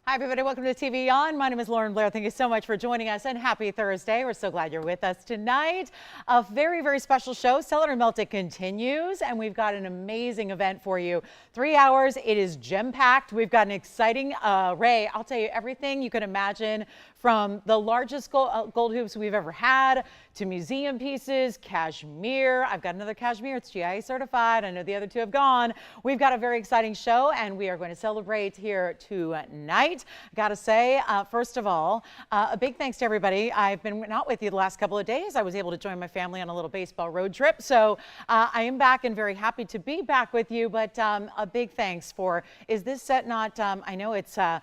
Hi, everybody. Welcome to TVON. My name is Blair. Thank you so much for joining us, and happy Thursday. We're so glad you're with us tonight. A very, very special show. Cellar Melted continues, and we've got an amazing event for you. 3 hours. It is gem-packed. We've got an exciting array. I'll tell you everything you can imagine, from the largest gold hoops we've ever had to museum pieces, cashmere. I've got another cashmere. It's GIA certified. I know the other two have gone. We've got a very exciting show, and we are going to celebrate here tonight. Gotta say, first of all, a big thanks to everybody. I've been not with you the last couple of days. I was able to join my family on a little baseball road trip. So I am back and very happy to be back with you. But a big thanks for, is this set not, I know it's a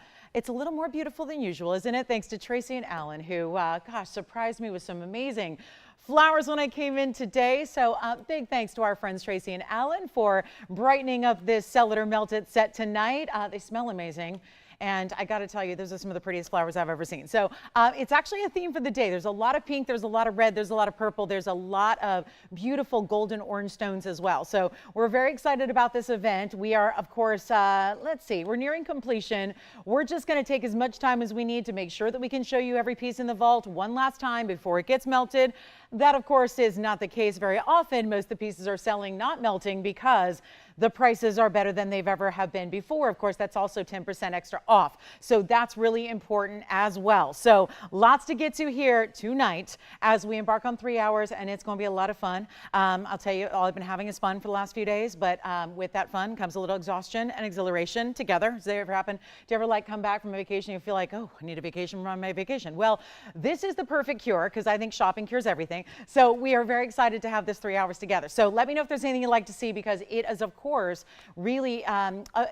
little more beautiful than usual, isn't it? Thanks to Tracy and Alan, who, gosh, surprised me with some amazing flowers when I came in today. So big thanks to our friends Tracy and Alan for brightening up this Cellar Melted set tonight. They smell amazing. And I got to tell you, those are some of the prettiest flowers I've ever seen. So it's actually a theme for the day. There's a lot of pink, there's a lot of red, there's a lot of purple, there's a lot of beautiful golden orange stones as well. So we're very excited about this event. We are, of course, let's see, we're nearing completion. We're just going to take as much time as we need to make sure that we can show you every piece in the vault one last time before it gets melted. That, of course, is not the case very often. Most of the pieces are selling, not melting, because the prices are better than they've ever have been before. Of course, that's also 10% extra off. So that's really important as well. So lots to get to here tonight as we embark on 3 hours, and it's going to be a lot of fun. I'll tell you, all I've been having is fun for the last few days, but with that fun comes a little exhaustion and exhilaration together. Does that ever happen? Do you ever like come back from a vacation and you feel like, oh, I need a vacation from my vacation? Well, this is the perfect cure, because I think shopping cures everything. So we are very excited to have this 3 hours together. So let me know if there's anything you'd like to see, because it is, of course, really,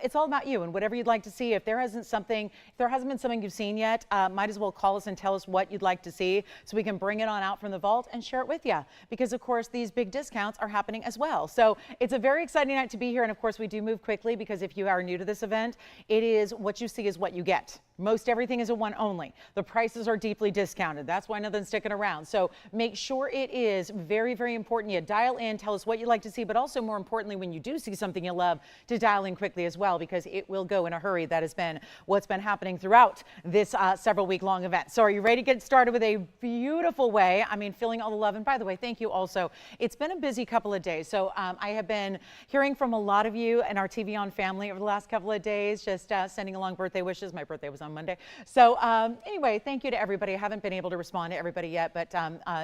it's all about you and whatever you'd like to see. If there hasn't been something you've seen yet, might as well call us and tell us what you'd like to see so we can bring it on out from the vault and share it with you. Because, of course, these big discounts are happening as well. So it's a very exciting night to be here. And, of course, we do move quickly, because if you are new to this event, it is what you see is what you get. Most everything is a one only. The prices are deeply discounted. That's why nothing's sticking around. So make sure it is very, very important. You dial in, tell us what you'd like to see, but also more importantly, when you do see something you love, to dial in quickly as well, because it will go in a hurry. That has been what's been happening throughout this several week long event. So are you ready to get started with a beautiful way? I mean, feeling all the love. And by the way, thank you also. It's been a busy couple of days. So I have been hearing from a lot of you and our TVON family over the last couple of days, just sending along birthday wishes. My birthday was on Monday. So anyway, thank you to everybody. I haven't been able to respond to everybody yet, but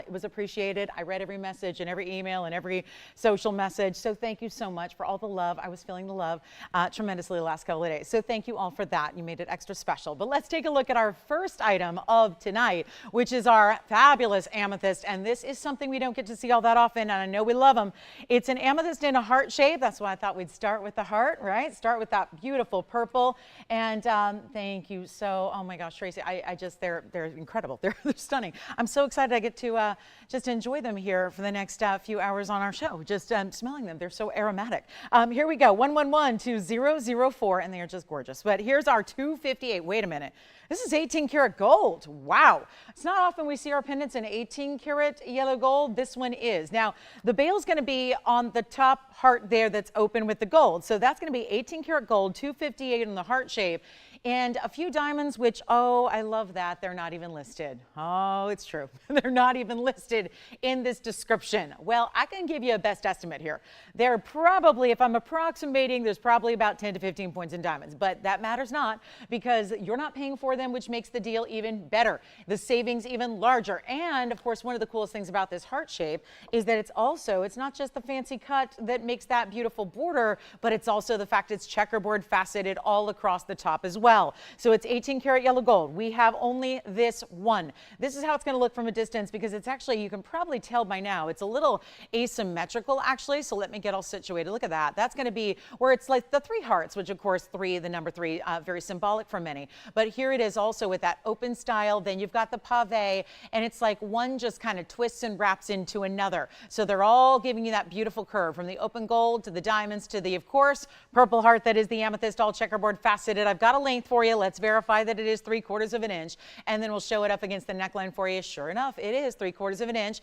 it was appreciated. I read every message and every email and every social message. So thank you so much for all the love. I was feeling the love tremendously the last couple of days. So thank you all for that. You made it extra special. But let's take a look at our first item of tonight, which is our fabulous amethyst. And this is something we don't get to see all that often, and I know we love them. It's an amethyst in a heart shape. That's why I thought we'd start with the heart, right? Start with that beautiful purple. And thank you so, oh my gosh, Tracy, I just, they're incredible. They're stunning. I'm so excited I get to just enjoy them here for the next few hours on our show. Just smelling them. They're so aromatic. Here we go. 111-2004, and they are just gorgeous. But here's our 258. Wait a minute. This is 18 karat gold. Wow. It's not often we see our pendants in 18 karat yellow gold. This one is. Now, the bail's going to be on the top heart there that's open with the gold. So that's going to be 18 karat gold, 258 in the heart shape, and a few diamonds, which, oh, I love that. They're not even listed. Oh, it's true. They're not even listed in this description. Well, I can give you a best estimate here. They're probably, if I'm approximating, there's probably about 10 to 15 points in diamonds, but that matters not, because you're not paying for them, which makes the deal even better. The savings even larger. And of course, one of the coolest things about this heart shape is that it's not just the fancy cut that makes that beautiful border, but it's also the fact it's checkerboard faceted all across the top as well. So it's 18 karat yellow gold. We have only this one. This is how it's going to look from a distance, because it's actually, you can probably tell by now, it's a little asymmetrical actually. So let me get all situated. Look at that. That's going to be where it's like the three hearts, which of course the number three, very symbolic for many. But here it is also with that open style. Then you've got the pave, and it's like one just kind of twists and wraps into another. So they're all giving you that beautiful curve, from the open gold to the diamonds to the, of course, purple heart that is the amethyst, all checkerboard faceted. I've got a length length for you. Let's verify that it is 3/4 of an inch, and then we'll show it up against the neckline for you. Sure enough, it is 3/4 of an inch.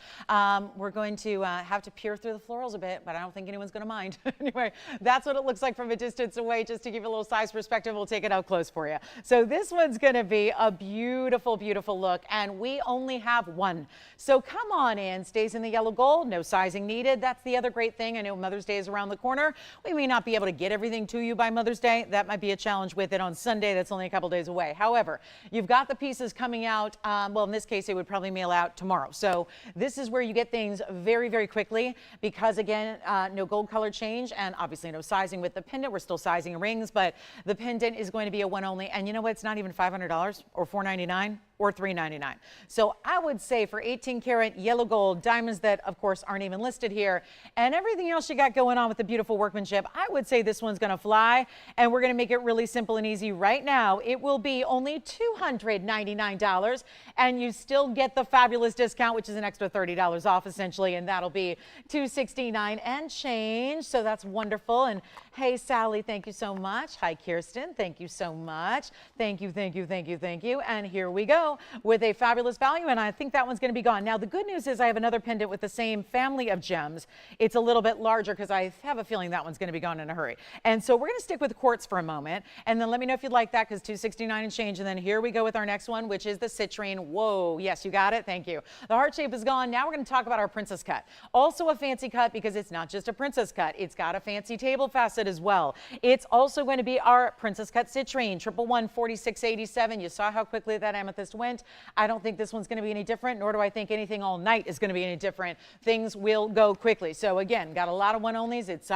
We're going to have to peer through the florals a bit, but I don't think anyone's going to mind. Anyway, that's what it looks like from a distance away. Just to give you a little size perspective, we'll take it out close for you. So this one's going to be a beautiful, beautiful look, and we only have one. So come on in. Stays in the yellow gold. No sizing needed. That's the other great thing. I know Mother's Day is around the corner. We may not be able to get everything to you by Mother's Day. That might be a challenge with it on Sunday. That's only a couple days away. However, you've got the pieces coming out. Well, in this case, it would probably mail out tomorrow. So this is where you get things very, very quickly because, again, no gold color change and obviously no sizing with the pendant. We're still sizing rings, but the pendant is going to be a one only. And you know what? It's not even $500 or $499 or $399. So I would say for 18 karat yellow gold diamonds that, of course, aren't even listed here and everything else you got going on with the beautiful workmanship, I would say this one's going to fly, and we're going to make it really simple and easy right now. It will be only $299, and you still get the fabulous discount, which is an extra $30 off essentially, and that'll be $269 and change. So that's wonderful. And hey, Sally, thank you so much. Hi, Kirsten. Thank you so much. Thank you, thank you, thank you, thank you. And here we go with a fabulous value, and I think that one's going to be gone. Now, the good news is I have another pendant with the same family of gems. It's a little bit larger because I have a feeling that one's going to be gone in a hurry. And so we're going to stick with quartz for a moment, and then let me know if you'd like that because $269 and change. And then here we go with our next one, which is the citrine. Whoa, yes, you got it. Thank you. The heart shape is gone. Now we're going to talk about our princess cut. Also a fancy cut because it's not just a princess cut. It's got a fancy table facet as well. It's also going to be our princess cut citrine, 111 4687. You saw how quickly that amethyst went. I don't think this one's going to be any different, nor do I think anything all night is going to be any different. Things will go quickly. So again, got a lot of one onlys. It's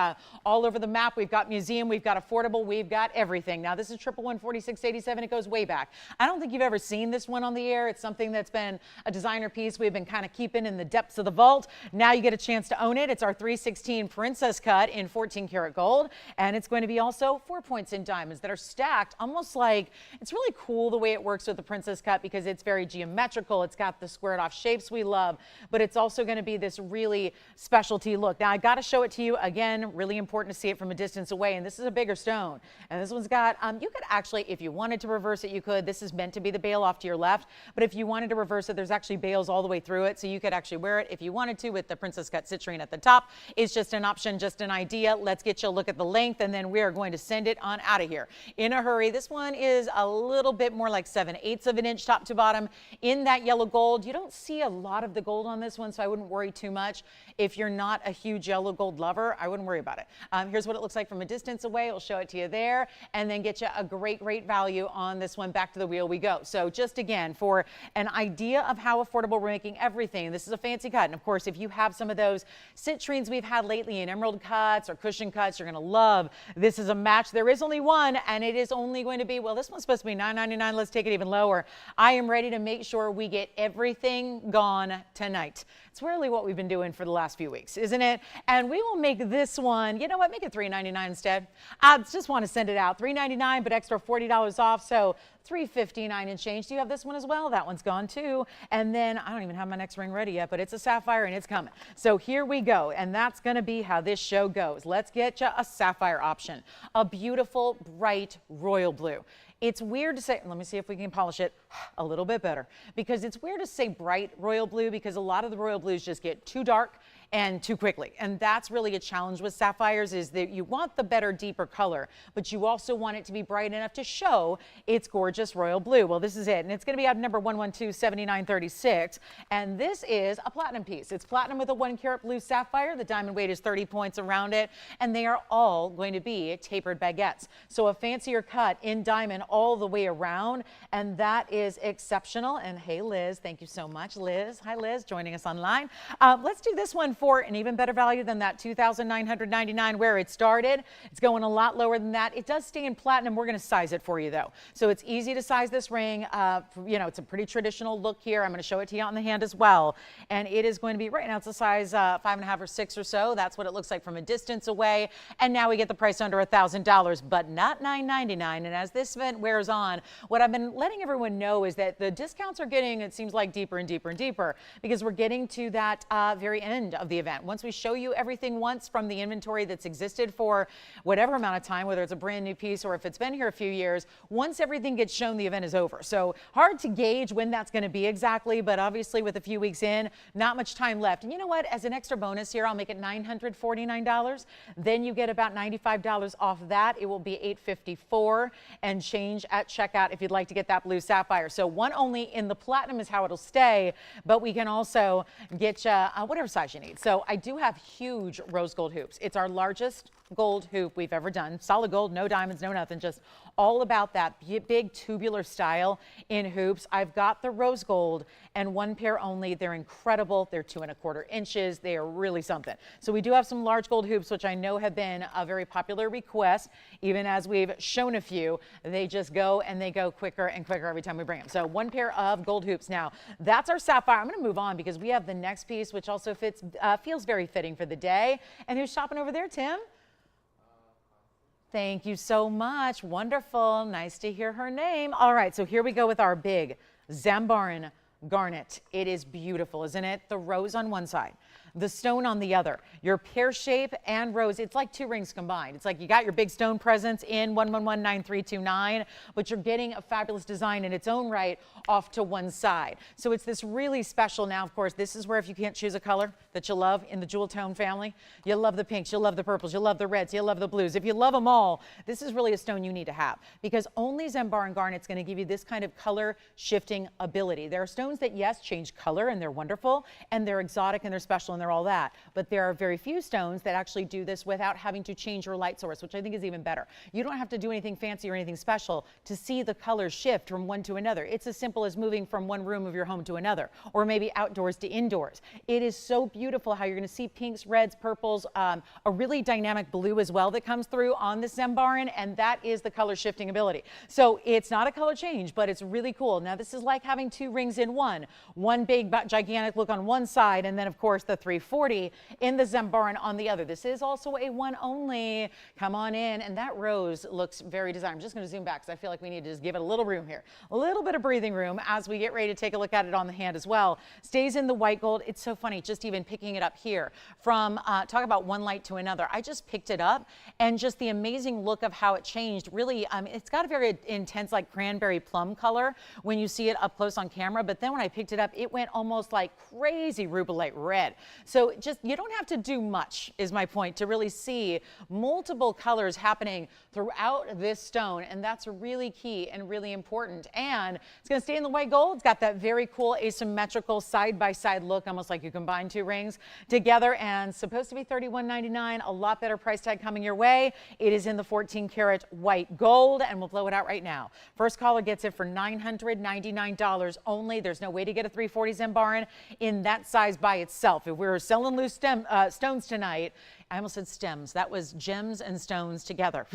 all over the map. We've got museum, we've got affordable, we've got everything. Now this is 111 4687. It goes way back. I don't think you've ever seen this one on the air. It's something that's been a designer piece we've been kind of keeping in the depths of the vault. Now you get a chance to own it. It's our 316 princess cut in 14 karat gold, and it's going to be also 4 points in diamonds that are stacked almost like, it's really cool the way it works with the princess cut because it's very geometrical. It's got the squared off shapes we love, but it's also going to be this really specialty look. Now I got to show it to you again. Really important to see it from a distance away, and this is a bigger stone, and this one's got you could actually, if you wanted to reverse it, you could. This is meant to be the bail off to your left, but if you wanted to reverse it, there's actually bails all the way through it, so you could actually wear it if you wanted to with the princess cut citrine at the top. It's just an option, just an idea. Let's get you a look at the length, and then we are going to send it on out of here in a hurry. This one is a little bit more like 7/8 of an inch top to bottom in that yellow gold. You don't see a lot of the gold on this one, so I wouldn't worry too much. If you're not a huge yellow gold lover, I wouldn't worry about it. Here's what it looks like from a distance away. We'll show it to you there, and then get you a great, great value on this one. Back to the wheel we go. So just again, for an idea of how affordable we're making everything, this is a fancy cut. And of course, if you have some of those citrines we've had lately in emerald cuts or cushion cuts, you're going to love. This is a match. There is only one, and it is only going to be, well, this one's supposed to be $9.99. Let's take it even lower. I am ready to make sure we get everything gone tonight. It's really what we've been doing for the last few weeks, isn't it? And we will make this one, you know what, make it $3.99 instead. I just want to send it out. $3.99, but extra $40 off, so $3.59 and change. Do you have this one as well? That one's gone too. And then I don't even have my next ring ready yet, but it's a sapphire and it's coming. So here we go, and that's going to be how this show goes. Let's get you a sapphire option, a beautiful, bright royal blue. It's weird to say, let me see if we can polish it a little bit better, because it's weird to say bright royal blue because a lot of the royal blues just get too dark and too quickly. And that's really a challenge with sapphires, is that you want the better, deeper color, but you also want it to be bright enough to show it's gorgeous royal blue. Well, this is it, and it's going to be out number 1127936, and this is a platinum piece. It's platinum with a 1 karat blue sapphire. The diamond weight is 30 points around it, and they are all going to be tapered baguettes. So a fancier cut in diamond all the way around, and that is exceptional. And hey, Liz, thank you so much. Liz, hi Liz, joining us online. Let's do this one for an even better value than that $2,999 where it started. It's going a lot lower than that. It does stay in platinum. We're going to size it for you though. So it's easy to size this ring. You know, it's a pretty traditional look here. I'm going to show it to you on the hand as well. And it is going to be, right now it's a size 5.5 or 6 or so. That's what it looks like from a distance away. And now we get the price under $1,000, but not $999. And as this event wears on, what I've been letting everyone know is that the discounts are getting, it seems like, deeper and deeper and deeper, because we're getting to that very end of the the event. Once we show you everything once from the inventory that's existed for whatever amount of time, whether it's a brand new piece or if it's been here a few years, once everything gets shown, the event is over. So hard to gauge when that's going to be exactly, but obviously with a few weeks in, not much time left. And you know what? As an extra bonus here, I'll make it $949. Then you get about $95 off that. It will be $854 and change at checkout if you'd like to get that blue sapphire. So one only in the platinum is how it'll stay, but we can also get you whatever size you need. So I do have huge rose gold hoops. It's our largest gold hoop we've ever done. Solid gold, no diamonds, no nothing, just all about that big tubular style in hoops. I've got the rose gold and one pair only. They're incredible. They're 2 1/4 inches. They are really something. So we do have some large gold hoops, which I know have been a very popular request. Even as we've shown a few, they just go and they go quicker and quicker every time we bring them. So one pair of gold hoops. Now that's our sapphire. I'm going to move on because we have the next piece, which also fits, feels very fitting for the day. And who's shopping over there, Tim? Thank you so much. Wonderful. Nice to hear her name. All right, so here we go with our big Zambaran garnet. It is beautiful, isn't it? The rose on one side, the stone on the other. Your pear shape and rose, it's like 2 rings combined. It's like you got your big stone presence in 1119329, but you're getting a fabulous design in its own right off to one side. So it's this really special. Now, of course, this is where if you can't choose a color that you love in the jewel tone family, you'll love the pinks, you'll love the purples, you'll love the reds, you'll love the blues. If you love them all, this is really a stone you need to have because only Zambaran garnet's going to give you this kind of color shifting ability. There are stones that, yes, change color and they're wonderful and they're exotic and they're special and they're all that. But there are very few stones that actually do this without having to change your light source, which I think is even better. You don't have to do anything fancy or anything special to see the colors shift from one to another. It's as simple as moving from one room of your home to another, or maybe outdoors to indoors. It is so beautiful how you're going to see pinks, reds, purples, a really dynamic blue as well that comes through on the Zambaran, and that is the color shifting ability. So it's not a color change, but it's really cool. Now this is like having 2 rings in one big gigantic look on one side, and then of course the 340 in the Zambaran on the other. This is also a one only. Come on in, and that rose looks very designed. I'm just going to zoom back because I feel like we need to just give it a little room here, a little bit of breathing room as we get ready to take a look at it on the hand as well. Stays in the white gold. It's so funny just even picking it up here from talk about one light to another. I just picked it up and just the amazing look of how it changed. Really, it's got a very intense like cranberry plum color when you see it up close on camera, but then when I picked it up, it went almost like crazy rubellite red. So just, you don't have to do much is my point to really see multiple colors happening throughout this stone. And that's really key and really important. And it's going to stay in the white gold. It's got that very cool asymmetrical side-by-side look, almost like you combine 2 rings together, and supposed to be $31.99. A lot better price tag coming your way. It is in the 14 karat white gold, and we'll blow it out right now. First caller gets it for $999 only. There's no way to get a 340 Zambaran in that size by itself. If we were selling loose stones tonight, I almost said stems. That was gems and stones together.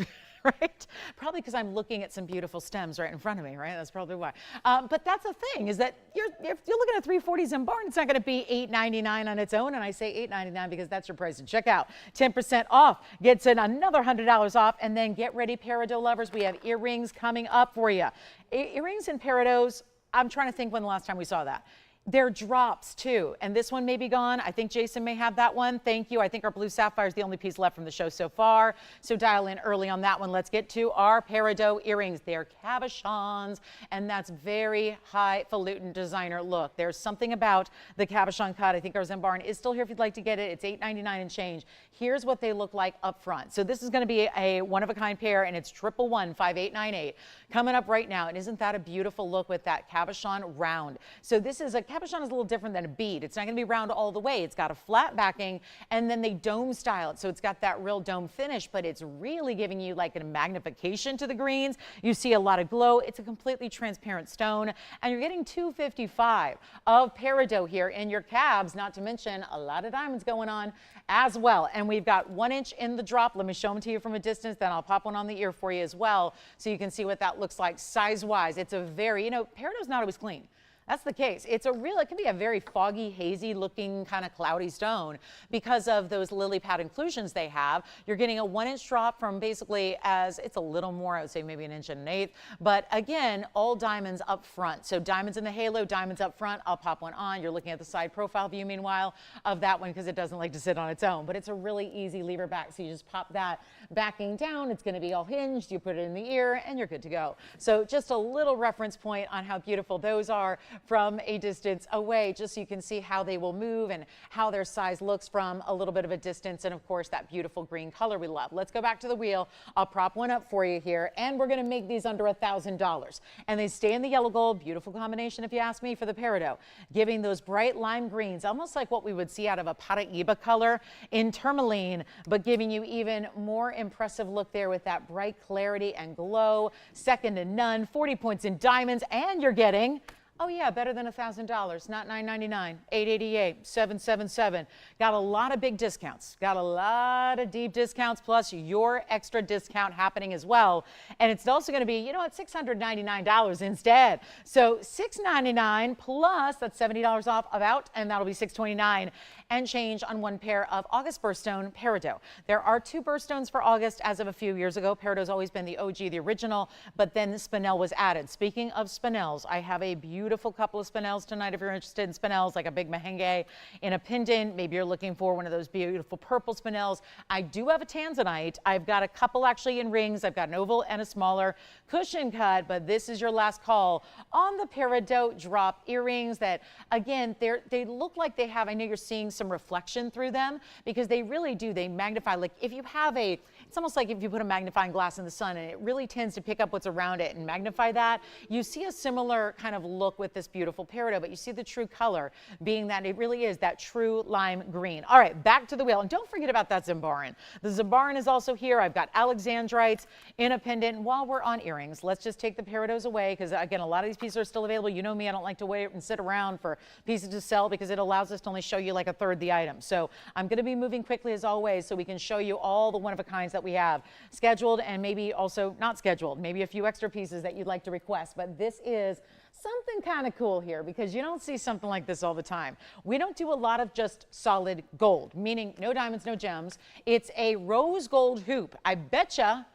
Right? Probably because I'm looking at some beautiful stems right in front of me, right? That's probably why. But that's the thing, is that if you're looking at 340 Zambaran, it's not going to be $8.99 on its own. And I say $8.99 because that's your price to check out. 10% off gets it another $100 off. And then get ready, Peridot lovers. We have earrings coming up for you. Earrings and Peridots, I'm trying to think when the last time we saw that. They're drops too, and this one may be gone. I think Jason may have that one. Thank you. I think our blue sapphire is the only piece left from the show so far, so dial in early on that one. Let's get to our Peridot earrings. They're cabochons, and that's very highfalutin designer look. There's something about the cabochon cut. I think our Zambaran is still here if you'd like to get it. It's $8.99 and change. Here's what they look like up front. So this is going to be a one-of-a-kind pair, and it's 1115898 coming up right now. And isn't that a beautiful look with that cabochon round? So this is a cabochon is a little different than a bead. It's not going to be round all the way. It's got a flat backing, and then they dome style it. So it's got that real dome finish, but it's really giving you like a magnification to the greens. You see a lot of glow. It's a completely transparent stone, and you're getting $255 of Peridot here in your cabs, not to mention a lot of diamonds going on as well. And we've got 1 inch in the drop. Let me show them to you from a distance, then I'll pop one on the ear for you as well so you can see what that looks like size-wise. It's a very, Peridot's not always clean. That's the case. It can be a very foggy, hazy looking kind of cloudy stone because of those lily pad inclusions they have. You're getting a 1-inch drop from basically it's a little more, I would say maybe 1.125 inches, but again, all diamonds up front. So diamonds in the halo, diamonds up front. I'll pop one on. You're looking at the side profile view meanwhile of that one because it doesn't like to sit on its own, but it's a really easy lever back. So you just pop that backing down. It's going to be all hinged. You put it in the ear and you're good to go. So just a little reference point on how beautiful those are from a distance away, just so you can see how they will move and how their size looks from a little bit of a distance. And of course, that beautiful green color we love. Let's go back to the wheel. I'll prop one up for you here, and we're going to make these under $1,000. And they stay in the yellow gold. Beautiful combination, if you ask me, for the Peridot, giving those bright lime greens, almost like what we would see out of a Paraiba color in tourmaline, but giving you even more impressive look there with that bright clarity and glow. Second to none. 40 points in diamonds, and you're getting, oh yeah, better than $1,000, not $999, $888, $777. Got a lot of big discounts, got a lot of deep discounts, plus your extra discount happening as well. And it's also going to be, you know, at $699 instead. So $699 plus that's $70 off about, and that'll be $629 and change on one pair of August birthstone Peridot. There are 2 birthstones for August as of a few years ago. Peridot's always been the OG, the original, but then the spinel was added. Speaking of spinels, I have a beautiful couple of spinels tonight if you're interested in spinels, like a big merengue in a pendant. Maybe you're looking for one of those beautiful purple spinels. I do have a Tanzanite. I've got a couple actually in rings. I've got an oval and a smaller cushion cut, but this is your last call on the Peridot drop earrings that, again, they look like they have, I know you're seeing some reflection through them because they really do. They magnify. Like if you have it's almost like if you put a magnifying glass in the sun and it really tends to pick up what's around it and magnify that. You see a similar kind of look with this beautiful Peridot, but you see the true color being that it really is that true lime green. All right, back to the wheel. And don't forget about that Zambaran. The Zambaran is also here. I've got Alexandrite in a pendant. While we're on earrings, let's just take the Peridots away because, again, a lot of these pieces are still available. You know me, I don't like to wait and sit around for pieces to sell because it allows us to only show you like a third the item. So I'm going to be moving quickly as always so we can show you all the one-of-a-kinds that we have scheduled and maybe also not scheduled, maybe a few extra pieces that you'd like to request. But this is something kind of cool here because you don't see something like this all the time. We don't do a lot of just solid gold, meaning no diamonds, no gems. It's a rose gold hoop. I betcha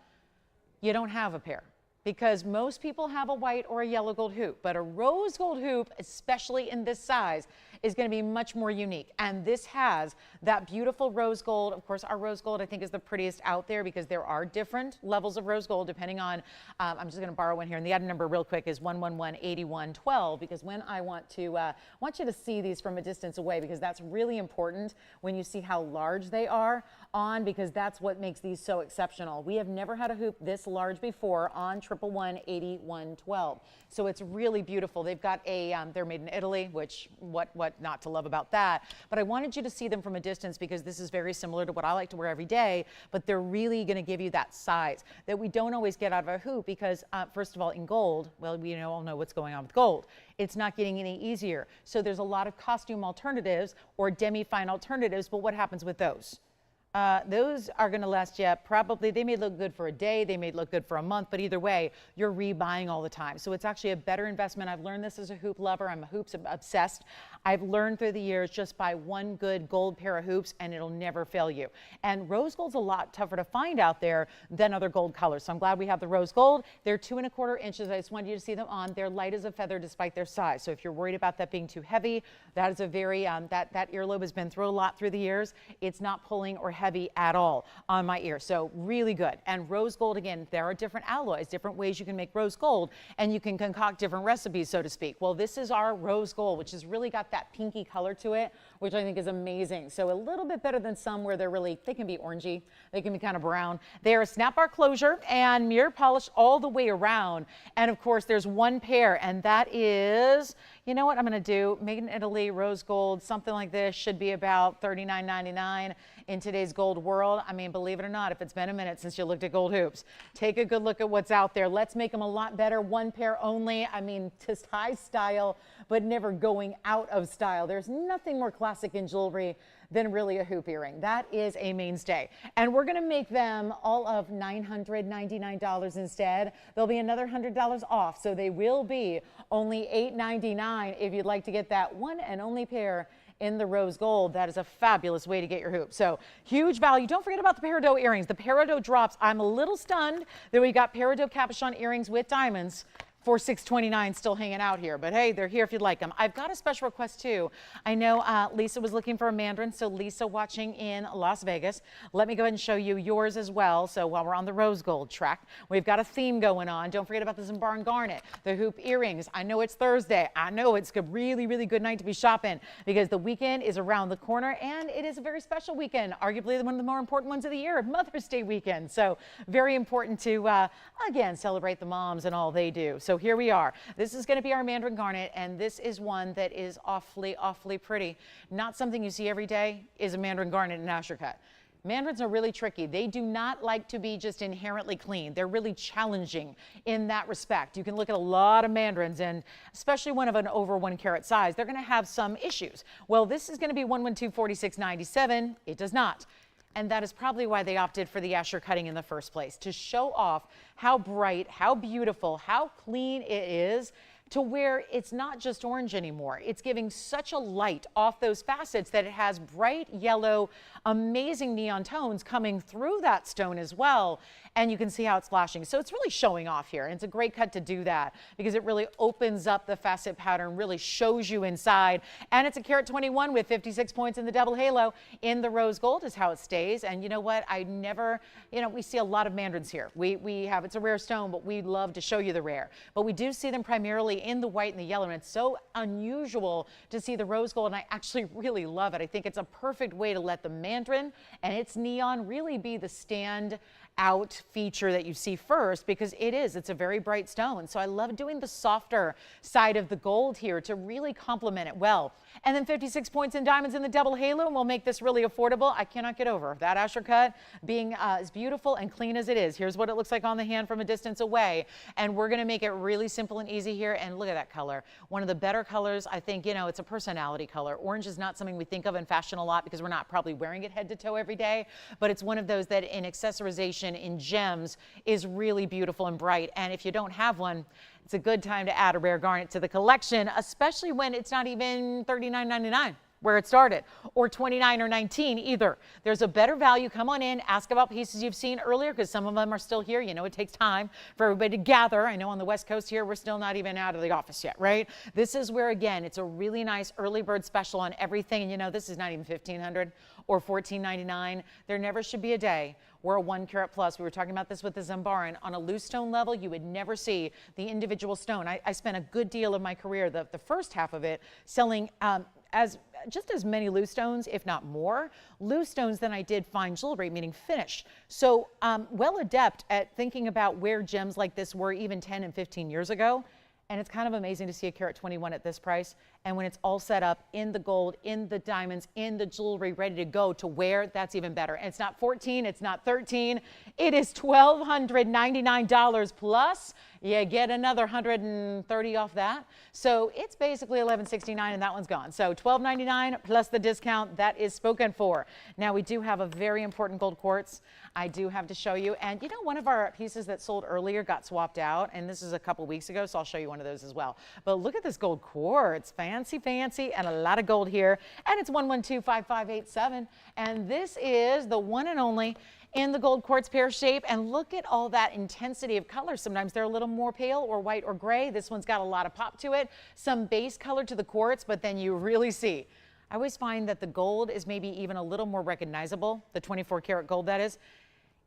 you don't have a pair, because most people have a white or a yellow gold hoop, but a rose gold hoop, especially in this size, is going to be much more unique. And this has that beautiful rose gold. Of course, our rose gold, I think, is the prettiest out there because there are different levels of rose gold depending on, I'm just going to borrow one here, and the item number real quick is 1118112, because when I want you to see these from a distance away, because that's really important when you see how large they are on, because that's what makes these so exceptional. We have never had a hoop this large before on 1118112. So it's really beautiful. They've got they're made in Italy, which what not to love about that. But I wanted you to see them from a distance because this is very similar to what I like to wear every day, but they're really going to give you that size that we don't always get out of a hoop because, first of all, in gold, well, we all know what's going on with gold. It's not getting any easier. So there's a lot of costume alternatives or demi-fine alternatives, but what happens with those? Those are going to last you probably, they may look good for a day, they may look good for a month, but either way, you're rebuying all the time. So it's actually a better investment. I've learned this as a hoop lover. I'm a hoops obsessed. I've learned through the years, just buy one good gold pair of hoops and it'll never fail you. And rose gold's a lot tougher to find out there than other gold colors. So I'm glad we have the rose gold. They're 2¼ inches. I just wanted you to see them on. They're light as a feather despite their size. So if you're worried about that being too heavy, that is a very, that earlobe has been through a lot through the years. It's not pulling or heavy at all on my ear. So really good. And rose gold, again, there are different alloys, different ways you can make rose gold, and you can concoct different recipes, so to speak. Well, this is our rose gold, which has really got that pinky color to it, which I think is amazing. So a little bit better than some where they can be orangey, they can be kind of brown. They are a snap bar closure and mirror polish all the way around. And of course, there's one pair, and that is, you know what I'm going to do? Made in Italy, rose gold, something like this should be about $39.99 in today's gold world. I mean, believe it or not, if it's been a minute since you looked at gold hoops, take a good look at what's out there. Let's make them a lot better. One pair only. I mean, just high style, but never going out of style. There's nothing more classic in jewelry than really a hoop earring. That is a mainstay. And we're going to make them all of $999 instead. There'll be another $100 off, so they will be only $899 if you'd like to get that one and only pair in the rose gold. That is a fabulous way to get your hoop. So huge value. Don't forget about the Peridot earrings. The Peridot drops. I'm a little stunned that we got Peridot capuchon earrings with diamonds for $629 still hanging out here, but hey, they're here if you'd like them. I've got a special request too. I know Lisa was looking for a Mandarin, so Lisa watching in Las Vegas, let me go ahead and show you yours as well. So while we're on the rose gold track, we've got a theme going on. Don't forget about the Zambaran garnet, the hoop earrings. I know it's Thursday. I know it's a really, really good night to be shopping because the weekend is around the corner and it is a very special weekend, arguably one of the more important ones of the year, Mother's Day weekend. So very important to, again, celebrate the moms and all they do. So here we are. This is going to be our Mandarin garnet, and this is one that is awfully, awfully pretty. Not something you see every day is a Mandarin garnet in Asher cut. Mandarins are really tricky. They do not like to be just inherently clean. They're really challenging in that respect. You can look at a lot of Mandarins, and especially one of an over 1 carat size, they're going to have some issues. Well, this is going to be 112-4697. It does not. And that is probably why they opted for the Asher cutting in the first place, to show off how bright, how beautiful, how clean it is, to where it's not just orange anymore. It's giving such a light off those facets that it has bright yellow, amazing neon tones coming through that stone as well. And you can see how it's flashing. So it's really showing off here. And it's a great cut to do that because it really opens up the facet pattern, really shows you inside. And it's a carat 21 with 56 points in the double halo. In the rose gold is how it stays. And you know what? I never, we see a lot of Mandarins here. We have, it's a rare stone, but we love to show you the rare. But we do see them primarily in the white and the yellow. And it's so unusual to see the rose gold. And I actually really love it. I think it's a perfect way to let the Mandarin and its neon really be the stand out feature that you see first, because it's a very bright stone. So I love doing the softer side of the gold here to really complement it well. And then 56 points in diamonds in the double halo, and we'll make this really affordable. I cannot get over that Asher cut being as beautiful and clean as it is. Here's what it looks like on the hand from a distance away. And we're going to make it really simple and easy here. And look at that color. One of the better colors. I think, it's a personality color. Orange is not something we think of in fashion a lot because we're not probably wearing it head to toe every day, but it's one of those that in accessorization in gems is really beautiful and bright. And if you don't have one, it's a good time to add a rare garnet to the collection, especially when it's not even $39.99 where it started, or $29 or $19 either. There's a better value. Come on in, ask about pieces you've seen earlier because some of them are still here. It takes time for everybody to gather. I know on the West Coast here, we're still not even out of the office yet, right? This is where, again, it's a really nice early bird special on everything. And this is not even $1,500 or $14.99. There never should be a day where a 1 carat plus, we were talking about this with the Zambaran, on a loose stone level, you would never see the individual stone. I spent a good deal of my career, the first half of it, selling just as many loose stones, if not more, loose stones than I did fine jewelry, meaning finished. So well adept at thinking about where gems like this were even 10 and 15 years ago. And it's kind of amazing to see a carat 21 at this price. And when it's all set up in the gold, in the diamonds, in the jewelry, ready to go to wear, that's even better. And it's not 14, it's not 13. It is $1,299 plus. You get another 130 off that. So it's basically $1,169 and that one's gone. So $1,299 plus the discount, that is spoken for. Now we do have a very important gold quartz I do have to show you. And one of our pieces that sold earlier got swapped out, and this is a couple weeks ago, so I'll show you one of those as well. But look at this gold quartz, fancy, fancy, and a lot of gold here. And it's 112-5587. And this is the one and only in the gold quartz pear shape. And look at all that intensity of color. Sometimes they're a little more pale or white or gray. This one's got a lot of pop to it, some base color to the quartz, but then you really see. I always find that the gold is maybe even a little more recognizable, the 24 karat gold that is,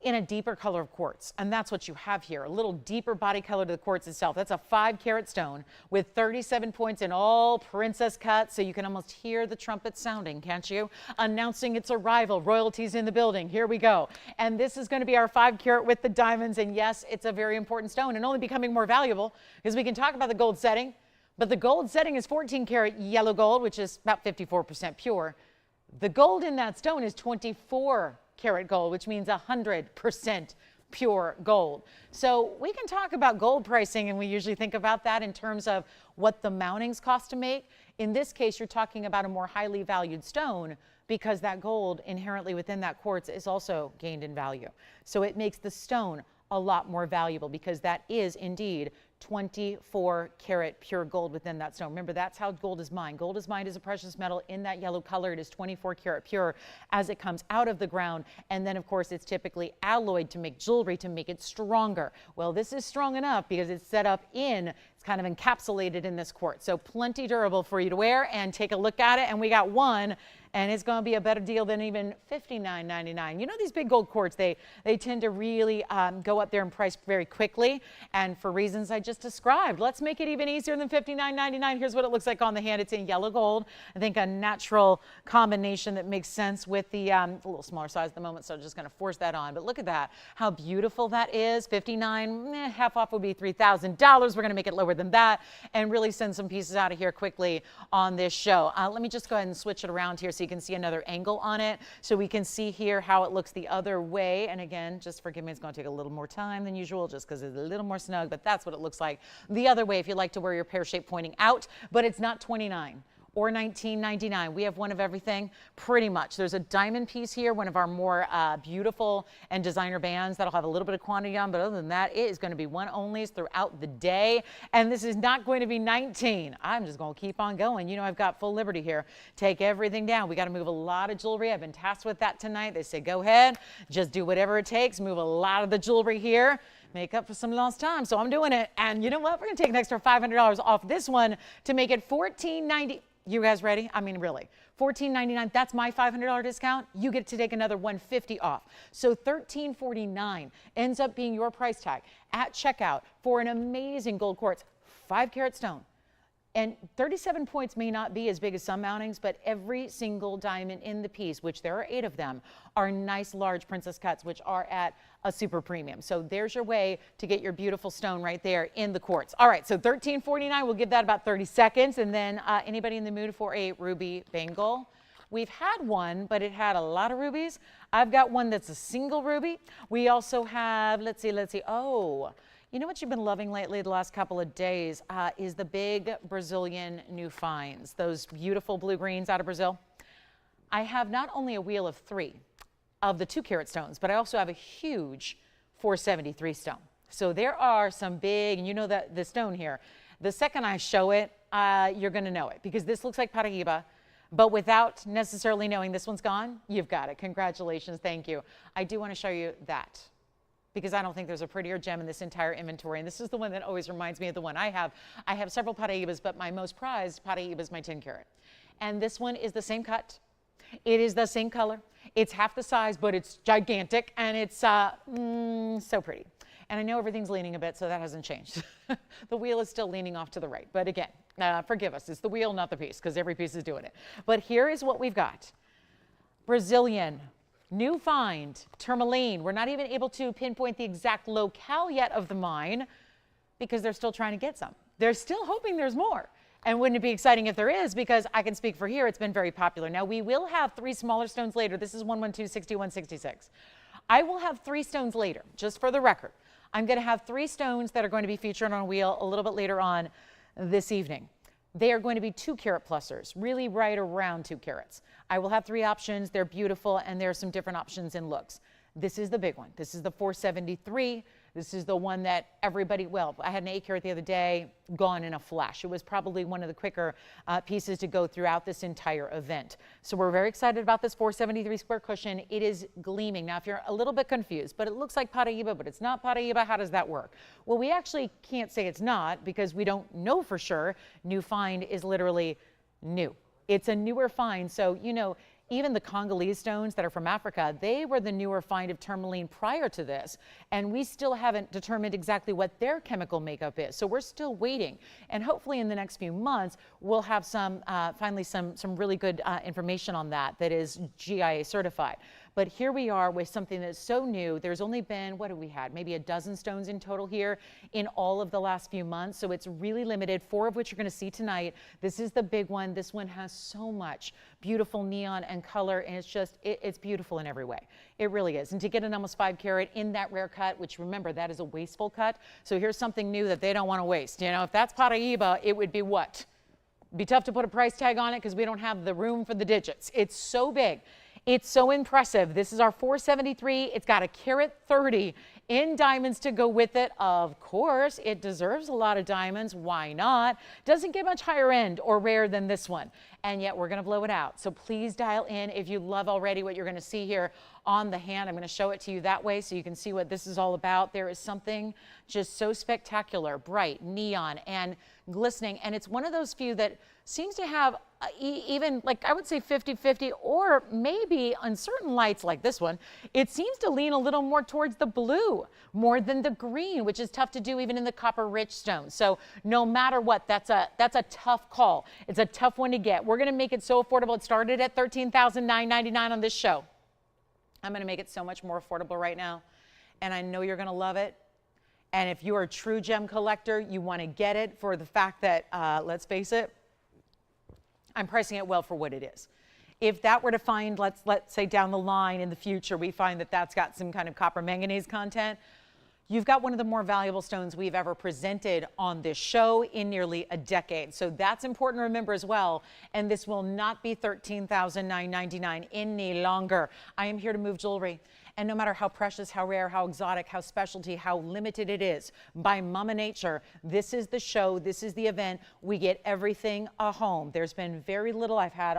in a deeper color of quartz. And that's what you have here, a little deeper body color to the quartz itself. That's a 5 carat stone with 37 points in all princess cut. So you can almost hear the trumpet sounding, can't you? Announcing its arrival, royalties in the building. Here we go. And this is going to be our 5 carat with the diamonds. And yes, it's a very important stone and only becoming more valuable because we can talk about the gold setting, but the gold setting is 14 karat yellow gold, which is about 54% pure. The gold in that stone is 24 karat gold, which means 100% pure gold. So we can talk about gold pricing, and we usually think about that in terms of what the mountings cost to make. In this case, you're talking about a more highly valued stone, because that gold inherently within that quartz is also gained in value. So it makes the stone a lot more valuable because that is indeed 24 karat pure gold within that stone. Remember, that's how gold is mined. Gold is mined as a precious metal in that yellow color. It is 24 karat pure as it comes out of the ground. And then, of course, it's typically alloyed to make jewelry to make it stronger. Well, this is strong enough because it's set up in, it's kind of encapsulated in this quartz. So plenty durable for you to wear and take a look at it. And we got one, and it's going to be a better deal than even $59.99. You know, these big gold quartz, they tend to really go up there in price very quickly, and for reasons I just described. Let's make it even easier than $59.99. Here's what it looks like on the hand. It's in yellow gold. I think a natural combination that makes sense with the a little smaller size at the moment, so I'm just going to force that on. But look at that, how beautiful that is. $59, half off would be $3,000. We're going to make it lower than that and really send some pieces out of here quickly on this show. Let me just go ahead and switch it around here so you can see another angle on it, so we can see here how it looks the other way. And again, just forgive me, it's going to take a little more time than usual just because it's a little more snug, but that's what it looks like the other way if you like to wear your pear shape pointing out. But it's not $29 or $19.99. We have one of everything pretty much. There's a diamond piece here, one of our more beautiful and designer bands that'll have a little bit of quantity on, but other than that, it is going to be one onlys throughout the day. And this is not going to be $19. I'm just going to keep on going. You know, I've got full liberty here. Take everything down. We got to move a lot of jewelry. I've been tasked with that tonight. They say, go ahead, just do whatever it takes. Move a lot of the jewelry here. Make up for some lost time. So I'm doing it. And you know what? We're going to take an extra $500 off this one to make it $14.90. You guys ready? I mean, really, $14.99. That's my $500 discount. You get to take another $150 off. So $13.49 ends up being your price tag at checkout for an amazing gold quartz, 5 karat stone. And 37 points may not be as big as some mountings, but every single diamond in the piece, which there are 8 of them, are nice large princess cuts, which are at a super premium. So there's your way to get your beautiful stone right there in the quartz. All right, so $13.49, we'll give that about 30 seconds. And then anybody in the mood for a ruby bangle? We've had one, but it had a lot of rubies. I've got one that's a single ruby. We also have, let's see. Oh, you know what you've been loving lately the last couple of days is the big Brazilian new finds, those beautiful blue greens out of Brazil. I have not only a wheel of 3 of the 2 karat stones, but I also have a huge 473 stone. So there are some big, and you know that the stone here, the second I show it, you're going to know it, because this looks like Paraiba, but without necessarily knowing this one's gone, you've got it. Congratulations. Thank you. I do want to show you that, because I don't think there's a prettier gem in this entire inventory. And this is the one that always reminds me of the one I have. I have several Paraibas, but my most prized Paraiba is my 10 karat. And this one is the same cut. It is the same color. It's half the size, but it's gigantic, and it's so pretty. And I know everything's leaning a bit, so that hasn't changed. The wheel is still leaning off to the right. But again, forgive us. It's the wheel, not the piece, because every piece is doing it. But here is what we've got. Brazilian new find, tourmaline. We're not even able to pinpoint the exact locale yet of the mine because they're still trying to get some. They're still hoping there's more. And wouldn't it be exciting if there is, because I can speak for here, it's been very popular. Now, we will have 3 smaller stones later. This is 112, 61, 66. I will have 3 stones later, just for the record. I'm going to have 3 stones that are going to be featured on a wheel a little bit later on this evening. They are going to be 2 karat plusers, really right around 2 carats. I will have 3 options. They're beautiful, and there are some different options in looks. This is the big one. This is the 473. This is the one that everybody, well, I had an 8 karat the other day, gone in a flash. It was probably one of the quicker pieces to go throughout this entire event. So we're very excited about this 473 square cushion. It is gleaming. Now, if you're a little bit confused, but it looks like Paraiba, but it's not Paraiba, how does that work? Well, we actually can't say it's not because we don't know for sure. New find is literally new. It's a newer find. So, you know, even the Congolese stones that are from Africa, they were the newer find of tourmaline prior to this, and we still haven't determined exactly what their chemical makeup is. So we're still waiting, and hopefully in the next few months, we'll have some, finally some really good information on that is GIA certified. But here we are with something that's so new. There's only been, what have we had? Maybe a dozen stones in total here in all of the last few months. So it's really limited, 4 of which you're going to see tonight. This is the big one. This one has so much beautiful neon and color, and it's just, it's beautiful in every way. It really is. And to get an almost 5 karat in that rare cut, which remember, that is a wasteful cut. So here's something new that they don't want to waste. You know, if that's Paraiba, it would be what? Be tough to put a price tag on it because we don't have the room for the digits. It's so big. It's so impressive. This is our 473. It's got a carat 30 in diamonds to go with it. Of course, it deserves a lot of diamonds. Why not? Doesn't get much higher end or rare than this one. And yet we're going to blow it out. So please dial in if you love already what you're going to see here on the hand. I'm going to show it to you that way so you can see what this is all about. There is something just so spectacular, bright, neon, and glistening. And it's one of those few that seems to have even, like, I would say 50-50, or maybe on certain lights like this one, it seems to lean a little more towards the blue more than the green, which is tough to do even in the copper rich stone. So no matter what, that's a tough call. It's a tough one to get. We're going to make it so affordable. It started at $13,999 on this show. I'm going to make it so much more affordable right now, and I know you're going to love it. And if you're a true gem collector, you want to get it for the fact that, let's face it, I'm pricing it well for what it is. If that were to find, let's say down the line in the future, we find that that's got some kind of copper manganese content, you've got one of the more valuable stones we've ever presented on this show in nearly a decade. So that's important to remember as well. And this will not be $13,999 any longer. I am here to move jewelry. And no matter how precious, how rare, how exotic, how specialty, how limited it is, by Mama Nature, this is the show, this is the event. We get everything a home. There's been very little. I've had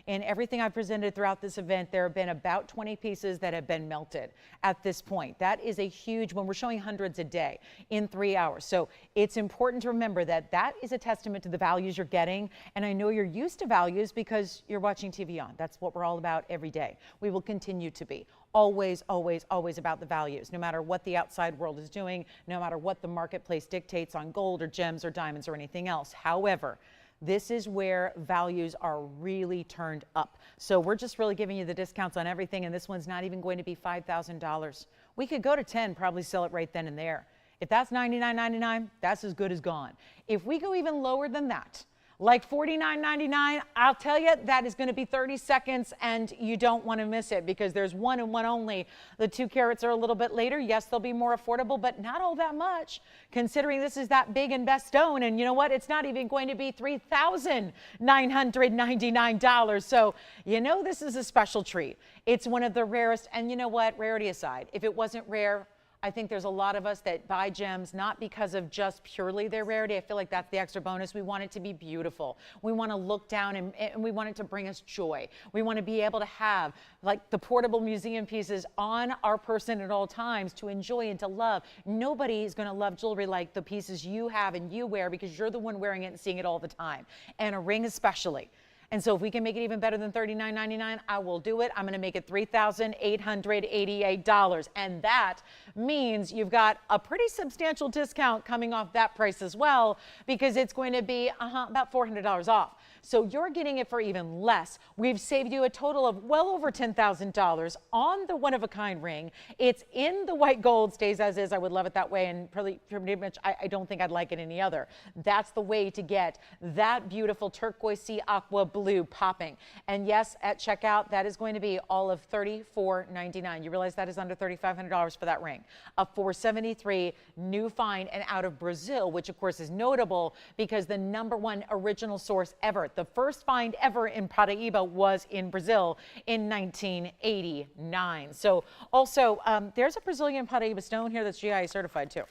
in everything I've presented throughout this event, there have been about 20 pieces that have been melted at this point. That is a huge, when we're showing hundreds a day in 3 hours. So it's important to remember that that is a testament to the values you're getting. And I know you're used to values because you're watching TVON. That's what we're all about every day. We will continue to be. Always, always, always about the values, no matter what the outside world is doing, no matter what the marketplace dictates on gold or gems or diamonds or anything else. However, this is where values are really turned up. So we're just really giving you the discounts on everything, and this one's not even going to be $5,000. We could go to 10, probably sell it right then and there. If that's $99.99, that's as good as gone. If we go even lower than that, like $49.99, I'll tell you, that is going to be 30 seconds, and you don't want to miss it because there's one and one only. The 2 carats are a little bit later. Yes, they'll be more affordable, but not all that much, considering this is that big and best stone. And you know what? It's not even going to be $3,999. So you know this is a special treat. It's one of the rarest, and you know what? Rarity aside, if it wasn't rare, I think there's a lot of us that buy gems not because of just purely their rarity. I feel like that's the extra bonus. We want it to be beautiful. We want to look down and we want it to bring us joy. We want to be able to have like the portable museum pieces on our person at all times to enjoy and to love. Nobody is going to love jewelry like the pieces you have and you wear because you're the one wearing it and seeing it all the time. And a ring especially. And so if we can make it even better than $39.99, I will do it. I'm going to make it $3,888. And that means you've got a pretty substantial discount coming off that price as well, because it's going to be about $400 off. So you're getting it for even less. We've saved you a total of well over $10,000 on the one-of-a-kind ring. It's in the white gold, stays as is. I would love it that way, and pretty much I don't think I'd like it any other. That's the way to get that beautiful turquoise sea aqua blue popping. And yes, at checkout, that is going to be all of $34.99. You realize that is under $3,500 for that ring. A 473 new find and out of Brazil, which of course is notable because the #1 original source ever, the first find ever in Paraiba, was in Brazil in 1989. So also, there's a Brazilian Paraiba stone here that's GIA certified too.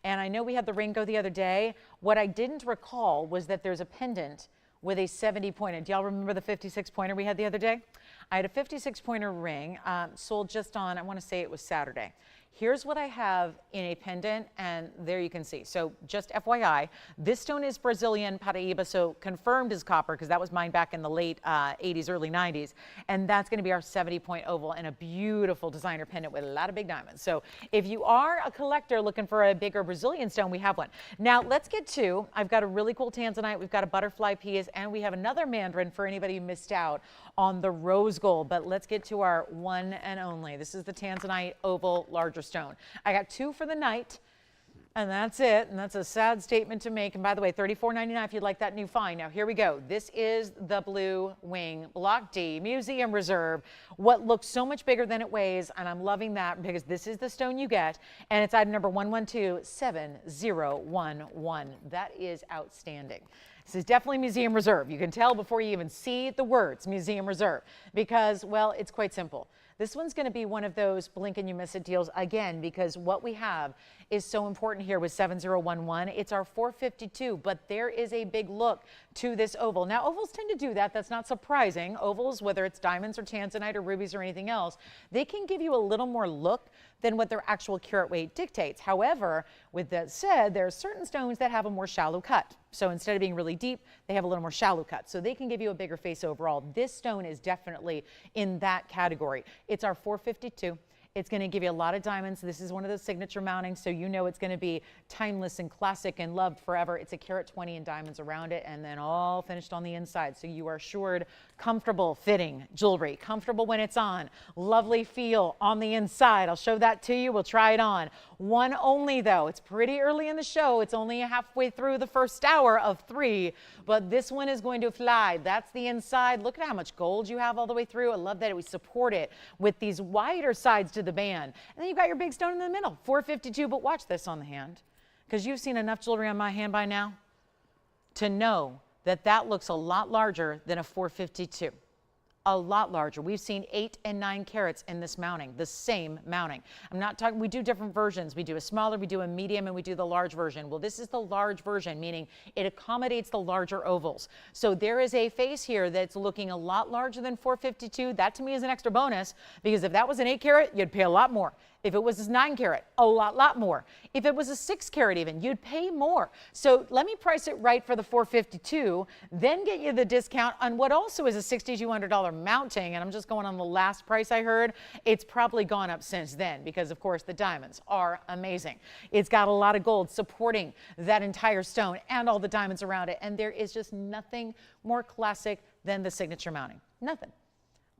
And I know we had the ring go the other day. What I didn't recall was that there's a pendant with a 70 pointer. Do y'all remember the 56 pointer we had the other day? I had a 56 pointer ring sold just on, I want to say it was Saturday. Here's what I have in a pendant, and there you can see. So just FYI, this stone is Brazilian Paraiba, so confirmed as copper, because that was mine back in the late 80s, early 90s. And that's going to be our 70-point oval and a beautiful designer pendant with a lot of big diamonds. So if you are a collector looking for a bigger Brazilian stone, we have one. Now let's get to, I've got a really cool Tanzanite, we've got a butterfly piece, and we have another Mandarin for anybody who missed out on the rose gold. But let's get to our one and only. This is the Tanzanite oval larger stone. I got 2 for the night, and that's it. And that's a sad statement to make. And by the way, $34.99 if you'd like that new find. Now here we go. This is the Blue Wing Block D Museum Reserve. What looks so much bigger than it weighs, and I'm loving that because this is the stone you get, and it's item number 11270111. That is outstanding. This is definitely Museum Reserve. You can tell before you even see the words Museum Reserve because, well, it's quite simple. This one's going to be one of those blink and you miss it deals again, because what we have is so important here with 7011. It's our 452, but there is a big look to this oval. Now, ovals tend to do that. That's not surprising. Ovals, whether it's diamonds or tanzanite or rubies or anything else, they can give you a little more look than what their actual carat weight dictates. However, with that said, there are certain stones that have a more shallow cut. So instead of being really deep, they have a little more shallow cut. So they can give you a bigger face overall. This stone is definitely in that category. It's our 452. It's going to give you a lot of diamonds. This is one of those signature mountings, so you know it's going to be timeless and classic and loved forever. It's a carat 20 and diamonds around it, and then all finished on the inside. So you are assured comfortable fitting jewelry, comfortable when it's on, lovely feel on the inside. I'll show that to you. We'll try it on. One only though. It's pretty early in the show. It's only halfway through the first hour of 3, but this one is going to fly. That's the inside. Look at how much gold you have all the way through. I love that we support it with these wider sides to the band. And then you've got your big stone in the middle, 452, but watch this on the hand, because you've seen enough jewelry on my hand by now to know that that looks a lot larger than a 452. A lot larger. We've seen 8 and 9 carats in this mounting, the same mounting. I'm not talking, we do different versions. We do a smaller, we do a medium, and we do the large version. Well, this is the large version, meaning it accommodates the larger ovals. So there is a face here that's looking a lot larger than 452. That to me is an extra bonus, because if that was an 8 carat, you'd pay a lot more. If it was a 9 carat, a lot more. If it was a 6 carat even, you'd pay more. So let me price it right for the 452, then get you the discount on what also is a $6,200 mounting. And I'm just going on the last price I heard. It's probably gone up since then because, of course, the diamonds are amazing. It's got a lot of gold supporting that entire stone and all the diamonds around it. And there is just nothing more classic than the signature mounting. Nothing.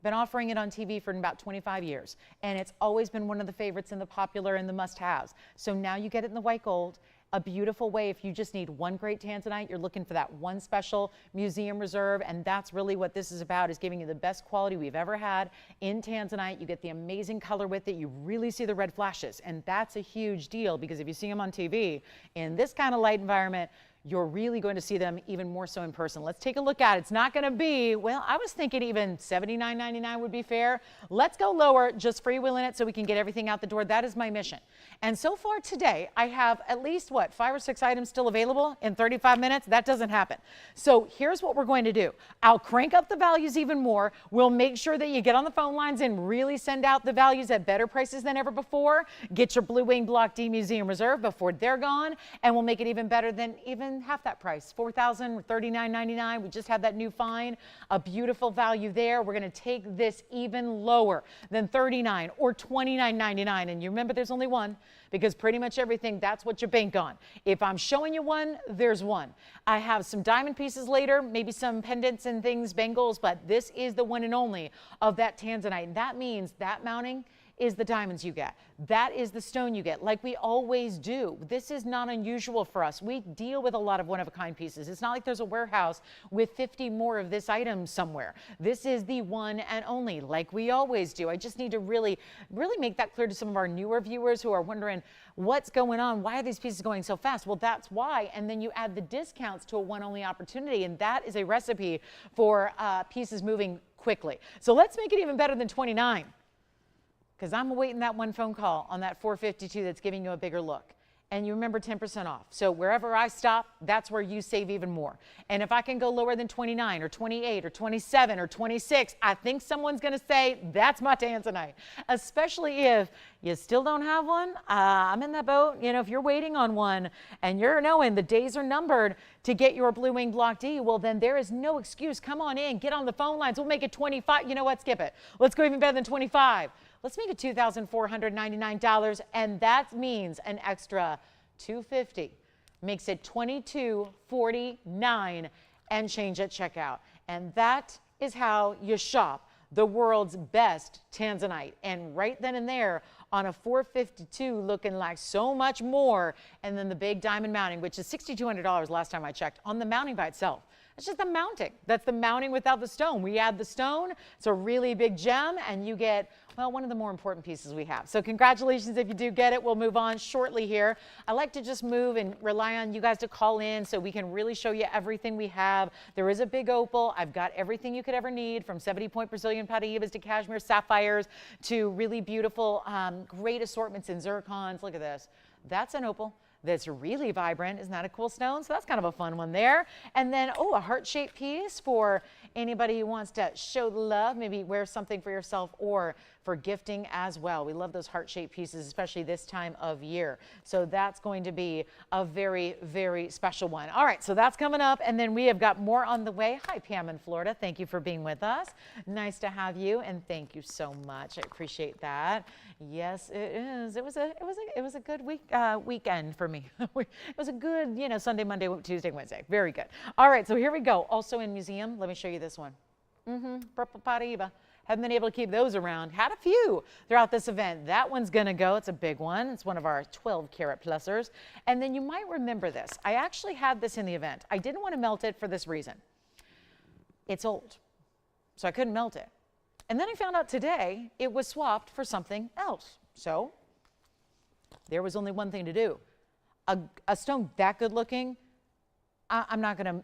Been offering it on TV for about 25 years, and it's always been one of the favorites and the popular and the must-haves. So now you get it in the white gold, a beautiful way. If you just need one great tanzanite, you're looking for that one special Museum Reserve, and that's really what this is about, is giving you the best quality we've ever had in tanzanite. You get the amazing color with it. You really see the red flashes, and that's a huge deal, because if you see them on TV in this kind of light environment, you're really going to see them even more so in person. Let's take a look at it. It's not going to be, well, I was thinking even $79.99 would be fair. Let's go lower, just freewheeling it so we can get everything out the door. That is my mission. And so far today, I have at least, 5 or 6 items still available in 35 minutes. That doesn't happen. So here's what we're going to do. I'll crank up the values even more. We'll make sure that you get on the phone lines and really send out the values at better prices than ever before. Get your Blue Wing Block D Museum Reserve before they're gone, and we'll make it even better than even half that price, $4,039.99. We just had that new find, a beautiful value there. We're going to take this even lower than $39 or $29.99. And you remember, there's only one, because pretty much everything, that's what you bank on. If I'm showing you one, there's one. I have some diamond pieces later, maybe some pendants and things, bangles, but this is the one and only of that tanzanite. That means that mounting is the diamonds you get. That is the stone you get, like we always do. This is not unusual for us. We deal with a lot of one-of-a-kind pieces. It's not like there's a warehouse with 50 more of this item somewhere. This is the one and only, like we always do. I just need to really make that clear to some of our newer viewers who are wondering, what's going on? Why are these pieces going so fast? Well, that's why. And then you add the discounts to a one-only opportunity, and that is a recipe for pieces moving quickly. So let's make it even better than 29. Because I'm awaiting that one phone call on that 452 that's giving you a bigger look. And you remember 10% off. So wherever I stop, that's where you save even more. And if I can go lower than 29 or 28 or 27 or 26, I think someone's going to say, that's my tanzanite. Especially if you still don't have one. I'm in that boat. You know, if you're waiting on one and you're knowing the days are numbered to get your Blue Wing Block D, well, then there is no excuse. Come on in, get on the phone lines. We'll make it 25. You know what? Skip it. Let's go even better than 25. Let's make it $2,499, and that means an extra $250. Makes it $2,249 and change at checkout. And that is how you shop the world's best tanzanite. And right then and there on a 452, looking like so much more. And then the big diamond mounting, which is $6,200 last time I checked on the mounting by itself. It's just the mounting. That's the mounting without the stone. We add the stone. It's a really big gem, and you get, well, one of the more important pieces we have. So congratulations if you do get it. We'll move on shortly here. I like to just move and rely on you guys to call in so we can really show you everything we have. There is a big opal. I've got everything you could ever need, from 70-point Brazilian Paraibas to cashmere sapphires to really beautiful, great assortments in zircons. Look at this. That's an opal that's really vibrant. Isn't that a cool stone? So that's kind of a fun one there. And then, oh, a heart-shaped piece for anybody who wants to show the love, maybe wear something for yourself or for gifting as well. We love those heart-shaped pieces, especially this time of year. So that's going to be a very, very special one. All right, so that's coming up, and then we have got more on the way. Hi, Pam in Florida. Thank you for being with us. Nice to have you, and thank you so much. I appreciate that. Yes, it is. It was a good weekend for me. It was a good, Sunday, Monday, Tuesday, Wednesday. Very good. All right, so here we go. Also in museum, let me show you this one. Purple Paraiba. Haven't been able to keep those around. Had a few throughout this event. That one's gonna go. It's a big one. It's one of our 12-carat plusers. And then you might remember this. I actually had this in the event. I didn't want to melt it for this reason. It's old, so I couldn't melt it. And then I found out today it was swapped for something else. So there was only one thing to do. A stone that good looking, I'm not gonna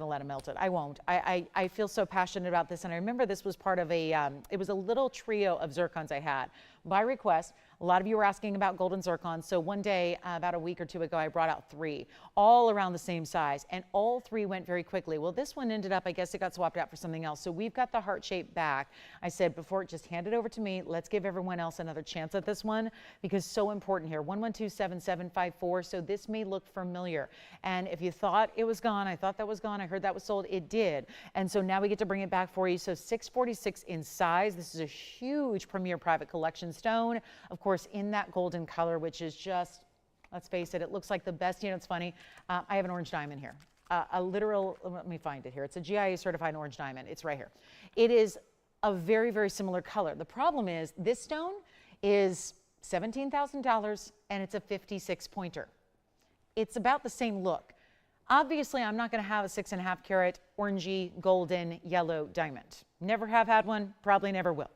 let him melt it. I won't. I feel so passionate about this, and I remember this was part of it was a little trio of zircons I had by request. A lot of you were asking about golden zircon, so one day, about a week or two ago, I brought out 3, all around the same size, and all 3 went very quickly. Well, this one ended up, I guess it got swapped out for something else, so we've got the heart-shaped back. I said, before, just hand it over to me. Let's give everyone else another chance at this one, because so important here. 1127754, so this may look familiar, and if you thought it was gone, I thought that was gone, I heard that was sold, it did, and so now we get to bring it back for you. So 646 in size. This is a huge premier private collection stone, of course, in that golden color, which is just, let's face it, it looks like the best. It's funny. I have an orange diamond here. A literal, let me find it here. It's a GIA certified orange diamond. It's right here. It is a very, very similar color. The problem is this stone is $17,000 and it's a 56 pointer. It's about the same look. Obviously, I'm not going to have a 6.5 carat orangey, golden, yellow diamond. Never have had one, probably never will.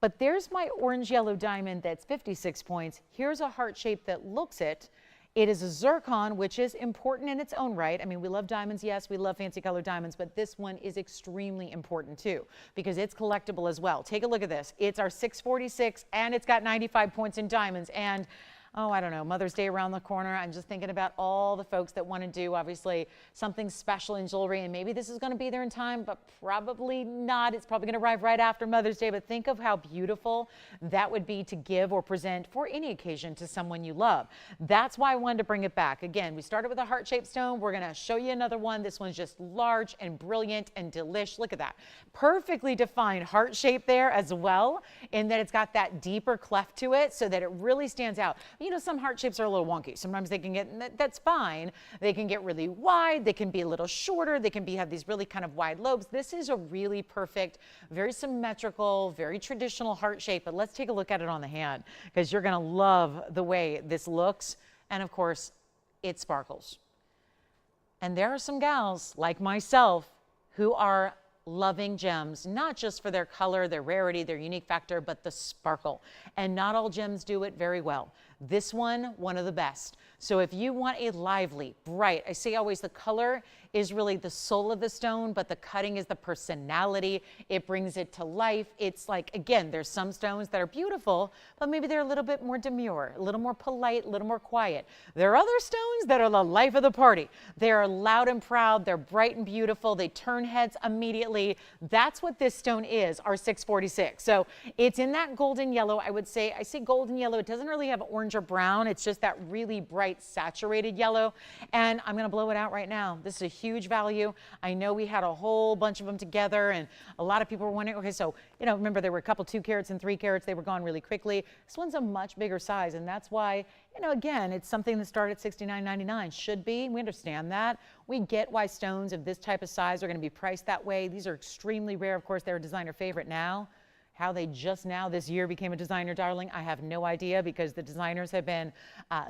But there's my orange yellow diamond that's 56 points. Here's a heart shape that looks it. It is a zircon, which is important in its own right. I mean, we love diamonds, yes, we love fancy colored diamonds, but this one is extremely important too, because it's collectible as well. Take a look at this. It's our 646, and it's got 95 points in diamonds. And oh, I don't know, Mother's Day around the corner. I'm just thinking about all the folks that want to do, obviously, something special in jewelry, and maybe this is going to be there in time, but probably not. It's probably going to arrive right after Mother's Day, but think of how beautiful that would be to give or present for any occasion to someone you love. That's why I wanted to bring it back. Again, we started with a heart-shaped stone. We're going to show you another one. This one's just large and brilliant and delish. Look at that. Perfectly defined heart shape there as well, in that it's got that deeper cleft to it so that it really stands out. Some heart shapes are a little wonky. Sometimes they can get, that's fine. They can get really wide. They can be a little shorter. They can have these really kind of wide lobes. This is a really perfect, very symmetrical, very traditional heart shape. But let's take a look at it on the hand, because you're going to love the way this looks. And of course, it sparkles. And there are some gals like myself who are loving gems, not just for their color, their rarity, their unique factor, but the sparkle. And not all gems do it very well. This one of the best. So if you want a lively, bright, I say always the color is really the soul of the stone, but the cutting is the personality. It brings it to life. It's like, again, there's some stones that are beautiful, but maybe they're a little bit more demure, a little more polite, a little more quiet. There are other stones that are the life of the party. They are loud and proud. They're bright and beautiful. They turn heads immediately. That's what this stone is, our 646. So it's in that golden yellow. I say golden yellow. It doesn't really have orange or brown. It's just that really bright, saturated yellow. And I'm going to blow it out right now. This is a huge value. I know we had a whole bunch of them together, and a lot of people were wondering, okay, so, remember there were a couple 2 carats and 3 carats. They were gone really quickly. This one's a much bigger size, and that's why, again, it's something that started at $69.99. Should be. We understand that. We get why stones of this type of size are going to be priced that way. These are extremely rare. Of course, they're a designer favorite now. How they just now this year became a designer darling, I have no idea, because the designers have been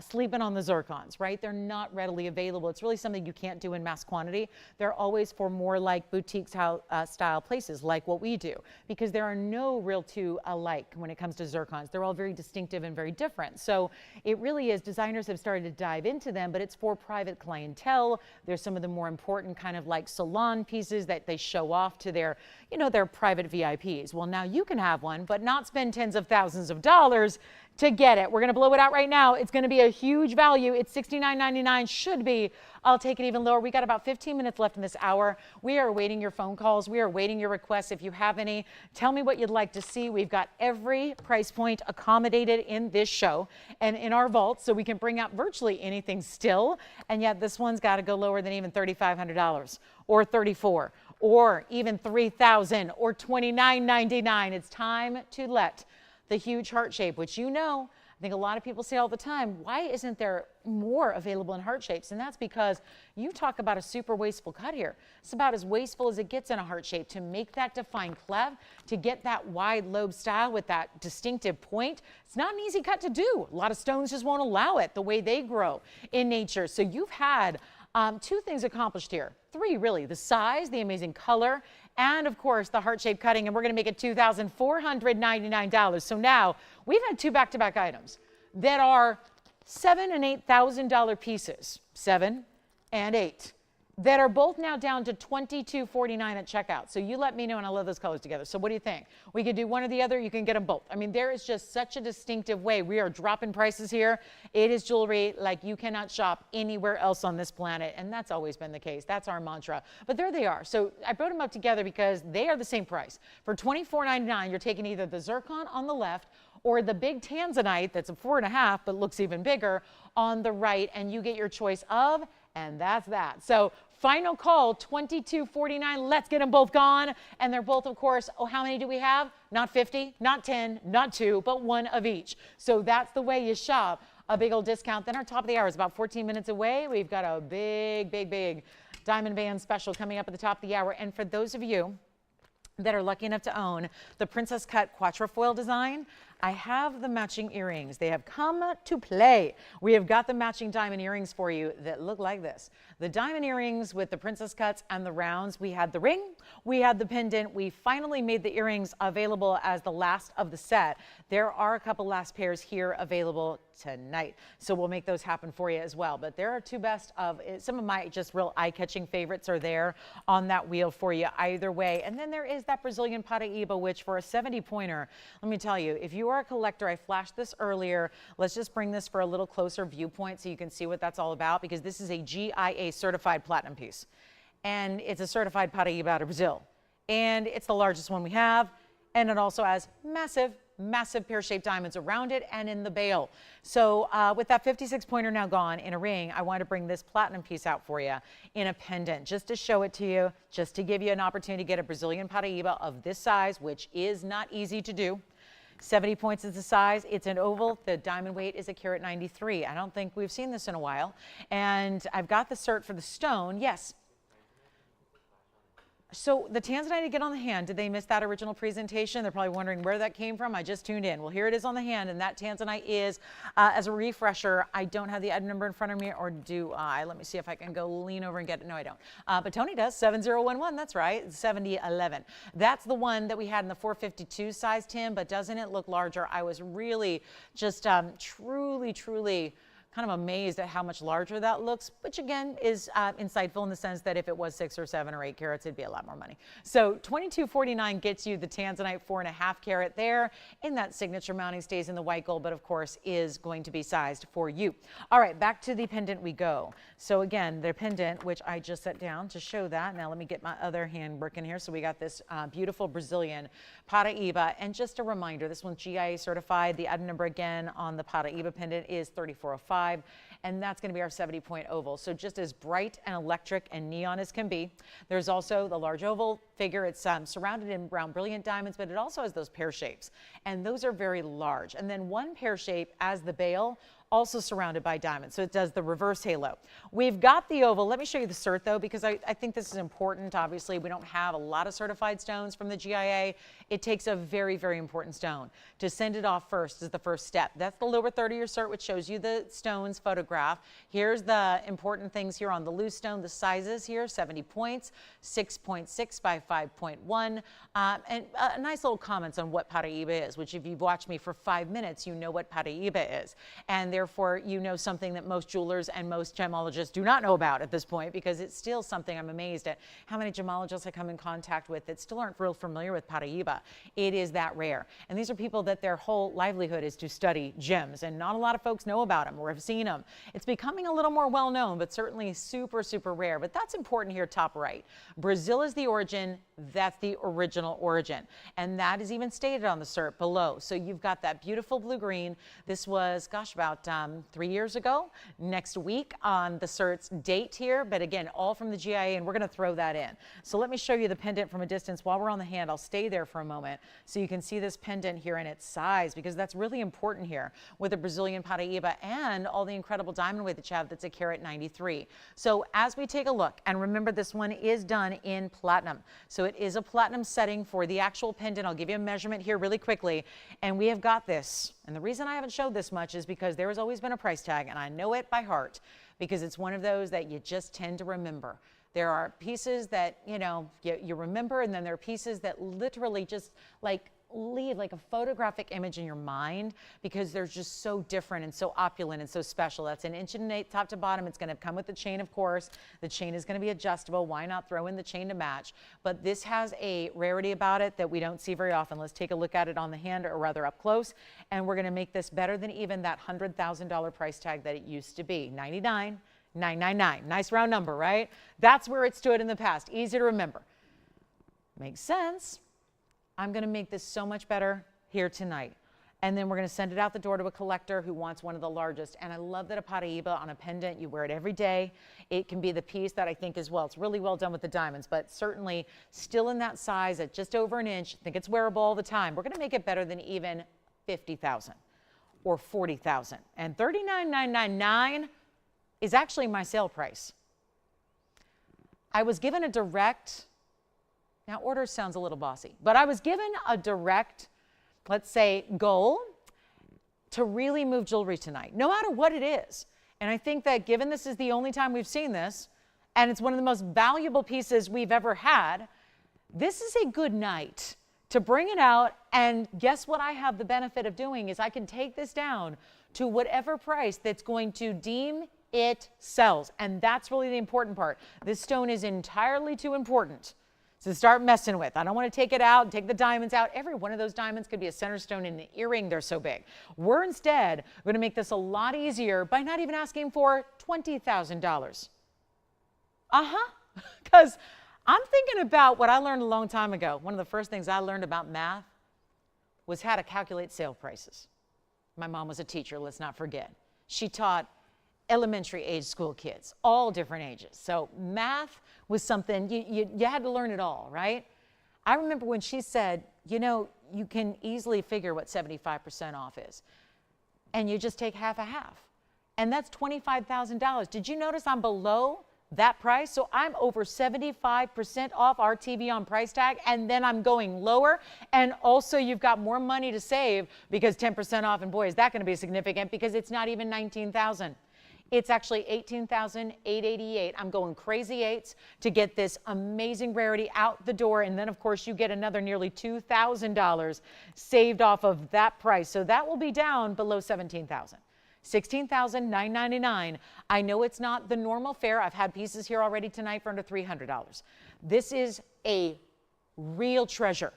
sleeping on the zircons, right? They're not readily available. It's really something you can't do in mass quantity. They're always for more like boutique style places like what we do, because there are no real two alike when it comes to zircons. They're all very distinctive and very different. So it really is, designers have started to dive into them, but it's for private clientele. There's some of the more important kind of like salon pieces that they show off to their, you know, their private VIPs. Well, now you can have one, but not spend tens of thousands of dollars to get it. We're going to blow it out right now. It's going to be a huge value. It's $69.99, should be. I'll take it even lower. We got about 15 minutes left in this hour. We are waiting your phone calls. We are waiting your requests. If you have any, tell me what you'd like to see. We've got every price point accommodated in this show and in our vault, so we can bring out virtually anything still. And yet this one's got to go lower than even $3,500 or $34,000 or even $3,000 or $29.99. It's time to let the huge heart shape, which you know, I think a lot of people say all the time, why isn't there more available in heart shapes? And that's because you talk about a super wasteful cut here. It's about as wasteful as it gets in a heart shape. To make that defined clef, to get that wide lobe style with that distinctive point, it's not an easy cut to do. A lot of stones just won't allow it the way they grow in nature. So you've had two things accomplished here. Three, really: the size, the amazing color, and of course the heart-shaped cutting. And we're going to make it $2,499. So now we've had two back-to-back items that are $7,000 and $8,000 pieces, 7 and 8, that are both now down to $22.49 at checkout. So you let me know, and I love those colors together. So what do you think? We could do one or the other. You can get them both. I mean, there is just such a distinctive way. We are dropping prices here. It is jewelry like you cannot shop anywhere else on this planet, and that's always been the case. That's our mantra. But there they are. So I brought them up together because they are the same price. For $24.99, you're taking either the zircon on the left or the big Tanzanite that's a 4.5 but looks even bigger on the right, and you get your choice of, and that's that. So final call, $22.49. Let's get them both gone. And they're both, of course, oh, how many do we have? Not 50, not 10, not 2, but 1 of each. So that's the way you shop. A big old discount. Then our top of the hour is about 14 minutes away. We've got a big diamond band special coming up at the top of the hour. And for those of you that are lucky enough to own the Princess Cut Quatrefoil design, I have the matching earrings. They have come to play. We have got the matching diamond earrings for you that look like this. The diamond earrings with the princess cuts and the rounds. We had the ring, we had the pendant. We finally made the earrings available as the last of the set. There are a couple last pairs here available tonight, so we'll make those happen for you as well. But there are two best of, some of my just real eye-catching favorites are there on that wheel for you either way. And then there is that Brazilian Paraiba, which for a 70-pointer, let me tell you, if you are a collector, I flashed this earlier. Let's just bring this for a little closer viewpoint so you can see what that's all about, because this is a GIA certified platinum piece. And it's a certified Paraiba out of Brazil. And it's the largest one we have. And it also has massive pear-shaped diamonds around it and in the bail. So with that 56-pointer now gone in a ring, I want to bring this platinum piece out for you in a pendant, just to show it to you, just to give you an opportunity to get a Brazilian Paraiba of this size, which is not easy to do. 70 points is the size. It's an oval. The diamond weight is a carat 93. I don't think we've seen this in a while. And I've got the cert for the stone. Yes. So the Tanzanite to get on the hand, did they miss that original presentation? They're probably wondering where that came from. I just tuned in. Well, here it is on the hand, and that Tanzanite is, as a refresher, I don't have the item number in front of me, or do I? Let me see if I can go lean over and get it. No, I don't. But Tony does, 7011, that's right, 7011. That's the one that we had in the 452 size, Tim, but doesn't it look larger? I was really just truly kind of amazed at how much larger that looks, which again is insightful in the sense that if it was 6 or 7 or 8 carats, it'd be a lot more money. So $22.49 gets you the Tanzanite 4.5 carat there in that signature mounting, stays in the white gold, but of course is going to be sized for you. All right, back to the pendant we go. So again, the pendant, which I just set down to show that. Now let me get my other hand working here. So we got this beautiful Brazilian Paraiba, and just a reminder, this one's GIA certified. The item number again on the Paraiba pendant is 3405. And that's going to be our 70-point oval. So just as bright and electric and neon as can be. There's also the large oval figure. It's surrounded in brown brilliant diamonds, but it also has those pear shapes. And those are very large. And then one pear shape as the bail also surrounded by diamonds. So it does the reverse halo. We've got the oval. Let me show you the cert though, because I think this is important. Obviously, we don't have a lot of certified stones from the GIA. It takes a very, very important stone. To send it off first is the first step. That's the lower third of your cert, which shows you the stones photograph. Here's the important things here on the loose stone. The sizes here, 70 points, 6.6 by 5.1. And nice little comments on what Paraiba is, which if you've watched me for 5 minutes, you know what Paraiba is. And therefore, you know something that most jewelers and most gemologists do not know about at this point, because it's still something I'm amazed at how many gemologists I come in contact with that still aren't real familiar with Paraiba. It is that rare. And these are people that their whole livelihood is to study gems, and not a lot of folks know about them or have seen them. It's becoming a little more well known, but certainly super, super rare. But that's important here, top right. Brazil is the origin. That's the original origin. And that is even stated on the cert below. So you've got that beautiful blue-green. This was, gosh, about 3 years ago. Next week on the cert's date here, but again, all from the GIA, and we're going to throw that in. So let me show you the pendant from a distance. While we're on the hand, I'll stay there for a moment so you can see this pendant here in its size, because that's really important here with the Brazilian Paraiba and all the incredible diamond weight that you have. That's a carat 93. So as we take a look, and remember this one is done in platinum. So it is a platinum setting for the actual pendant. I'll give you a measurement here really quickly. And we have got this. And the reason I haven't showed this much is because there has always been a price tag, and I know it by heart because it's one of those that you just tend to remember. There are pieces that, you know, you remember, and then there are pieces that literally just like leave like a photographic image in your mind because they're just so different and so opulent and so special. That's an 1.8 inch top to bottom. It's going to come with the chain, of course. The chain is going to be adjustable. Why not throw in the chain to match? But this has a rarity about it that we don't see very often. Let's take a look at it on the hand, or rather up close, and we're going to make this better than even that $100,000 price tag that it used to be. $99,999. Nice round number, right? That's where it stood in the past. Easy to remember. Makes sense. I'm going to make this so much better here tonight. And then we're going to send it out the door to a collector who wants one of the largest. And I love that a Paraiba on a pendant, you wear it every day. It can be the piece that I think is, well, it's really well done with the diamonds, but certainly still in that size at just over an inch. I think it's wearable all the time. We're going to make it better than even $50,000 or $40,000. And $39,999 is actually my sale price. I was given a direct, now order sounds a little bossy, but I was given a direct, let's say, goal to really move jewelry tonight, no matter what it is. And I think that given this is the only time we've seen this, and it's one of the most valuable pieces we've ever had, this is a good night to bring it out. And guess what I have the benefit of doing is I can take this down to whatever price that's going to deem it sells. And that's really the important part. This stone is entirely too important to start messing with. I don't want to take it out and take the diamonds out. Every one of those diamonds could be a center stone in an earring. They're so big. We're instead going to make this a lot easier by not even asking for $20,000. Because I'm thinking about what I learned a long time ago. One of the first things I learned about math was how to calculate sale prices. My mom was a teacher, let's not forget. She taught elementary age school kids, all different ages. So math was something, you had to learn it all, right? I remember when she said, you know, you can easily figure what 75% off is. And you just take half a half. And that's $25,000. Did you notice I'm below that price? So I'm over 75% off our TVON price tag, and then I'm going lower. And also you've got more money to save because 10% off, and boy, is that going to be significant because it's not even $19,000. It's actually $18,888. I'm going crazy eights to get this amazing rarity out the door. And then, of course, you get another nearly $2,000 saved off of that price. So that will be down below $17,000. $16,999. I know it's not the normal fare. I've had pieces here already tonight for under $300. This is a real treasure.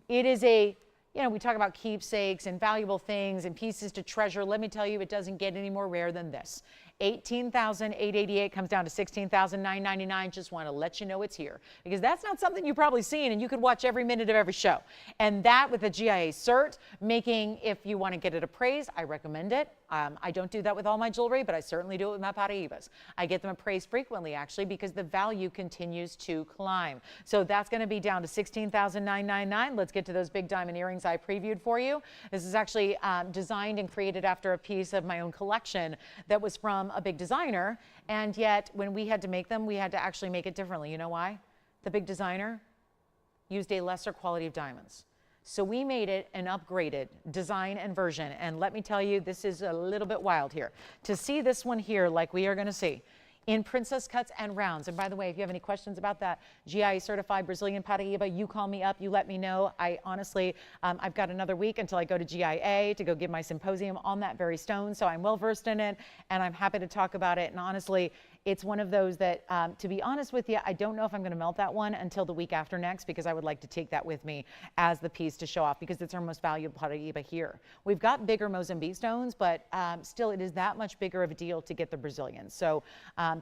It is a, you know, we talk about keepsakes and valuable things and pieces to treasure. Let me tell you, it doesn't get any more rare than this. $18,888 comes down to $16,999. Just want to let you know it's here because that's not something you've probably seen, and you could watch every minute of every show. And that with a GIA cert, making, if you want to get it appraised, I recommend it. I don't do that with all my jewelry, but I certainly do it with my Paraibas. I get them appraised frequently, actually, because the value continues to climb. So that's going to be down to $16,999. Let's get to those big diamond earrings I previewed for you. This is actually designed and created after a piece of my own collection that was from a big designer, and yet when we had to make them, we had to actually make it differently. You know why? The big designer used a lesser quality of diamonds. So we made it an upgraded design and version. And let me tell you, this is a little bit wild here. To see this one here, like we are going to see, in princess cuts and rounds. And by the way, if you have any questions about that GIA certified Brazilian Paraiba, you call me up, you let me know. I honestly, I've got another week until I go to GIA to go give my symposium on that very stone. So I'm well versed in it and I'm happy to talk about it. And honestly, it's one of those that, to be honest with you, I don't know if I'm going to melt that one until the week after next, because I would like to take that with me as the piece to show off, because it's our most valuable Paraiba here. We've got bigger Mozambique stones, but still it is that much bigger of a deal to get the Brazilians. So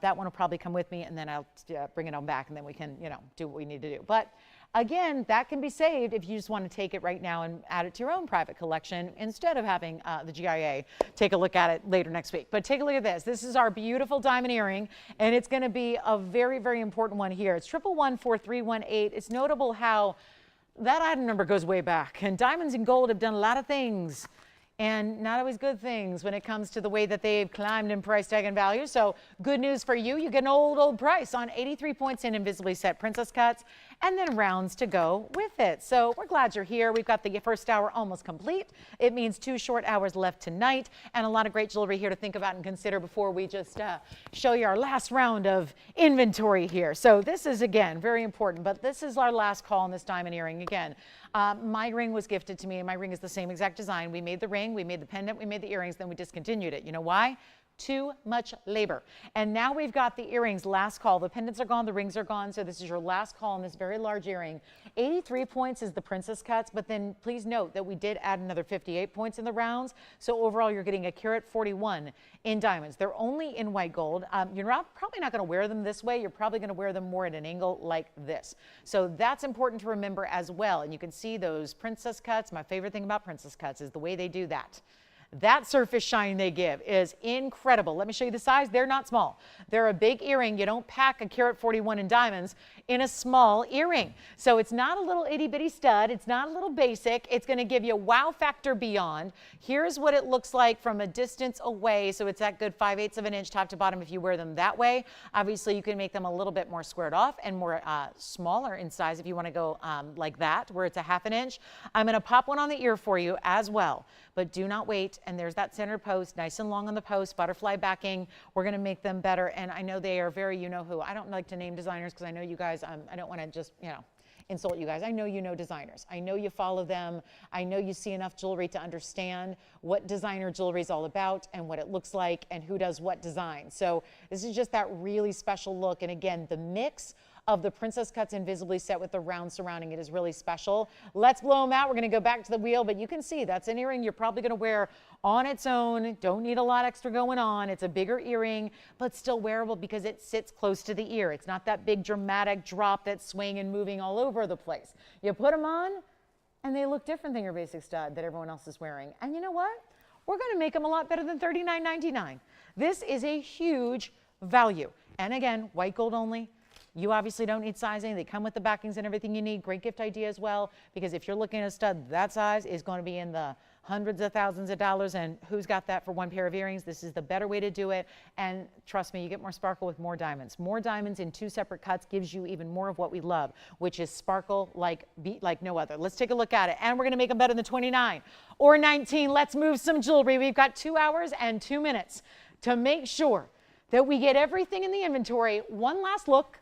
that one will probably come with me, and then I'll bring it on back, and then we can, you know, do what we need to do. But again, that can be saved if you just want to take it right now and add it to your own private collection instead of having the GIA take a look at it later next week. But take a look at this. This is our beautiful diamond earring, and it's going to be a very, very important one here. It's 1114318. It's notable how that item number goes way back, and diamonds and gold have done a lot of things, and not always good things when it comes to the way that they've climbed in price tag and value. So good news for you, you get an old price on 83 points in invisibly set princess cuts, and then rounds to go with it. So we're glad you're here. We've got the first hour almost complete. It means 2 short hours left tonight, and a lot of great jewelry here to think about and consider before we just show you our last round of inventory here. So this is, again, very important, but this is our last call on this diamond earring. Again, my ring was gifted to me, and my ring is the same exact design. We made the ring, we made the pendant, we made the earrings, then we discontinued it. You know why? Too much labor. And now we've got the earrings, last call. The pendants are gone, the rings are gone, so this is your last call on this very large earring. 83 points is the princess cuts, but then please note that we did add another 58 points in the rounds, so overall you're getting a carat 41 in diamonds. They're only in white gold. You're probably not going to wear them this way. You're probably going to wear them more at an angle like this. So that's important to remember as well. And you can see those princess cuts. My favorite thing about princess cuts is the way they do that. That surface shine they give is incredible. Let me show you the size. They're not small. They're a big earring. You don't pack a carat 41 in diamonds in a small earring. So it's not a little itty bitty stud. It's not a little basic. It's going to give you a wow factor beyond. Here's what it looks like from a distance away. So it's that good 5/8 of an inch top to bottom if you wear them that way. Obviously, you can make them a little bit more squared off and more smaller in size if you want to go like that, where it's a 1/2 inch. I'm going to pop one on the ear for you as well. But do not wait. And there's that center post, nice and long on the post, butterfly backing. We're going to make them better. And I know they are very, you know who. I don't like to name designers because I know you guys, I don't want to just, you know, insult you guys. I know you know designers. I know you follow them. I know you see enough jewelry to understand what designer jewelry is all about and what it looks like and who does what design. So this is just that really special look. And again, the mix of the princess cuts invisibly set with the round surrounding it is really special. Let's blow them out. We're going to go back to the wheel, but you can see that's an earring you're probably going to wear on its own. Don't need a lot extra going on. It's a bigger earring, but still wearable because it sits close to the ear. It's not that big dramatic drop that's swinging and moving all over the place. You put them on and they look different than your basic stud that everyone else is wearing. And you know what? We're going to make them a lot better than $39.99. This is a huge value. And again, white gold only. You obviously don't need sizing. They come with the backings and everything you need. Great gift idea as well, because if you're looking at a stud that size, is going to be in the hundreds of thousands of dollars, and who's got that for one pair of earrings? This is the better way to do it, and trust me, you get more sparkle with more diamonds. More diamonds in 2 separate cuts gives you even more of what we love, which is sparkle like no other. Let's take a look at it, and we're going to make them better than 29 or 19. Let's move some jewelry. We've got 2 hours and 2 minutes to make sure that we get everything in the inventory, one last look,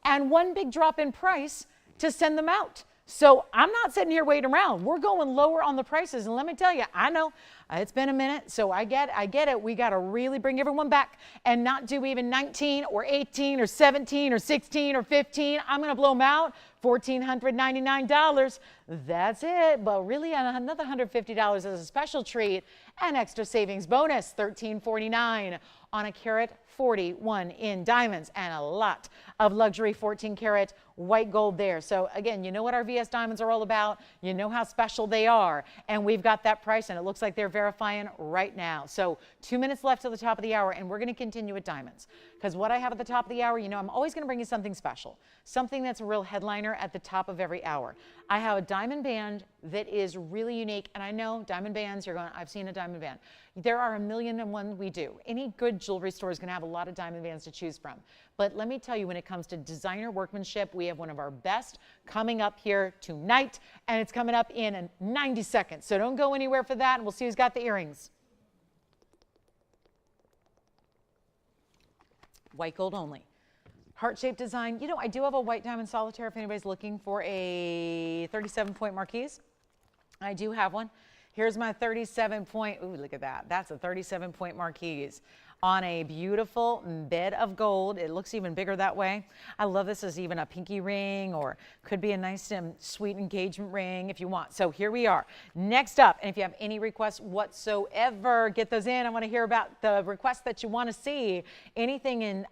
and one big drop in price to send them out. So I'm not sitting here waiting around. We're going lower on the prices. And let me tell you, I know it's been a minute, so I get it. We got to really bring everyone back and not do even 19 or 18 or 17 or 16 or 15. I'm going to blow them out. $1,499. That's it. But really, another $150 as a special treat and extra savings bonus, $1,349 on a carat 41 in diamonds, and a lot of luxury 14 karat white gold there. So again, you know what our VS diamonds are all about. You know how special they are. And we've got that price, and it looks like they're verifying right now. So 2 minutes left till the top of the hour, and we're going to continue with diamonds. Because what I have at the top of the hour, you know, I'm always going to bring you something special. Something that's a real headliner at the top of every hour. I have a diamond band that is really unique. And I know diamond bands, you're going, I've seen a diamond band. There are 1,000,001 we do. Any good jewelry store is going to have a lot of diamond bands to choose from. But let me tell you, when it comes to designer workmanship, we have one of our best coming up here tonight, and it's coming up in 90 seconds. So don't go anywhere for that, and we'll see who's got the earrings. White gold only. Heart-shaped design. You know, I do have a white diamond solitaire if anybody's looking for a 37-point Marquise. I do have one. Here's my 37-point, ooh, look at that. That's a 37-point Marquise on a beautiful bed of gold. It looks even bigger that way. I love this as even a pinky ring, or could be a nice sweet engagement ring if you want. So here we are. Next up, and if you have any requests whatsoever, get those in. I want to hear about the requests that you want to see. Anything in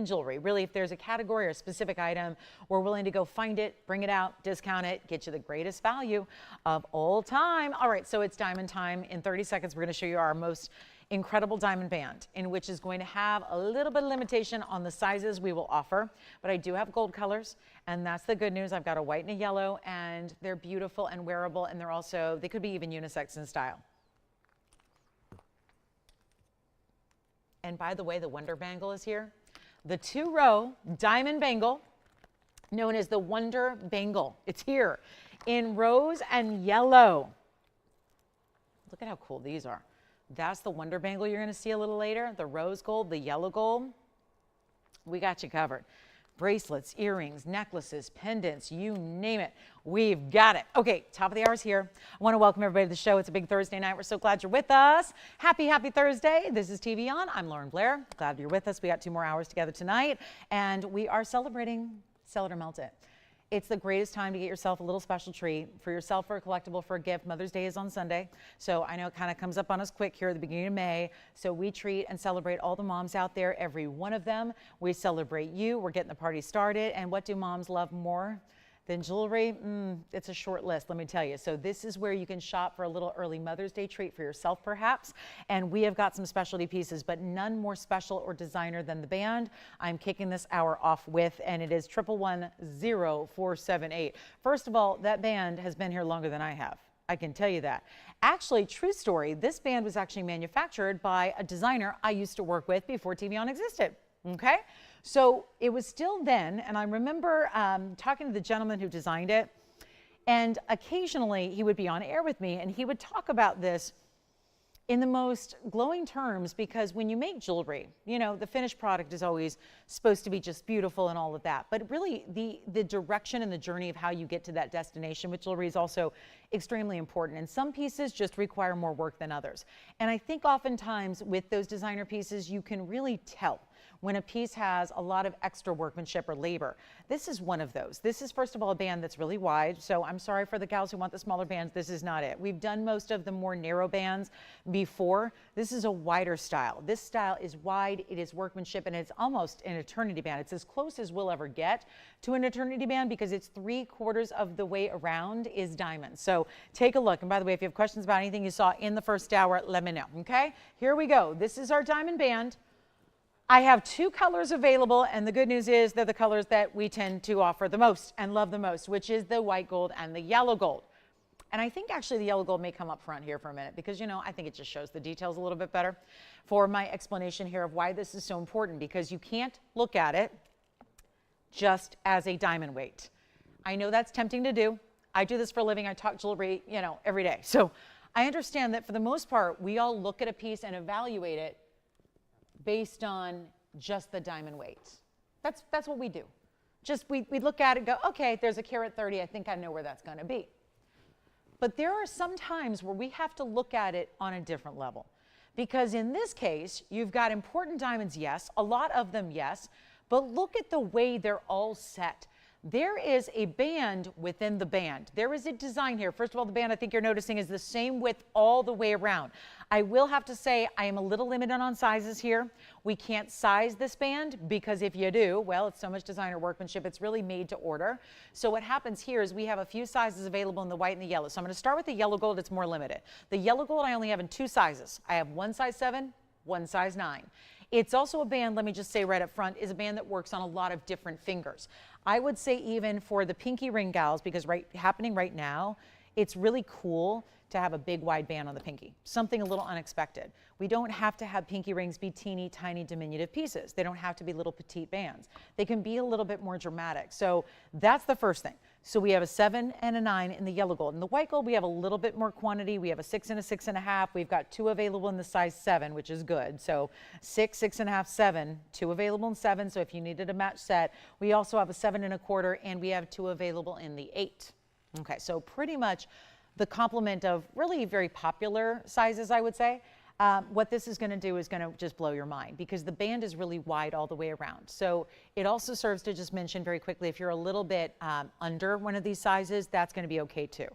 jewelry. Really, if there's a category or a specific item, we're willing to go find it, bring it out, discount it, get you the greatest value of all time. All right, so it's diamond time. In 30 seconds, we're going to show you our most incredible diamond band, in which is going to have a little bit of limitation on the sizes we will offer, but I do have gold colors, and that's the good news. I've got a white and a yellow, and they're beautiful and wearable, and they're also, they could be even unisex in style. And by the way, the Wonder Bangle is here. The 2-row diamond bangle, known as the Wonder Bangle. It's here in rose and yellow. Look at how cool these are. That's the Wonder Bangle you're going to see a little later. The rose gold, the yellow gold. We got you covered. Bracelets, earrings, necklaces, pendants, you name it. We've got it. Okay, top of the hour is here. I want to welcome everybody to the show. It's a big Thursday night. We're so glad you're with us. Happy Thursday. This is TVON. I'm Lauren Blair. Glad you're with us. We got 2 more hours together tonight, and we are celebrating Sell It or Melt It. It's the greatest time to get yourself a little special treat for yourself, for a collectible, for a gift. Mother's Day is on Sunday, so I know it kind of comes up on us quick here at the beginning of May. So we treat and celebrate all the moms out there, every one of them. We celebrate you. We're getting the party started. And what do moms love more than jewelry? It's a short list, let me tell you. So this is where you can shop for a little early Mother's Day treat for yourself, perhaps. And we have got some specialty pieces, but none more special or designer than the band I'm kicking this hour off with, and it is 1110478. First of all, that band has been here longer than I have. I can tell you that. Actually, true story, this band was actually manufactured by a designer I used to work with before TVON existed. Okay, so it was still then, and I remember talking to the gentleman who designed it, and occasionally he would be on air with me, and he would talk about this in the most glowing terms, because when you make jewelry, you know, the finished product is always supposed to be just beautiful and all of that, but really the direction and the journey of how you get to that destination with jewelry is also extremely important, and some pieces just require more work than others. And I think oftentimes with those designer pieces, you can really tell when a piece has a lot of extra workmanship or labor. This is one of those. This is, first of all, a band that's really wide. So I'm sorry for the gals who want the smaller bands. This is not it. We've done most of the more narrow bands before. This is a wider style. This style is wide, it is workmanship, and it's almost an eternity band. It's as close as we'll ever get to an eternity band, because it's 3/4 of the way around is diamonds. So take a look. And by the way, if you have questions about anything you saw in the first hour, let me know, okay? Here we go. This is our diamond band. I have 2 colors available, and the good news is they're the colors that we tend to offer the most and love the most, which is the white gold and the yellow gold. And I think actually the yellow gold may come up front here for a minute, because, you know, I think it just shows the details a little bit better for my explanation here of why this is so important, because you can't look at it just as a diamond weight. I know that's tempting to do. I do this for a living. I talk jewelry, you know, every day. So I understand that for the most part, we all look at a piece and evaluate it based on just the diamond weight. That's what we do. Just we look at it and go, okay, there's a carat 30. I think I know where that's going to be. But there are some times where we have to look at it on a different level. Because in this case, you've got important diamonds, yes, a lot of them, yes, but look at the way they're all set. there is a band within the band. There is a design here. First of all, the band I think you're noticing is the same width all the way around. I will have to say I am a little limited on sizes here. We can't size this band because if you do, well, it's so much designer workmanship, it's really made to order. So what happens here is we have a few sizes available in the white and the yellow. So I'm going to start with the yellow gold. It's more limited. The yellow gold I only have in 2 sizes. I have one size 7, one size 9. It's also a band, let me just say right up front, is a band that works on a lot of different fingers. I would say even for the pinky ring gals, because happening right now, it's really cool to have a big wide band on the pinky, something a little unexpected. We don't have to have pinky rings be teeny tiny diminutive pieces. They don't have to be little petite bands. They can be a little bit more dramatic. So that's the first thing. So we have a 7 and a 9 in the yellow gold. In the white gold, we have a little bit more quantity. We have a 6 and a 6.5. We've got 2 available in the size 7, which is good. So 6, 6.5, 7, 2 available in 7. So if you needed a match set, we also have a 7 1/4, and we have 2 available in the 8. Okay, so pretty much the complement of really very popular sizes, I would say. What this is going to do is going to just blow your mind because the band is really wide all the way around. So it also serves to just mention very quickly, if you're a little bit under one of these sizes, that's going to be okay too.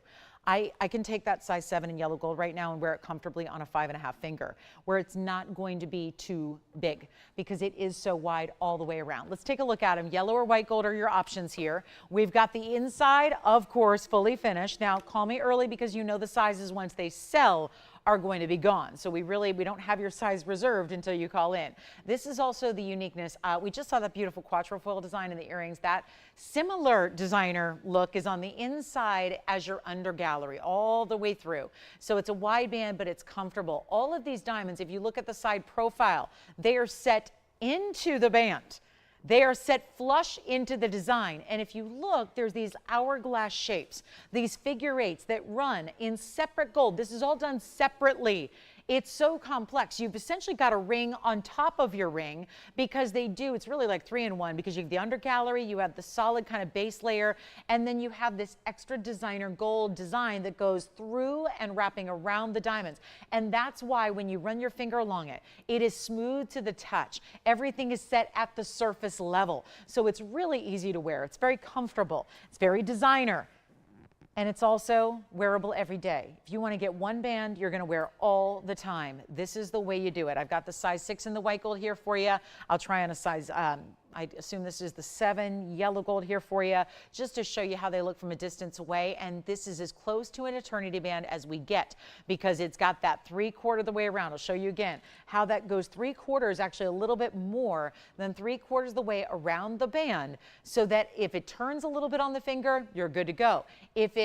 I can take that size 7 in yellow gold right now and wear it comfortably on a 5.5 finger, where it's not going to be too big because it is so wide all the way around. Let's take a look at them. Yellow or white gold are your options here. We've got the inside, of course, fully finished. Now, call me early because you know the sizes once they sell are going to be gone. So we don't have your size reserved until you call in. This is also the uniqueness. We just saw that beautiful quatrefoil design in the earrings. That similar designer look is on the inside as your under gallery all the way through. So it's a wide band, but it's comfortable. All of these diamonds, if you look at the side profile, they are set into the band. They are set flush into the design. And if you look, there's these hourglass shapes, these figure eights that run in separate gold. This is all done separately. It's so complex. You've essentially got a ring on top of your ring because it's really like 3-in-1 because you have the under gallery, you have the solid kind of base layer, and then you have this extra designer gold design that goes through and wrapping around the diamonds. And that's why when you run your finger along it, it is smooth to the touch. Everything is set at the surface level. So it's really easy to wear. It's very comfortable. It's very designer. And it's also wearable every day. If you want to get one band, you're going to wear all the time. This is the way you do it. I've got the size 6 in the white gold here for you. I'll try on a size, I assume this is the 7 yellow gold here for you, just to show you how they look from a distance away. And this is as close to an eternity band as we get because it's got that 3/4 of the way around. I'll show you again how that goes 3/4, actually a little bit more than 3/4 of the way around the band, so that if it turns a little bit on the finger, you're good to go. If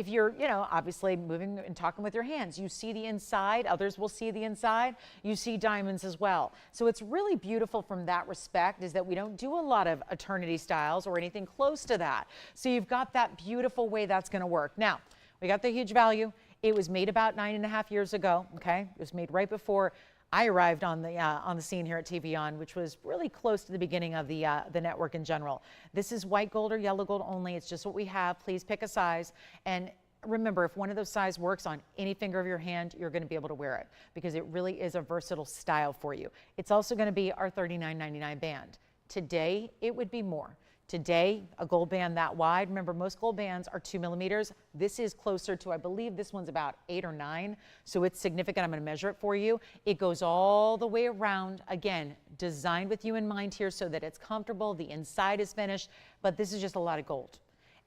you're, obviously moving and talking with your hands, you see the inside, others will see the inside, you see diamonds as well. So it's really beautiful from that respect, is that we don't do a lot of eternity styles or anything close to that. So you've got that beautiful way that's going to work. Now, we got the huge value. It was made about 9.5 years ago. Okay, it was made right before I arrived on the scene here at TVON, which was really close to the beginning of the network in general. This is white gold or yellow gold only. It's just what we have. Please pick a size. And remember, if one of those sizes works on any finger of your hand, you're going to be able to wear it because it really is a versatile style for you. It's also going to be our $39.99 band. Today, it would be more. Today, a gold band that wide, remember most gold bands are 2 millimeters. This is closer to, I believe this one's about 8 or 9. So it's significant. I'm going to measure it for you. It goes all the way around. Again, designed with you in mind here so that it's comfortable. The inside is finished, but this is just a lot of gold.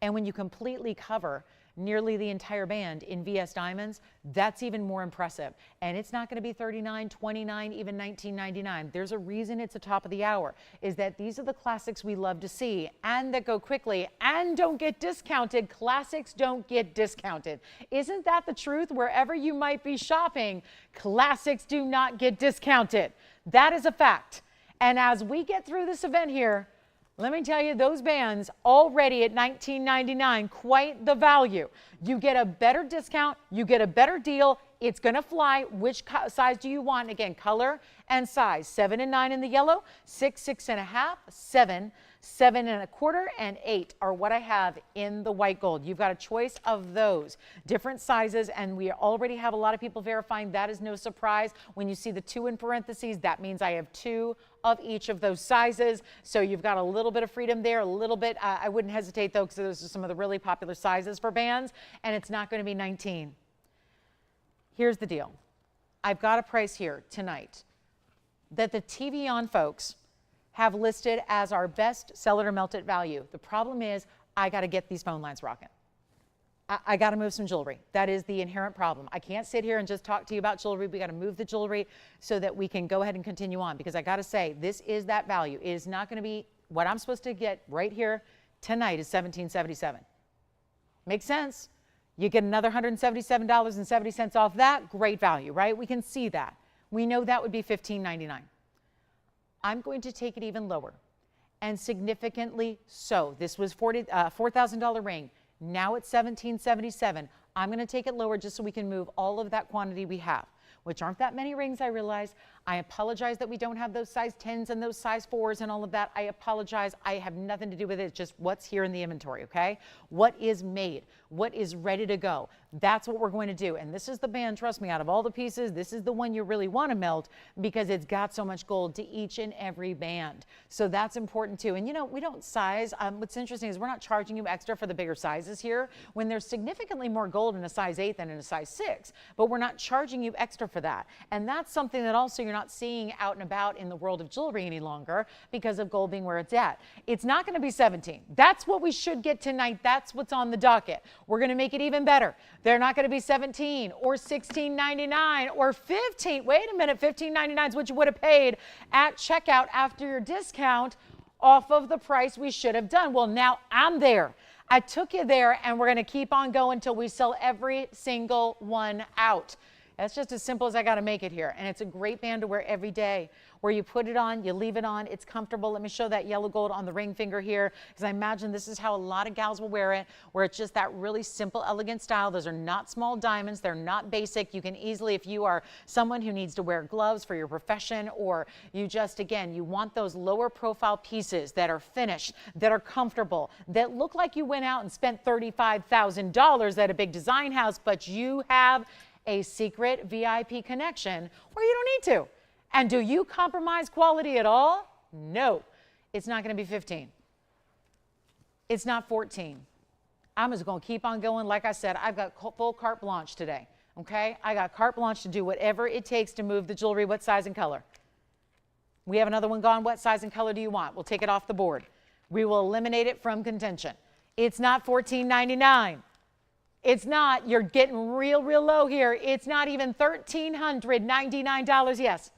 And when you completely cover nearly the entire band in VS diamonds, that's even more impressive. And it's not going to be $39, $29, even $19.99. There's a reason it's the top of the hour, is that these are the classics we love to see and that go quickly and don't get discounted. Classics don't get discounted. Isn't that the truth? Wherever you might be shopping, classics do not get discounted. That is a fact. And as we get through this event here, let me tell you, those bands already at $19.99, quite the value. You get a better discount, you get a better deal It's going to fly. Which size do you want? Again, color and size. 7 and 9 in the yellow, 6, 6.5, 7, 7.25, and 8 are what I have in the white gold. You've got a choice of those different sizes, and we already have a lot of people verifying. That is no surprise. When you see the 2 in parentheses, that means I have 2 of each of those sizes. So you've got a little bit of freedom there, a little bit. I wouldn't hesitate though, because those are some of the really popular sizes for bands, and it's not going to be 19. Here's the deal. I've got a price here tonight that the TVON folks have listed as our best sell it or melt it value. The problem is I got to get these phone lines rocking. I got to move some jewelry. That is the inherent problem. I can't sit here and just talk to you about jewelry. We got to move the jewelry so that we can go ahead and continue on, because I got to say, this is that value. It is not going to be what I'm supposed to get right here tonight is $17.77. Makes sense. You get another $177.70 off that, great value, right? We can see that. We know that would be $15.99. I'm going to take it even lower, and significantly so. This was $4,000 ring. Now it's $17.77. I'm going to take it lower just so we can move all of that quantity we have, which aren't that many rings, I realize. I apologize that we don't have those size 10s and those size 4s and all of that. I apologize. I have nothing to do with it. It's just what's here in the inventory, okay? What is made, what is ready to go. That's what we're going to do. And this is the band, trust me, out of all the pieces, this is the one you really want to melt, because it's got so much gold to each and every band. So that's important too. And you know, we don't size. What's interesting is we're not charging you extra for the bigger sizes here when there's significantly more gold in a size 8 than in a size 6, but we're not charging you extra for that. And that's something that also you're not seeing out and about in the world of jewelry any longer because of gold being where it's at. It's not going to be 17. That's what we should get tonight. That's what's on the docket. We're going to make it even better. They're not going to be 17 or $16.99 or 15. Wait a minute, $15.99 is what you would have paid at checkout after your discount off of the price we should have done. Well, now I'm there. I took you there, and we're going to keep on going until we sell every single one out. That's just as simple as I got to make it here. And it's a great band to wear every day, where you put it on, you leave it on, it's comfortable. Let me show that yellow gold on the ring finger here, because I imagine this is how a lot of gals will wear it, where it's just that really simple, elegant style. Those are not small diamonds. They're not basic. You can easily, if you are someone who needs to wear gloves for your profession, or you just, again, you want those lower profile pieces that are finished, that are comfortable, that look like you went out and spent $35,000 at a big design house, but you have a secret VIP connection where you don't need to. And do you compromise quality at all? No. It's not going to be 15. It's not 14. I'm just going to keep on going. Like I said, I've got full carte blanche today. Okay? I got carte blanche to do whatever it takes to move the jewelry. What size and color? We have another one gone. What size and color do you want? We'll take it off the board. We will eliminate it from contention. It's not $14.99. It's not. You're getting real low here. It's not even $1,399. Yes.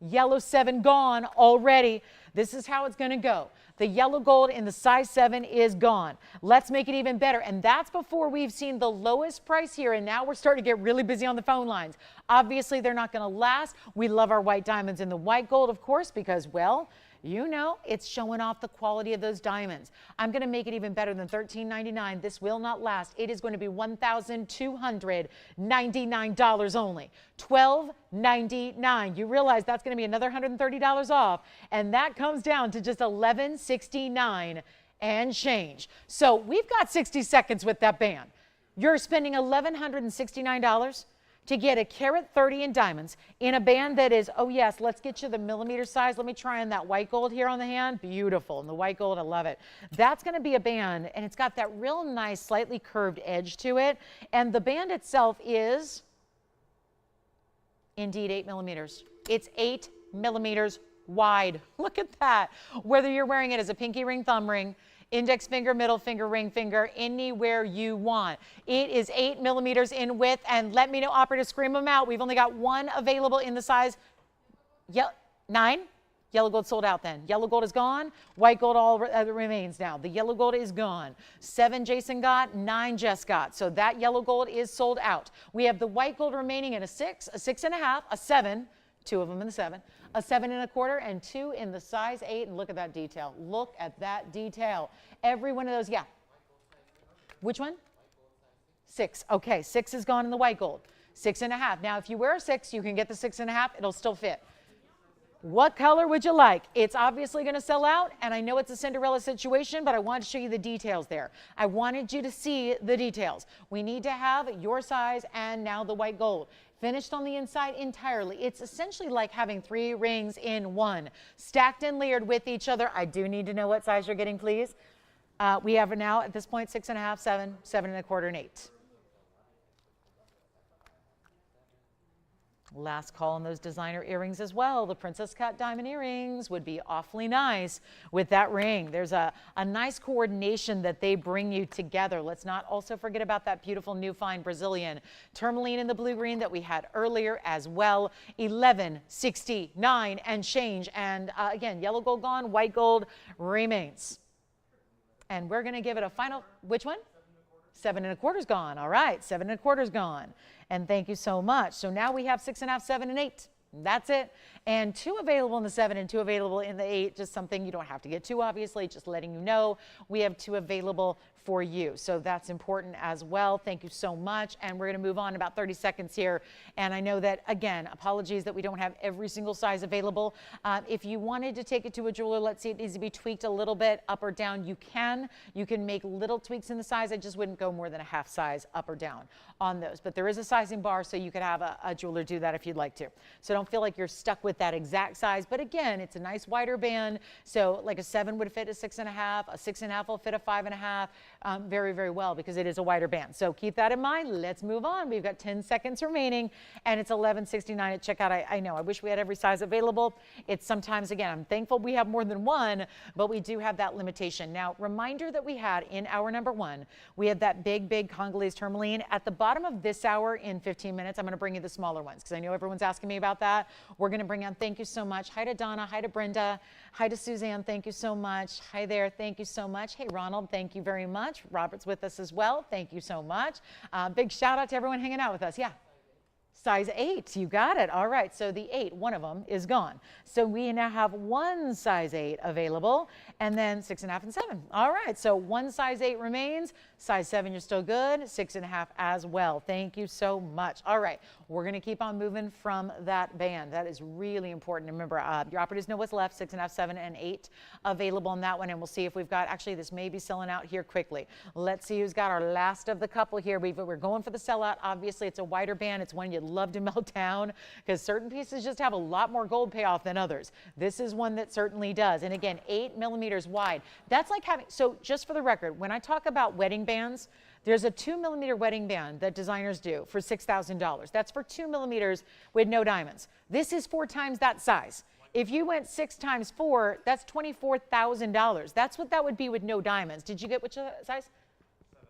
Yellow 7 gone already. This is how it's going to go. The yellow gold in the size 7 is gone. Let's make it even better. And that's before we've seen the lowest price here. And now we're starting to get really busy on the phone lines. Obviously, they're not going to last. We love our white diamonds in the white gold, of course, because, well, you know, it's showing off the quality of those diamonds. I'm going to make it even better than $13.99. This will not last. It is going to be $1,299 only. $12.99. You realize that's going to be another $130 off, and that comes down to just $11.69 and change. So we've got 60 seconds with that band. You're spending $1,169 to get a carat 30 in diamonds in a band that is, oh yes, let's get you the millimeter size. Let me try on that white gold here on the hand. Beautiful. And the white gold, I love it. That's going to be a band, and it's got that real nice, slightly curved edge to it. And the band itself is indeed 8 millimeters. It's 8 millimeters wide. Look at that. Whether you're wearing it as a pinky ring, thumb ring, index finger, middle finger, ring finger, anywhere you want. It is 8 millimeters in width, and let me know, operator, scream them out. We've only got one available in the size 9. Yellow gold sold out then. Yellow gold is gone. White gold all remains now. The yellow gold is gone. 7 Jason got, 9 Jess got. So that yellow gold is sold out. We have the white gold remaining in a 6, a 6.5, a 7, 2 of them in the 7, a 7.25, and 2 in the size 8. And look at that detail. Look at that detail. Every one of those, yeah. Which one? 6. Okay, 6 is gone in the white gold. 6.5. Now, if you wear a 6, you can get the 6.5. It'll still fit. What color would you like? It's obviously going to sell out, and I know it's a Cinderella situation, but I wanted to show you the details there. I wanted you to see the details. We need to have your size and now the white gold. Finished on the inside entirely. It's essentially like having 3 rings in one, stacked and layered with each other. I do need to know what size you're getting, please. We have now at this point 6.5, 7, 7.25, and 8. Last call on those designer earrings as well. The princess cut diamond earrings would be awfully nice with that ring. There's a nice coordination that they bring you together. Let's not also forget about that beautiful new fine Brazilian tourmaline in the blue green that we had earlier as well. $11.69 and change. And again, yellow gold gone, white gold remains. And we're going to give it a final, which one? 7.25's gone. All right, 7.25's gone. And thank you so much. So now we have 6.5, 7, and 8. That's it. And 2 available in the 7 and 2 available in the 8. Just something you don't have to get 2, obviously, just letting you know we have 2 available for you. So that's important as well. Thank you so much. And we're going to move on in about 30 seconds here. And I know that, again, apologies that we don't have every single size available. If you wanted to take it to a jeweler, let's see, it needs to be tweaked a little bit up or down. You can make little tweaks in the size. I just wouldn't go more than a half size up or down on those. But there is a sizing bar, so you could have a jeweler do that if you'd like to. So don't feel like you're stuck with that exact size. But again, it's a nice wider band. So like a 7 would fit a 6.5. A 6.5 will fit a 5.5. Very, very well because it is a wider band. So keep that in mind. Let's move on. We've got 10 seconds remaining and it's $11.69 at checkout. I know, I wish we had every size available. It's sometimes, again, I'm thankful we have more than one, but we do have that limitation. Now, reminder that we had in hour number 1, we had that big Congolese tourmaline. At the bottom of this hour in 15 minutes, I'm going to bring you the smaller ones because I know everyone's asking me about that. We're going to bring on, thank you so much. Hi to Donna. Hi to Brenda. Hi to Suzanne. Thank you so much. Hi there. Thank you so much. Hey, Ronald. Thank you very much. Robert's with us as well. Thank you so much. Big shout out to everyone hanging out with us. Yeah. Size 8, you got it. All right, so the 8, one of them is gone. So we now have 1 size 8 available, and then 6.5 and 7. All right, so 1 size 8 remains. Size 7, you're still good. 6.5 as well. Thank you so much. All right, we're going to keep on moving from that band. That is really important. Remember, your operatives know what's left. 6.5, 7, and 8 available on that one, and we'll see if we've got, actually, this may be selling out here quickly. Let's see who's got our last of the couple here. We're going for the sellout. Obviously, it's a wider band. It's one you'd love to melt down because certain pieces just have a lot more gold payoff than others. This is one that certainly does. And again, 8 millimeters wide. That's like having, so just for the record, when I talk about wedding bands, there's a 2 millimeter wedding band that designers do for $6,000. That's for 2 millimeters with no diamonds. This is 4 times that size. If you went 6 times 4, that's $24,000. That's what that would be with no diamonds. Did you get which size?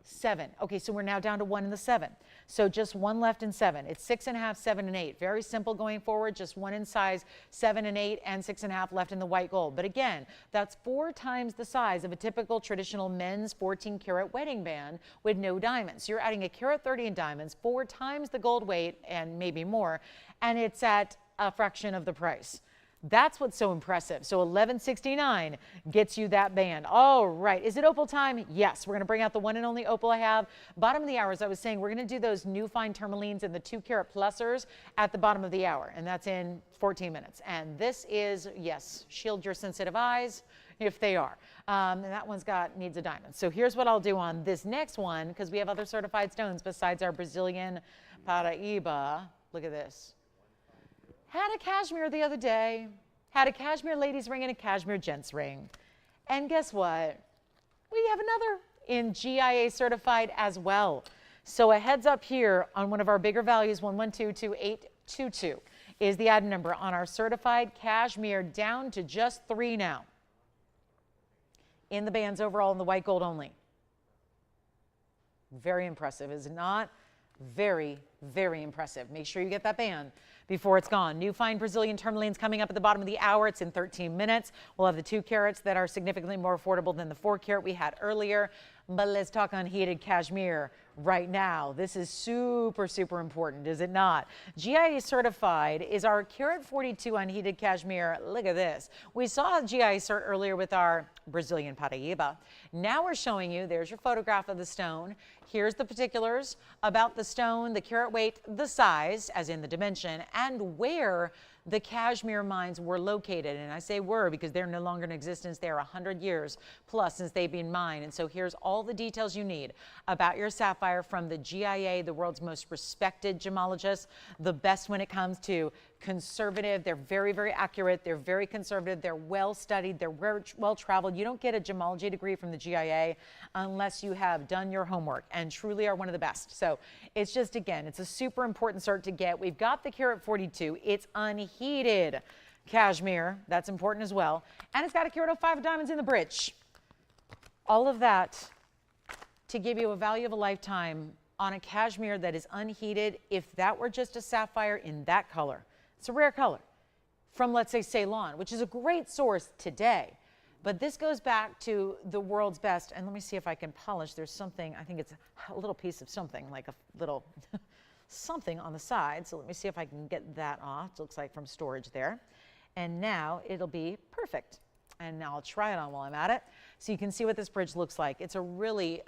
7. Okay, so we're now down to 1 in the 7. So just 1 left in 7. It's 6.5, 7, and 8. Very simple going forward. Just 1 in size 7 and 8, and 6.5 left in the white gold. But again, that's 4 times the size of a typical traditional men's 14-karat wedding band with no diamonds. So you're adding a carat 30 in diamonds, 4 times the gold weight, and maybe more, and it's at a fraction of the price. That's what's so impressive. So $11.69 gets you that band. All right. Is it opal time? Yes. We're going to bring out the one and only opal I have. Bottom of the hour, as I was saying, we're going to do those new fine tourmalines and the 2-carat plusers at the bottom of the hour. And that's in 14 minutes. And this is, yes, shield your sensitive eyes if they are. And that one's needs a diamond. So here's what I'll do on this next one, because we have other certified stones besides our Brazilian Paraiba. Look at this. Had a cashmere the other day, had a cashmere ladies ring and a cashmere gents ring. And guess what? We have another in GIA certified as well. So a heads up here on one of our bigger values, 1122822 is the item number on our certified cashmere, down to just 3 now. In the bands overall in the white gold only. Very impressive, is it not? Very, very impressive. Make sure you get that band before it's gone. New fine Brazilian tourmalines coming up at the bottom of the hour. It's in 13 minutes. We'll have the 2 carats that are significantly more affordable than the 4 carat we had earlier. But let's talk unheated cashmere right now. This is super, super important, is it not? GIA certified is our Carat 42 unheated cashmere. Look at this. We saw GIA cert earlier with our Brazilian Paraiba. Now we're showing you, there's your photograph of the stone. Here's the particulars about the stone, the carat weight, the size, as in the dimension, and where the cashmere mines were located. And I say were because they're no longer in existence. They're 100 years plus since they've been mined. And so here's all the details you need about your sapphire from the GIA, the world's most respected gemologists, the best when it comes to conservative. They're very, very accurate. They're very conservative. They're well studied. They're well traveled. You don't get a gemology degree from the GIA unless you have done your homework, and truly are one of the best. So it's just, again, it's a super important cert to get. We've got the Carat 42. It's unheated cashmere. That's important as well. And it's got a Carat 05 diamonds in the bridge. All of that to give you a value of a lifetime on a cashmere that is unheated. If that were just a sapphire in that color, it's a rare color from, let's say, Ceylon, which is a great source today. But this goes back to the world's best. And let me see if I can polish. There's something, I think it's a little piece of something, like a little something on the side. So let me see if I can get that off. It looks like from storage there. And now it'll be perfect. And now I'll try it on while I'm at it. So you can see what this bridge looks like. It's a really,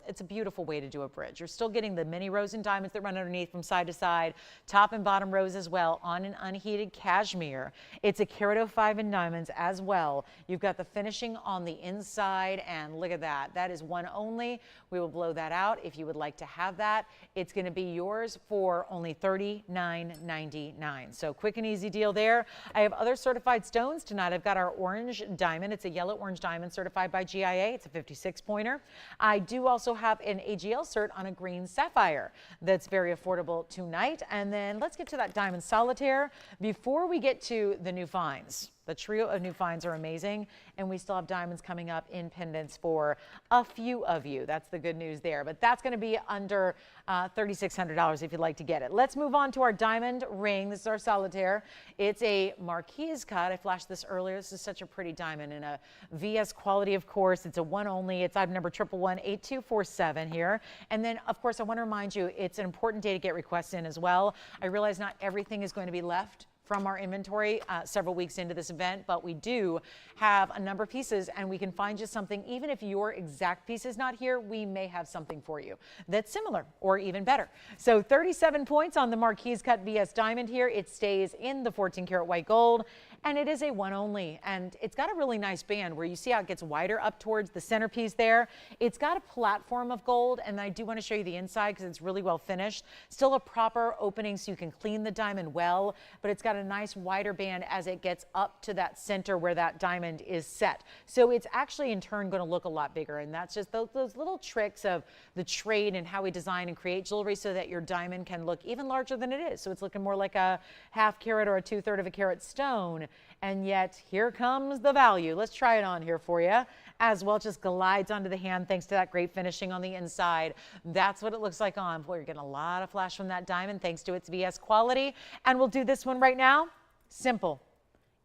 it's a beautiful way to do a bridge. You're still getting the mini rows and diamonds that run underneath from side to side, top and bottom rows as well on an unheated cashmere. It's a Carat 05 in diamonds as well. You've got the finishing on the inside, and look at that. That is one only. We will blow that out if you would like to have that. It's going to be yours for only $39.99. So quick and easy deal there. I have other certified stones tonight. I've got our orange diamond. It's a yellow orange diamond certified by GIA. It's a 56 pointer. I do also have an AGL cert on a green sapphire that's very affordable tonight. And then let's get to that diamond solitaire before we get to the new finds. The trio of new finds are amazing, and we still have diamonds coming up in pendants for a few of you. That's the good news there, but that's going to be under $3,600 if you'd like to get it. Let's move on to our diamond ring. This is our solitaire. It's a Marquise cut. I flashed this earlier. This is such a pretty diamond in a VS quality, of course. It's a one only. It's item number 1118247 here. And then, of course, I want to remind you, it's an important day to get requests in as well. I realize not everything is going to be left from our inventory several weeks into this event, but we do have a number of pieces, and we can find you something. Even if your exact piece is not here, we may have something for you that's similar or even better. So 37 points on the Marquise cut VS diamond here. It stays in the 14 karat white gold, and it is a one only, and it's got a really nice band where you see how it gets wider up towards the centerpiece there. It's got a platform of gold, and I do want to show you the inside because it's really well finished. Still a proper opening so you can clean the diamond well, but it's got a nice wider band as it gets up to that center where that diamond is set. So it's actually in turn going to look a lot bigger, and that's just those little tricks of the trade and how we design and create jewelry so that your diamond can look even larger than it is. So it's looking more like a half carat or a 2/3 of a carat stone. And yet here comes the value. Let's try it on here for you as well. It just glides onto the hand thanks to that great finishing on the inside. That's what it looks like on. Boy, you're getting a lot of flash from that diamond thanks to its VS quality. And we'll do this one right now. Simple.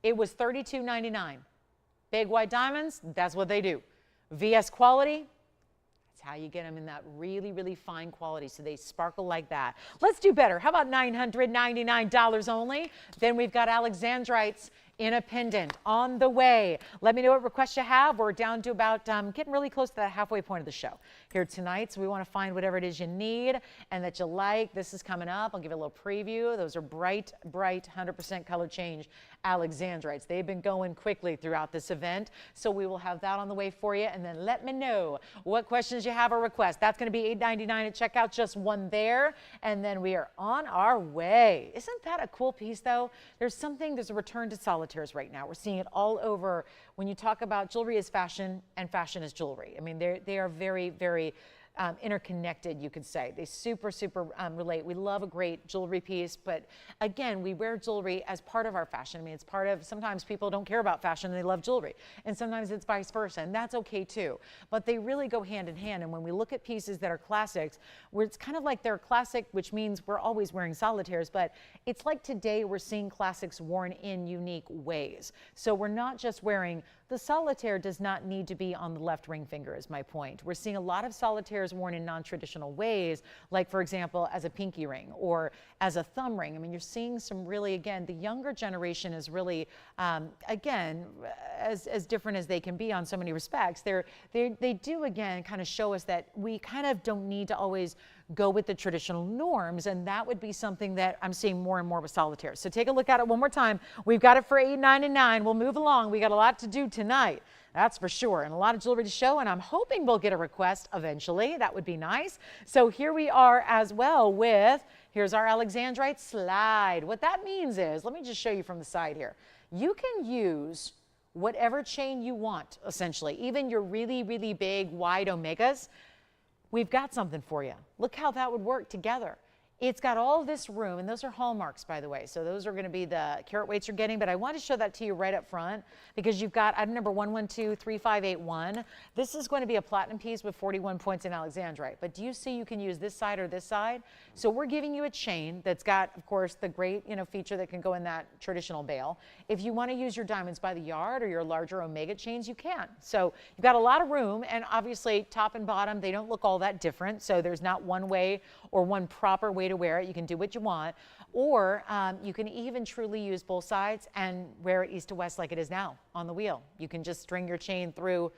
It was $32.99. Big white diamonds, that's what they do. VS quality, that's how you get them in that really, really fine quality so they sparkle like that. Let's do better. How about $999 only? Then we've got Alexandrites in a pendant on the way. Let me know what requests you have. We're down to about getting really close to that halfway point of the show here tonight. So we want to find whatever it is you need and that you like. This is coming up. I'll give you a little preview. Those are bright, bright 100% color change Alexandrites. They've been going quickly throughout this event. So we will have that on the way for you. And then let me know what questions you have or request. That's going to be $8.99 at checkout, just one there. And then we are on our way. Isn't that a cool piece though? There's a return to solitaires right now. We're seeing it all over when you talk about jewelry as fashion and fashion as jewelry. I mean, they are very, very interconnected, you could say. They super relate. We love a great jewelry piece, but again, we wear jewelry as part of our fashion. I mean, it's part of, sometimes people don't care about fashion and they love jewelry, and sometimes it's vice versa, and that's okay too. But they really go hand in hand, and when we look at pieces that are classics, where it's kind of like they're classic, which means we're always wearing solitaires, but it's like today we're seeing classics worn in unique ways. So we're not just wearing The solitaire does not need to be on the left ring finger is my point. We're seeing a lot of solitaires worn in non-traditional ways, like for example, as a pinky ring or as a thumb ring. I mean, you're seeing some really, again, the younger generation is really, again, as different as they can be on so many respects. They do, again, kind of show us that we kind of don't need to always go with the traditional norms, and that would be something that I'm seeing more and more with solitaires. So take a look at it one more time. We've got it for $8.99. We'll move along. We got a lot to do tonight, that's for sure, and a lot of jewelry to show, and I'm hoping we'll get a request eventually. That would be nice. So here we are as well with, here's our Alexandrite slide. What that means is, let me just show you from the side here. You can use whatever chain you want, essentially, even your really, really big, wide omegas. We've got something for you. Look how that would work together. It's got all this room, and those are hallmarks, by the way. So those are going to be the carat weights you're getting, but I want to show that to you right up front because you've got item number 1123581. This is going to be a platinum piece with 41 points in Alexandrite. But do you see you can use this side or this side? So we're giving you a chain that's got, of course, the great, feature that can go in that traditional bail. If you want to use your diamonds by the yard or your larger omega chains, you can. So you've got a lot of room, and obviously top and bottom, they don't look all that different. So there's not one way or one proper way to wear it. You can do what you want, or you can even truly use both sides and wear it east to west like it is now on the wheel. You can just string your chain through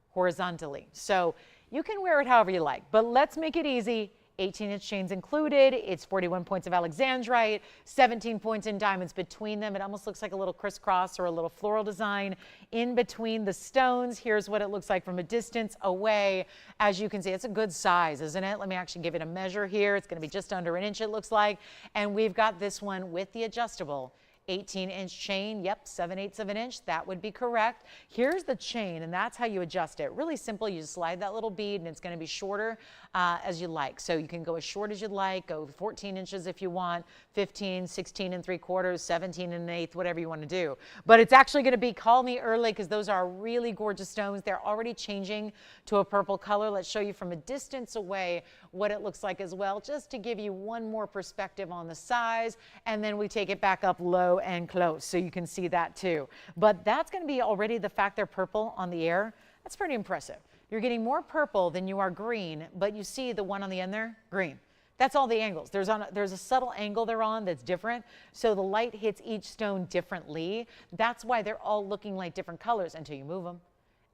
horizontally. So you can wear it however you like, but let's make it easy. 18-inch chains included. It's 41 points of Alexandrite, 17 points in diamonds between them. It almost looks like a little crisscross or a little floral design in between the stones. Here's what it looks like from a distance away. As you can see, it's a good size, isn't it? Let me actually give it a measure here. It's going to be just under an inch, it looks like. And we've got this one with the adjustable 18-inch chain. Yep, 7/8 of an inch. That would be correct. Here's the chain, and that's how you adjust it. Really simple. You just slide that little bead, and it's going to be shorter as you like. So you can go as short as you'd like, go 14 inches if you want, 15, 16 and 3/4, 17 and 1/8, whatever you want to do. But it's actually going to be call me early because those are really gorgeous stones. They're already changing to a purple color. Let's show you from a distance away what it looks like as well, just to give you one more perspective on the size, and then we take it back up low and close so you can see that too. But that's going to be already the fact they're purple on the air. That's pretty impressive. You're getting more purple than you are green, but you see the one on the end there, green. That's all the angles. There's a subtle angle they're on that's different, so the light hits each stone differently. That's why they're all looking like different colors until you move them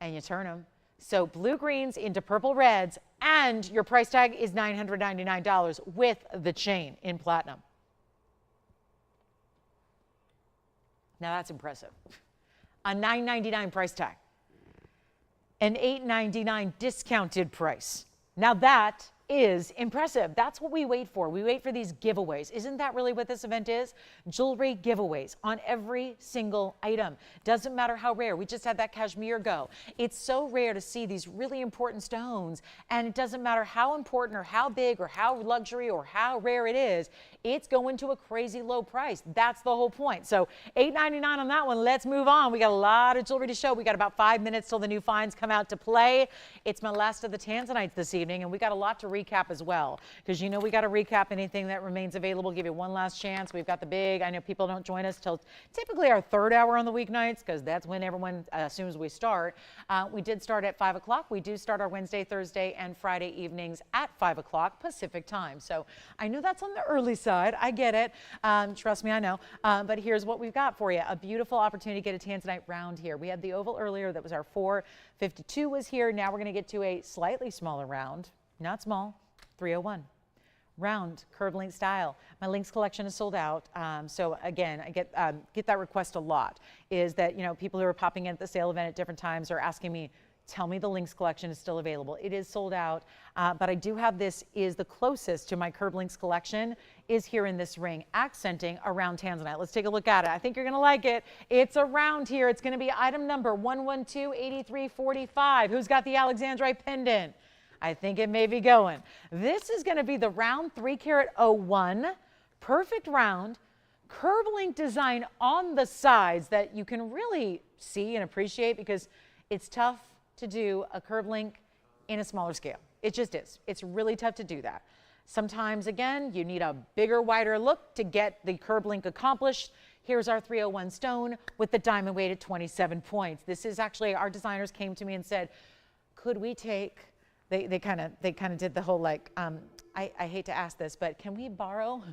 and you turn them. So blue greens into purple reds, and your price tag is $999 with the chain in platinum. Now that's impressive. A $999 price tag. An $899 discounted price. Now that is impressive. That's what we wait for. We wait for these giveaways. Isn't that really what this event is? Jewelry giveaways on every single item. Doesn't matter how rare. We just had that cashmere go. It's so rare to see these really important stones, and it doesn't matter how important or how big or how luxury or how rare it is, it's going to a crazy low price. That's the whole point. So $899 on that one. Let's move on. We got a lot of jewelry to show. We got about 5 minutes till the new finds come out to play. It's my last of the Tanzanites this evening, and we got a lot to recap as well, because we got to recap anything that remains available, give you one last chance. We've got the big, I know people don't join us till typically our third hour on the weeknights, because that's when everyone assumes we start. We did start at 5 o'clock. We do start our Wednesday, Thursday, and Friday evenings at 5 o'clock Pacific time. So I know that's on the early side. I get it. Trust me, I know. But here's what we've got for you. A beautiful opportunity to get a Tanzanite round here. We had the oval earlier. That was our 452 was here. Now we're going to get to a slightly smaller round. Not small, 301. Round curved link style. My links collection is sold out. So again, I get that request a lot, is that people who are popping in at the sale event at different times are asking me, tell me the links collection is still available. It is sold out, but I do have this, is the closest to my curved links collection, is here in this ring, accenting around Tanzanite. Let's take a look at it. I think you're gonna like it. It's around here. It's gonna be item number 1128345. Who's got the Alexandrite pendant? I think it may be going. This is going to be the round 3-carat 01, perfect round, curve link design on the sides that you can really see and appreciate, because it's tough to do a curve link in a smaller scale. It just is. It's really tough to do that. Sometimes, again, you need a bigger, wider look to get the curve link accomplished. Here's our 301 stone with the diamond weight at 27 points. This is actually, our designers came to me and said, could we take, they kind of did the whole like, I hate to ask this, but can we borrow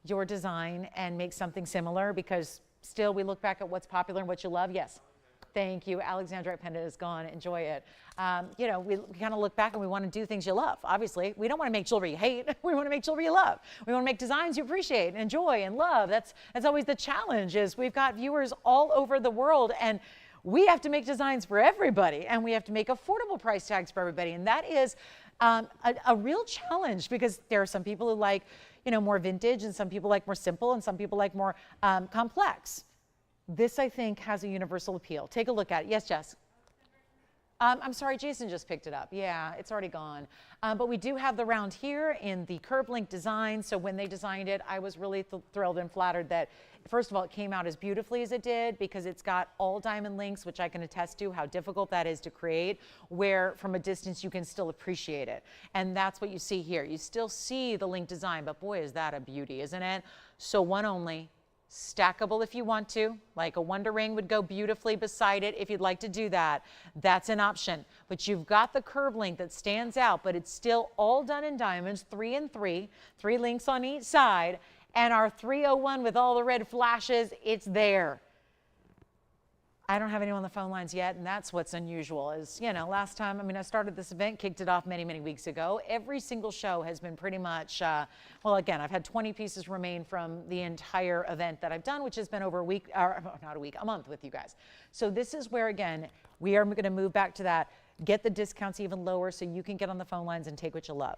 your design and make something similar? Because still we look back at what's popular and what you love. Yes. Thank you. Alexandrite pendant is gone. Enjoy it. You know, we kind of look back and we want to do things you love. Obviously, we don't want to make jewelry you hate. We want to make jewelry you love. We want to make designs you appreciate and enjoy and love. That's always the challenge. Is we've got viewers all over the world, and we have to make designs for everybody, and we have to make affordable price tags for everybody. And that is a real challenge, because there are some people who like, you know, more vintage, and some people like more simple, and some people like more complex. This, I think, has a universal appeal. Take a look at it. Yes, Jess? I'm sorry, Jason just picked it up. Yeah, it's already gone. But we do have the round here in the curb link design. So when they designed it, I was really thrilled and flattered that, first of all, it came out as beautifully as it did, because it's got all diamond links, which I can attest to how difficult that is to create, where from a distance you can still appreciate it. And that's what you see here. You still see the link design, but boy, is that a beauty, isn't it? So one only. Stackable if you want to, like a Wonder Ring would go beautifully beside it if you'd like to do that. That's an option. But you've got the curb link that stands out, but it's still all done in diamonds, 3 and 3, 3 links on each side, and our 301 with all the red flashes, it's there. I don't have anyone on the phone lines yet, and that's what's unusual is, you know, last time, I mean, I started this event, kicked it off many, many weeks ago. Every single show has been pretty much, well, again, I've had 20 pieces remain from the entire event that I've done, which has been over a week, or not a week, a month with you guys. So this is where, again, we are going to move back to that, get the discounts even lower so you can get on the phone lines and take what you love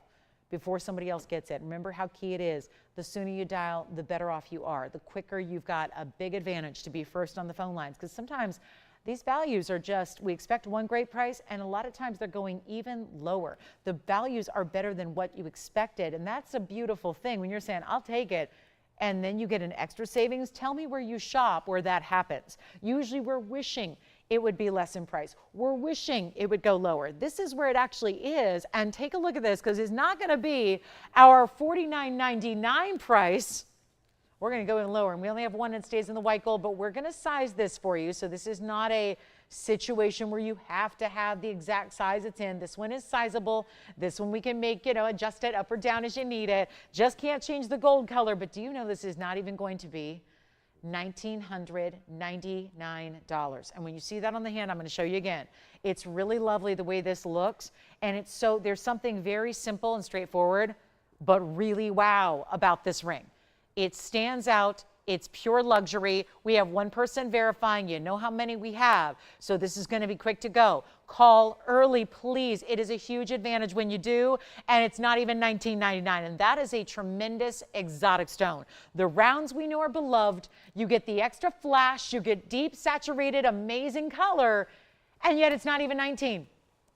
before somebody else gets it. Remember how key it is. The sooner you dial, the better off you are. The quicker you've got a big advantage to be first on the phone lines, because sometimes these values are just, we expect one great price, and a lot of times they're going even lower. The values are better than what you expected, and that's a beautiful thing when you're saying, I'll take it, and then you get an extra savings. Tell me where you shop where that happens. Usually we're wishing it would be less in price. We're wishing it would go lower. This is where it actually is, and take a look at this, because it's not going to be our $49.99 price. We're going to go even lower, and we only have one that stays in the white gold, but we're going to size this for you. So this is not a situation where you have to have the exact size it's in. This one is sizable. This one we can make, you know, adjust it up or down as you need it. Just can't change the gold color. But do you know this is not even going to be $1,999. And when you see that on the hand, I'm going to show you again. It's really lovely the way this looks. And it's so, there's something very simple and straightforward, but really wow about this ring. It stands out. It's pure luxury. We have one person verifying. You know how many we have. So this is going to be quick to go. Call early, please. It is a huge advantage when you do, and it's not even $19.99. And that is a tremendous exotic stone. The rounds we know are beloved. You get the extra flash. You get deep, saturated, amazing color, and yet it's not even $19.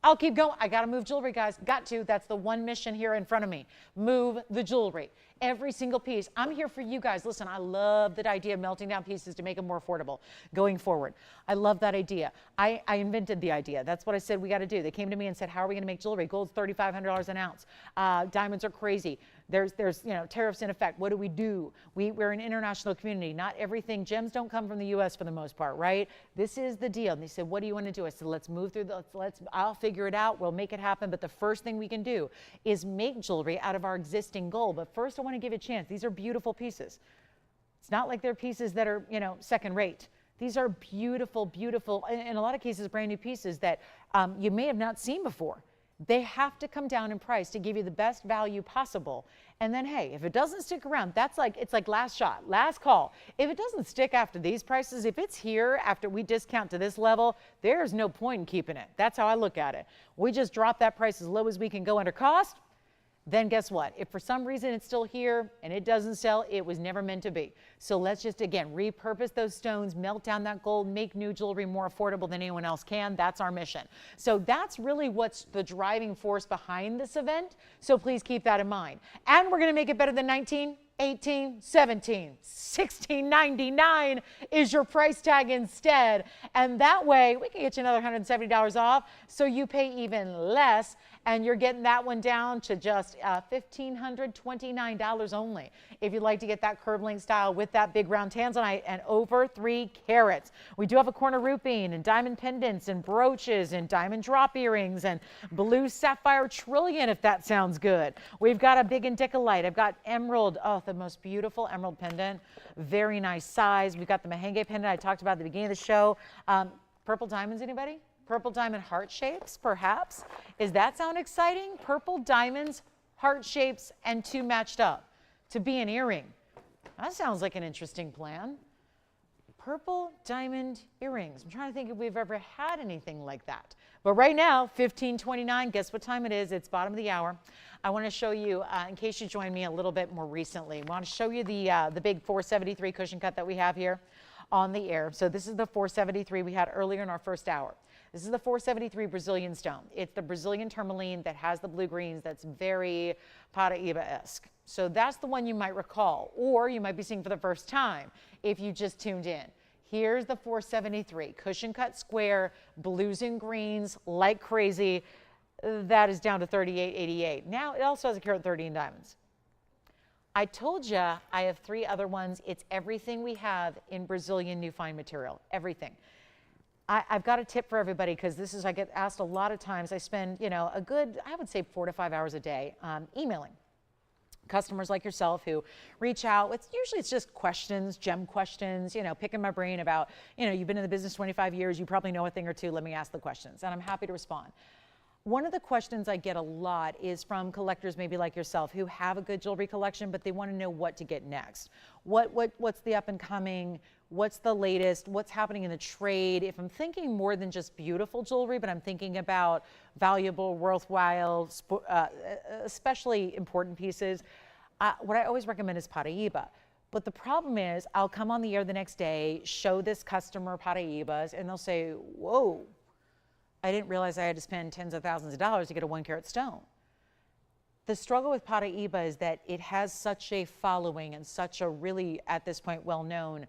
I'll keep going. I got to move jewelry, guys. Got to. That's the one mission here in front of me. Move the jewelry. Every single piece. I'm here for you guys. Listen, I love that idea of melting down pieces to make them more affordable going forward. I love that idea. I invented the idea. That's what I said we got to do. They came to me and said, how are we going to make jewelry? Gold's $3,500 an ounce. Diamonds are crazy. There's you know, tariffs in effect. What do we do? We're an international community. Not everything, gems don't come from the US for the most part, right? This is the deal. And they said, what do you want to do? I said, let's move through I'll figure it out. We'll make it happen. But the first thing we can do is make jewelry out of our existing gold. But first I want to give it a chance. These are beautiful pieces. It's not like they're pieces that are, you know, second rate. These are beautiful, beautiful, in a lot of cases, brand new pieces that you may have not seen before. They have to come down in price to give you the best value possible. And then, hey, if it doesn't stick around, that's like, it's like last shot, last call. If it doesn't stick after these prices, if it's here after we discount to this level, there's no point in keeping it. That's how I look at it. We just drop that price as low as we can go under cost. Then guess what? If for some reason it's still here and it doesn't sell, it was never meant to be. So let's just, again, repurpose those stones, melt down that gold, make new jewelry more affordable than anyone else can. That's our mission. So that's really what's the driving force behind this event. So please keep that in mind. And we're going to make it better than 19. 18, 17, 16.99 is your price tag instead. And that way we can get you another $170 off. So you pay even less and you're getting that one down to just $1,529 only. If you'd like to get that curved link style with that big round Tanzanite and over 3 carats. We do have a corner rupine and diamond pendants and brooches and diamond drop earrings and blue sapphire trillion, if that sounds good. We've got a big indicolite. I've got emerald, oh, the most beautiful emerald pendant. Very nice size. We've got the merengue pendant I talked about at the beginning of the show. Purple diamonds, anybody? Purple diamond heart shapes, perhaps. Does that sound exciting? Purple diamonds, heart shapes, and 2 matched up to be an earring. That sounds like an interesting plan. Purple diamond earrings. I'm trying to think if we've ever had anything like that. But right now, $15.29. Guess what time it is? It's bottom of the hour. I want to show you, in case you joined me a little bit more recently, I want to show you the big 473 cushion cut that we have here on the air. So this is the 473 we had earlier in our first hour. This is the 473 Brazilian stone. It's the Brazilian tourmaline that has the blue greens that's very Paraiba-esque. So that's the one you might recall, or you might be seeing for the first time if you just tuned in. Here's the 473, cushion cut square, blues and greens, like crazy. That is down to $38.88. Now it also has a carat 30 in diamonds. I told you I have 3 other ones. It's everything we have in Brazilian new fine material, everything. I've got a tip for everybody because this is, I get asked a lot of times. I spend, a good, I would say 4 to 5 hours a day emailing customers like yourself who reach out. Usually it's just questions, gem questions, picking my brain about, you've been in the business 25 years, you probably know a thing or two, let me ask the questions. And I'm happy to respond. One of the questions I get a lot is from collectors maybe like yourself who have a good jewelry collection, but they want to know what to get next. What's the up and coming? What's the latest? What's happening in the trade? If I'm thinking more than just beautiful jewelry, but I'm thinking about valuable, worthwhile, especially important pieces, what I always recommend is Paraiba. But the problem is I'll come on the air the next day, show this customer Paraibas, and they'll say, whoa, I didn't realize I had to spend tens of thousands of dollars to get a 1 carat stone. The struggle with Paraiba is that it has such a following and such a really, at this point, well-known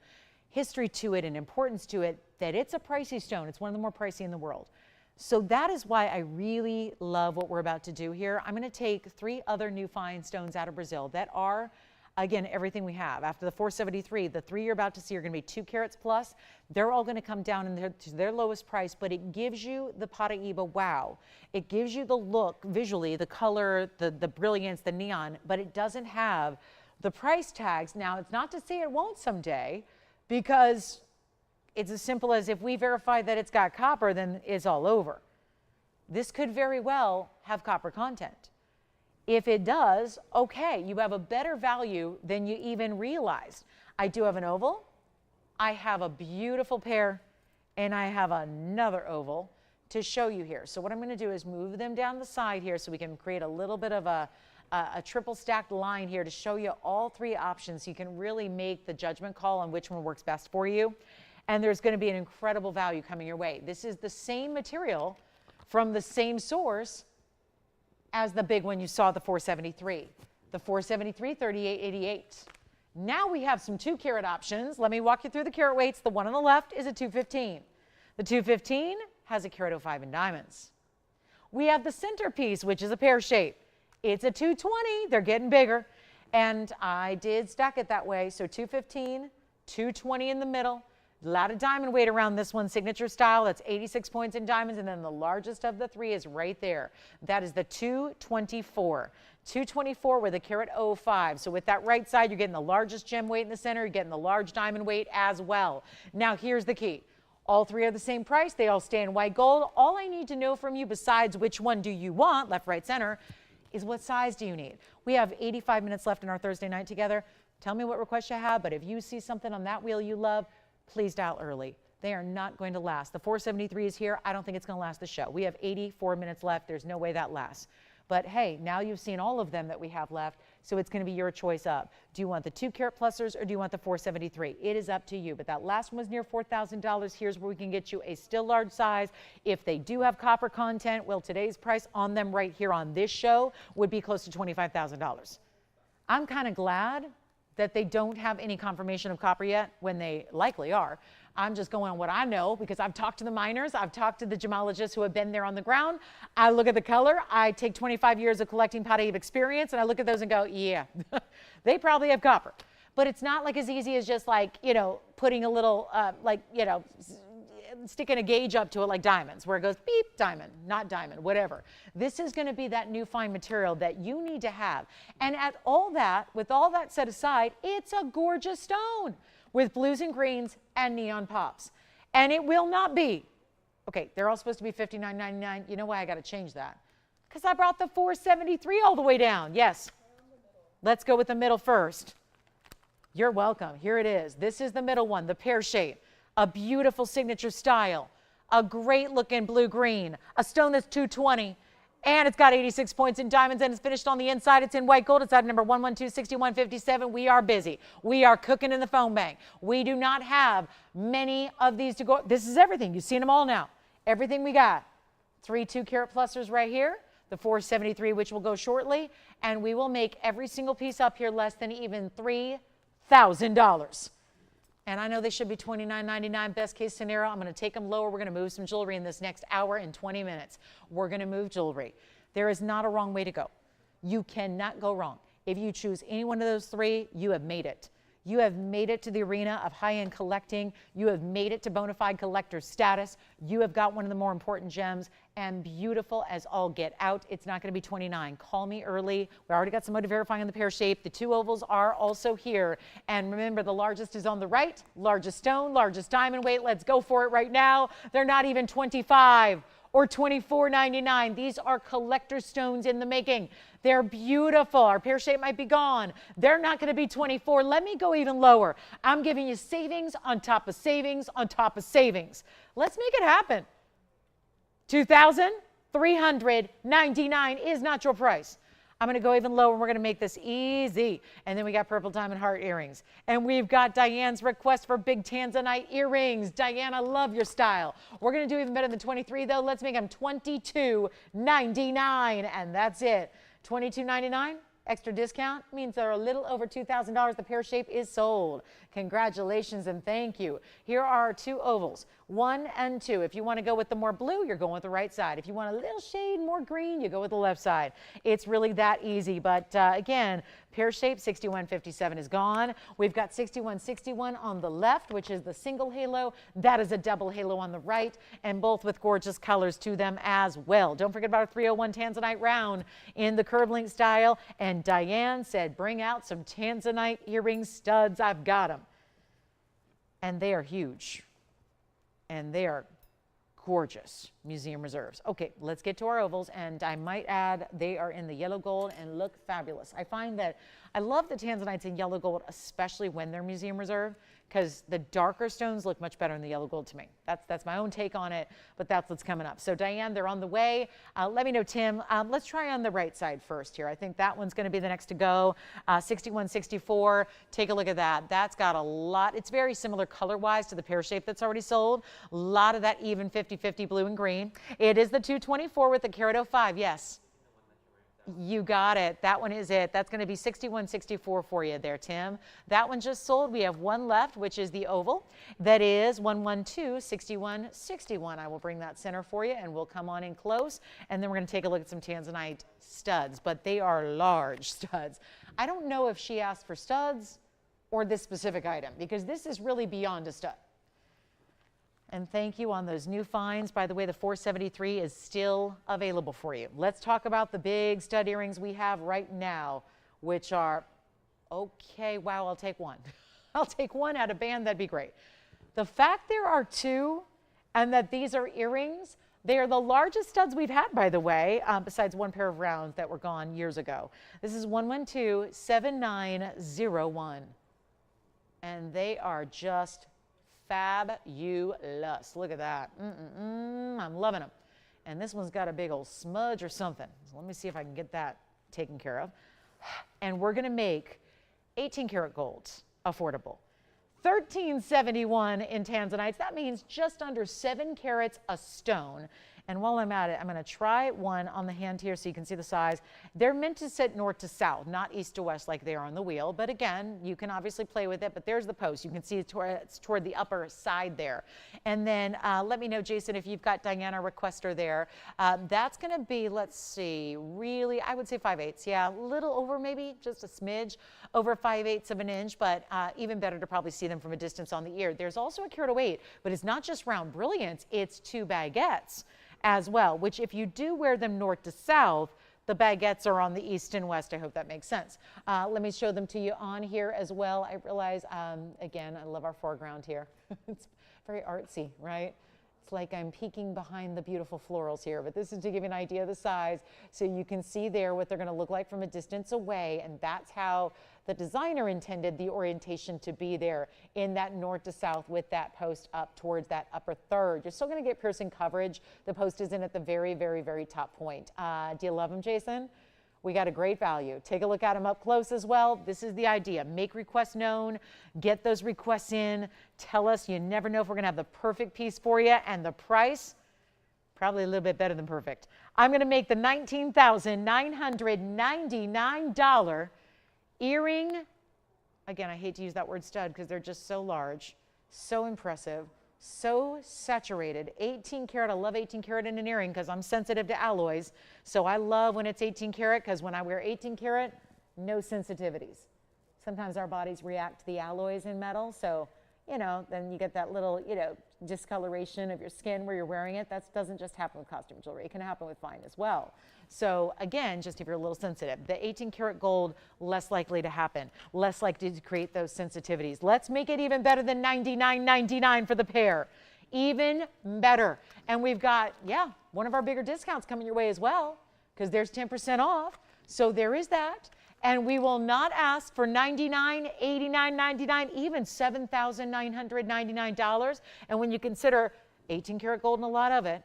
history to it and importance to it that it's a pricey stone. It's one of the more pricey in the world. So that is why I really love what we're about to do here. I'm going to take 3 other new fine stones out of Brazil that are, again, everything we have. After the 473, the 3 you're about to see are going to be 2 carats plus. They're all going to come down to their lowest price, but it gives you the Paraiba wow. It gives you the look visually, the color, the brilliance, the neon, but it doesn't have the price tags. Now, it's not to say it won't someday, because it's as simple as if we verify that it's got copper, then it's all over. This could very well have copper content. If it does, okay, you have a better value than you even realized. I do have an oval, I have a beautiful pair, and I have another oval to show you here. So what I'm going to do is move them down the side here so we can create a little bit of a triple stacked line here to show you all 3 options so you can really make the judgment call on which one works best for you. And there's going to be an incredible value coming your way. This is the same material from the same source as the big one you saw, the 473. The 473, $38.88. Now we have some 2 carat options. Let me walk you through the carat weights. The one on the left is a 215. The 215 has a carat 05 in diamonds. We have the centerpiece, which is a pear shape. It's a 220. They're getting bigger. And I did stack it that way. So 215, 220 in the middle. A lot of diamond weight around this one, signature style. That's 86 points in diamonds. And then the largest of the 3 is right there. That is the 224. 224 with a carat 05. So with that right side, you're getting the largest gem weight in the center. You're getting the large diamond weight as well. Now, here's the key. All 3 are the same price. They all stay in white gold. All I need to know from you, besides which one do you want, left, right, center, is what size do you need? We have 85 minutes left in our Thursday night together. Tell me what requests you have, but if you see something on that wheel you love, please dial early. They are not going to last. The 473 is here. I don't think it's going to last the show. We have 84 minutes left. There's no way that lasts. But hey, now you've seen all of them that we have left, so it's going to be your choice up. Do you want the 2 carat plusers or do you want the 473? It is up to you. But that last one was near $4,000. Here's where we can get you a still large size. If they do have copper content, well, today's price on them right here on this show would be close to $25,000. I'm kind of glad that they don't have any confirmation of copper yet, when they likely are. I'm just going on what I know because I've talked to the miners, I've talked to the gemologists who have been there on the ground. I look at the color, I take 25 years of collecting Paraiba experience, and I look at those and go, yeah, they probably have copper. But it's not like as easy as just like, you know, putting a little, sticking a gauge up to it like diamonds, where it goes beep, diamond, not diamond, whatever. This is going to be that new fine material that you need to have. And at all that, with all that set aside, it's a gorgeous stone with blues and greens and neon pops. And it will not be, okay, they're all supposed to be $59.99. You know why I got to change that? Because I brought the $473 all the way down. Yes. Let's go with the middle first. You're welcome. Here it is. This is the middle one, the pear shape. A beautiful signature style, a great looking blue-green, a stone that's $220, and it's got 86 points in diamonds, and it's finished on the inside. It's in white gold. It's item number 1126157. We are busy. We are cooking in the phone bank. We do not have many of these to go. This is everything. You've seen them all now. Everything we got. 3 2-carat plusers right here, the 473, which will go shortly, and we will make every single piece up here less than even $3,000. And I know they should be $29.99, best case scenario. I'm going to take them lower. We're going to move some jewelry in this next hour and 20 minutes. We're going to move jewelry. There is not a wrong way to go. You cannot go wrong. If you choose any one of those three, you have made it. You have made it to the arena of high-end collecting. You have made it to bona fide collector status. You have got one of the more important gems, and beautiful as all get out. It's not going to be $29. Call me early. We already got somebody verifying on the pear shape. The 2 ovals are also here. And remember, the largest is on the right. Largest stone, largest diamond weight. Let's go for it right now. They're not even $25 or $24.99. These are collector stones in the making. They're beautiful. Our pear shape might be gone. They're not going to be $24. Let me go even lower. I'm giving you savings on top of savings on top of savings. Let's make it happen. $2,399 is not your price. I'm going to go even lower, and we're going to make this easy. And then we got purple diamond heart earrings. And we've got Diane's request for big Tanzanite earrings. Diane, I love your style. We're going to do even better than 23, though. Let's make them $22.99, and that's it. $22.99, extra discount means they're a little over $2,000. The pear shape is sold. Congratulations and thank you. Here are our 2 ovals, 1 and 2. If you want to go with the more blue, you're going with the right side. If you want a little shade more green, you go with the left side. It's really that easy. But again, pear shape 6157 is gone. We've got 6161 on the left, which is the single halo. That is a double halo on the right, and both with gorgeous colors to them as well. Don't forget about our 301 Tanzanite round in the curve link style. And Diane said, bring out some Tanzanite earring studs. I've got them. And they are huge. And they are gorgeous museum reserves. Okay, let's get to our ovals, and I might add they are in the yellow gold and look fabulous. I find that I love the Tanzanites in yellow gold, especially when they're museum reserve, because the darker stones look much better in the yellow gold to me. That's my own take on it, but that's what's coming up. So Diane, they're on the way. Let me know, Tim. Let's try on the right side first here. I think that one's going to be the next to go. 6164. Take a look at that. That's got a lot. It's very similar color-wise to the pear shape that's already sold. A lot of that even 50-50 blue and green. It is the 224 with the carat 05. Yes. You got it. That one is it. That's going to be 6164 for you there, Tim. That one just sold. We have one left, which is the oval. That is 1126161. I will bring that center for you, and we'll come on in close. And then we're going to take a look at some Tanzanite studs, but they are large studs. I don't know if she asked for studs or this specific item, because this is really beyond a stud. And thank you on those new finds. By the way, the 473 is still available for you. Let's talk about the big stud earrings we have right now, which are, okay, wow, I'll take one. I'll take one out of band, that'd be great. The fact there are 2 and that these are earrings, they are the largest studs we've had, by the way, besides one pair of rounds that were gone years ago. This is 1127901. And they are just fabulous. Look at that. I'm loving them. And this one's got a big old smudge or something. So let me see if I can get that taken care of. And we're going to make 18 karat gold affordable. 1371 in Tanzanites. That means just under 7 carats a stone. And while I'm at it, I'm going to try one on the hand here so you can see the size. They're meant to sit north to south, not east to west like they are on the wheel. But again, you can obviously play with it. But there's the post. You can see it's toward the upper side there. And then let me know, Jason, if you've got Diana requester there. That's going to be, let's see, really, I would say 5/8. Yeah, a little over, maybe just a smidge over 5/8 of an inch. But even better to probably see them from a distance on the ear. There's also a carat of weight, but it's not just round brilliance. It's 2 baguettes as well, which if you do wear them north to south, the baguettes are on the east and west. I hope that makes sense. Let me show them to you on here as well. I realize, again, I love our foreground here. It's very artsy, right? It's like I'm peeking behind the beautiful florals here, but this is to give you an idea of the size so you can see there what they're going to look like from a distance away, and that's how the designer intended the orientation to be there in that north to south with that post up towards that upper third. You're still going to get piercing coverage. The post isn't at the very, very, very top point. Do you love them, Jason? We got a great value. Take a look at them up close as well. This is the idea. Make requests known. Get those requests in. Tell us. You never know if we're going to have the perfect piece for you. And the price, probably a little bit better than perfect. I'm going to make the $19,999 earring. Again, I hate to use that word stud because they're just so large, so impressive, so saturated. 18 karat, I love 18 karat in an earring because I'm sensitive to alloys. So I love when it's 18 karat because when I wear 18 karat, no sensitivities. Sometimes our bodies react to the alloys in metal. So, you know, then you get that little, you know, discoloration of your skin where you're wearing it. That doesn't just happen with costume jewelry. It can happen with fine as well. So again, just if you're a little sensitive, the 18 karat gold, less likely to happen, less likely to create those sensitivities. Let's make it even better than $99.99 for the pair. Even better. And we've got, yeah, one of our bigger discounts coming your way as well, because there's 10% off. So there is that. And we will not ask for $99, $89, $99, even $7,999. And when you consider 18 karat gold and a lot of it,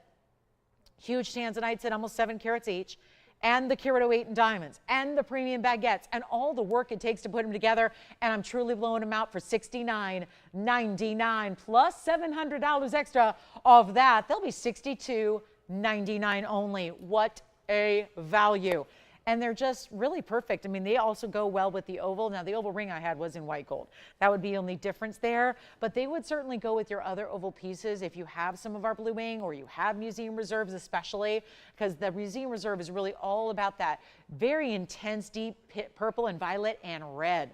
huge Tanzanites at almost 7 carats each, and the carat 08 in diamonds, and the premium baguettes, and all the work it takes to put them together, and I'm truly blowing them out for $69.99 plus $700 extra of that. They'll be $62.99 only. What a value. And they're just really perfect. I mean, they also go well with the oval. Now, the oval ring I had was in white gold. That would be the only difference there. But they would certainly go with your other oval pieces if you have some of our blue wing or you have museum reserves especially, because the museum reserve is really all about that very intense, deep purple and violet and red.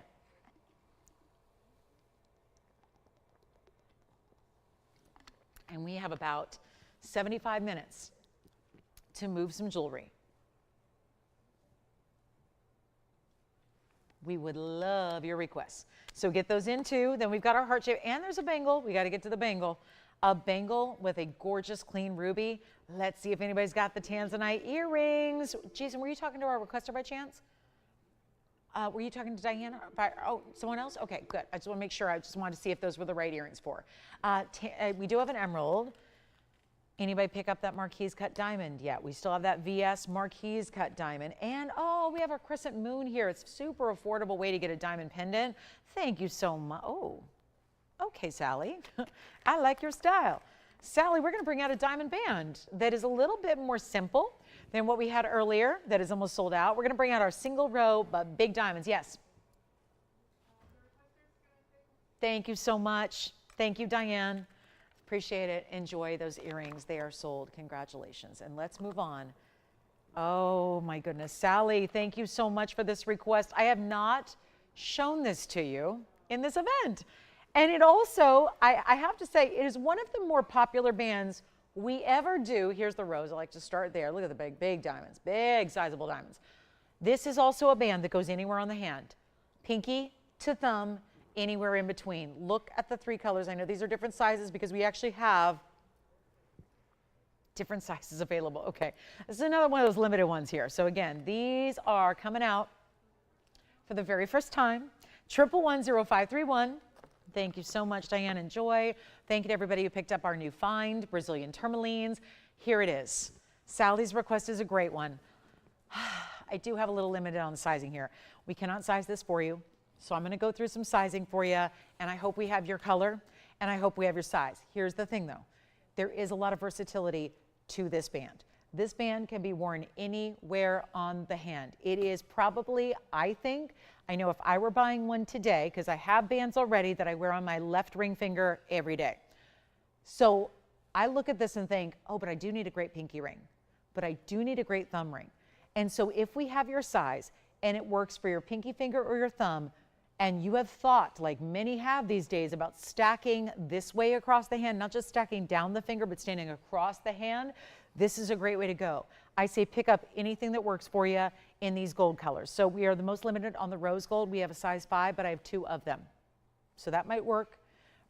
And we have about 75 minutes to move some jewelry. We would love your requests. So get those in too. Then we've got our heart shape, and there's a bangle. We got to get to the bangle. A bangle with a gorgeous clean ruby. Let's see if anybody's got the Tanzanite earrings. Jason, were you talking to our requester by chance? Were you talking to Diana? Oh, someone else? Okay, good. I just want to make sure. I just wanted to see if those were the right earrings for. We do have an emerald. Anybody pick up that Marquise cut diamond yet? We still have that VS Marquise cut diamond. And oh, we have our crescent moon here. It's a super affordable way to get a diamond pendant. Thank you so much. Oh, okay, Sally. I like your style. Sally, we're going to bring out a diamond band that is a little bit more simple than what we had earlier that is almost sold out. We're going to bring out our single row but big diamonds. Yes. Thank you so much. Thank you, Diane. Appreciate it. Enjoy those earrings. They are sold. Congratulations. And let's move on. Oh my goodness. Sally, thank you so much for this request. I have not shown this to you in this event. And it also, I have to say, it is one of the more popular bands we ever do. Here's the rose. I like to start there. Look at the big, big diamonds. Big, sizable diamonds. This is also a band that goes anywhere on the hand. Pinky to thumb, anywhere in between. Look at the 3 colors. I know these are different sizes because we actually have different sizes available. Okay, this is another one of those limited ones here. So again, these are coming out for the very first time. 1110531. Thank you so much, Diane and Joy. Thank you to everybody who picked up our new find, Brazilian tourmalines. Here it is. Sally's request is a great one. I do have a little limited on the sizing here. We cannot size this for you. So I'm going to go through some sizing for you, and I hope we have your color, and I hope we have your size. Here's the thing, though. There is a lot of versatility to this band. This band can be worn anywhere on the hand. It is probably, I think, I know if I were buying one today, because I have bands already that I wear on my left ring finger every day. So I look at this and think, oh, but I do need a great pinky ring, but I do need a great thumb ring. And so if we have your size and it works for your pinky finger or your thumb, and you have thought, like many have these days, about stacking this way across the hand, not just stacking down the finger, but standing across the hand, this is a great way to go. I say pick up anything that works for you in these gold colors. So we are the most limited on the rose gold. We have a size 5, but I have 2 of them. So that might work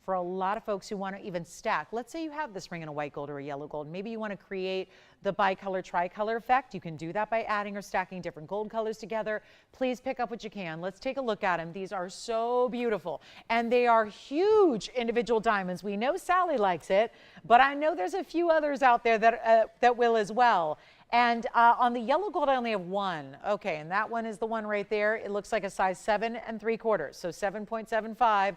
for a lot of folks who want to even stack. Let's say you have this ring in a white gold or a yellow gold. Maybe you want to create the bicolor, tricolor effect. You can do that by adding or stacking different gold colors together. Please pick up what you can. Let's take a look at them. These are so beautiful, and they are huge individual diamonds. We know Sally likes it, but I know there's a few others out there that will as well. And on the yellow gold, I only have 1. Okay, and that one is the one right there. It looks like a size 7 3/4, so 7.75.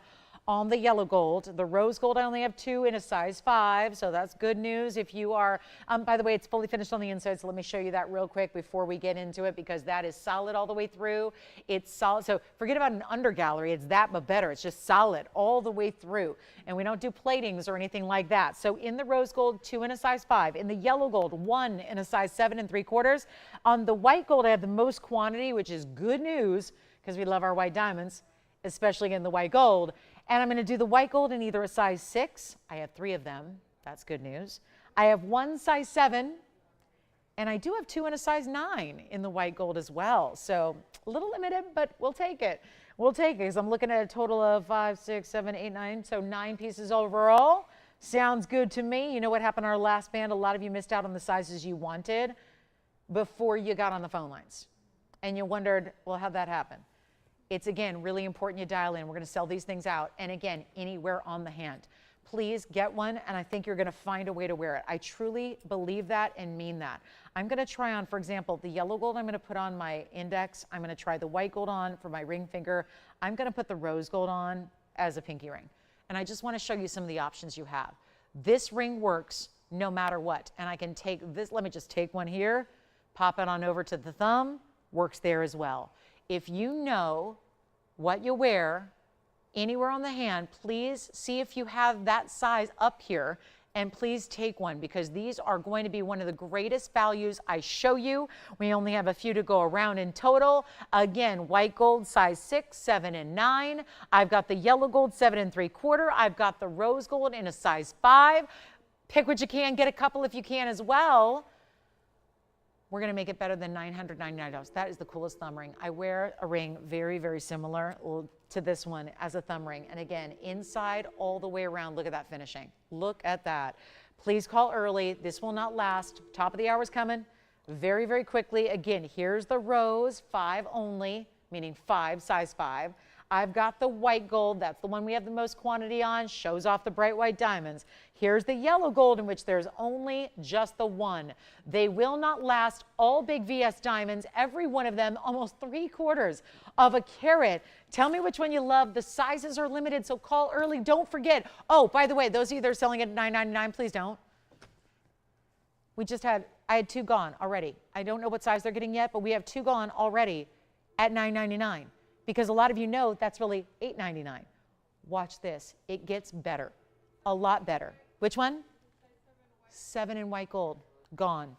On the yellow gold. The rose gold, I only have 2 in a size 5, so that's good news if you are, by the way, it's fully finished on the inside, so let me show you that real quick before we get into it, because that is solid all the way through. It's solid, so forget about an under gallery, it's that but better. It's just solid all the way through, and we don't do platings or anything like that. So in the rose gold, 2 in a size 5. In the yellow gold, 1 in a size 7 3/4. On the white gold, I have the most quantity, which is good news, because we love our white diamonds, especially in the white gold. And I'm going to do the white gold in either a size 6. I have 3 of them. That's good news. I have 1 size 7. And I do have 2 in a size 9 in the white gold as well. So a little limited, but we'll take it. We'll take it, because I'm looking at a total of 5, 6, 7, 8, 9. So 9 pieces overall. Sounds good to me. You know what happened in our last band? A lot of you missed out on the sizes you wanted before you got on the phone lines. And you wondered, well, how'd that happen? It's, again, really important you dial in. We're going to sell these things out. And again, anywhere on the hand. Please get one, and I think you're going to find a way to wear it. I truly believe that and mean that. I'm going to try on, for example, the yellow gold I'm going to put on my index. I'm going to try the white gold on for my ring finger. I'm going to put the rose gold on as a pinky ring. And I just want to show you some of the options you have. This ring works no matter what. And I can take this, let me just take one here, pop it on over to the thumb, works there as well. If you know what you wear anywhere on the hand, please see if you have that size up here, and please take one, because these are going to be one of the greatest values I show you. We only have a few to go around in total. Again, white gold size 6, 7, and 9. I've got the yellow gold 7 3/4. I've got the rose gold in a size 5. Pick what you can, get a couple if you can as well. We're going to make it better than $999. That is the coolest thumb ring. I wear a ring very, very similar to this one as a thumb ring. And again, inside all the way around, look at that finishing. Look at that. Please call early. This will not last. Top of the hour is coming very, very quickly. Again, here's the rose, 5 only, meaning 5, size 5. I've got the white gold. That's the one we have the most quantity on. Shows off the bright white diamonds. Here's the yellow gold, in which there's only just the 1. They will not last. All big VS diamonds, every one of them, almost 3/4 of a carat. Tell me which one you love. The sizes are limited, so call early. Don't forget. Oh, by the way, those of you that are selling at $9.99, please don't. I had 2 gone already. I don't know what size they're getting yet, but we have 2 gone already at $9.99. Because a lot of you know that's really $8.99. Watch this. It gets better. A lot better. Which one? 7 in white gold. Gone.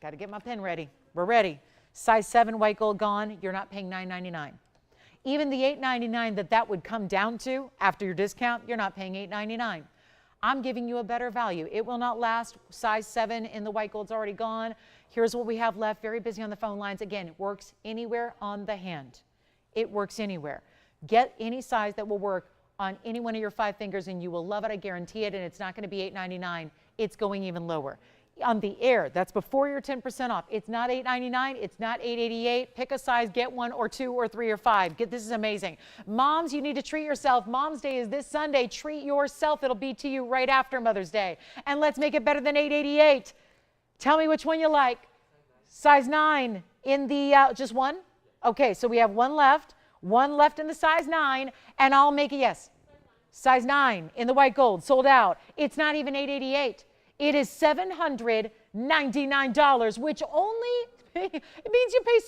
Got to get my pen ready. We're ready. Size 7 white gold gone. You're not paying $9.99. Even the $8.99 that would come down to after your discount, you're not paying $8.99. I'm giving you a better value. It will not last. Size 7 in the white gold's already gone. Here's what we have left. Very busy on the phone lines. Again, it works anywhere on the hand. It works anywhere. Get any size that will work on any one of your 5 fingers, and you will love it. I guarantee it. And it's not going to be $8.99. It's going even lower. On the air, that's before your 10% off. It's not $8.99. It's not $8.88. Pick a size, get 1 or 2 or 3 or 5. This is amazing. Moms, you need to treat yourself. Mom's Day is this Sunday. Treat yourself. It'll be to you right after Mother's Day. And let's make it better than $8.88. Tell me which one you like. Size 9 in the, just 1? Okay, so we have 1 left. 1 left in the size 9, and I'll make it, yes. Size 9 in the white gold, sold out. It's not even $8.88. It is $799, which only it means you pay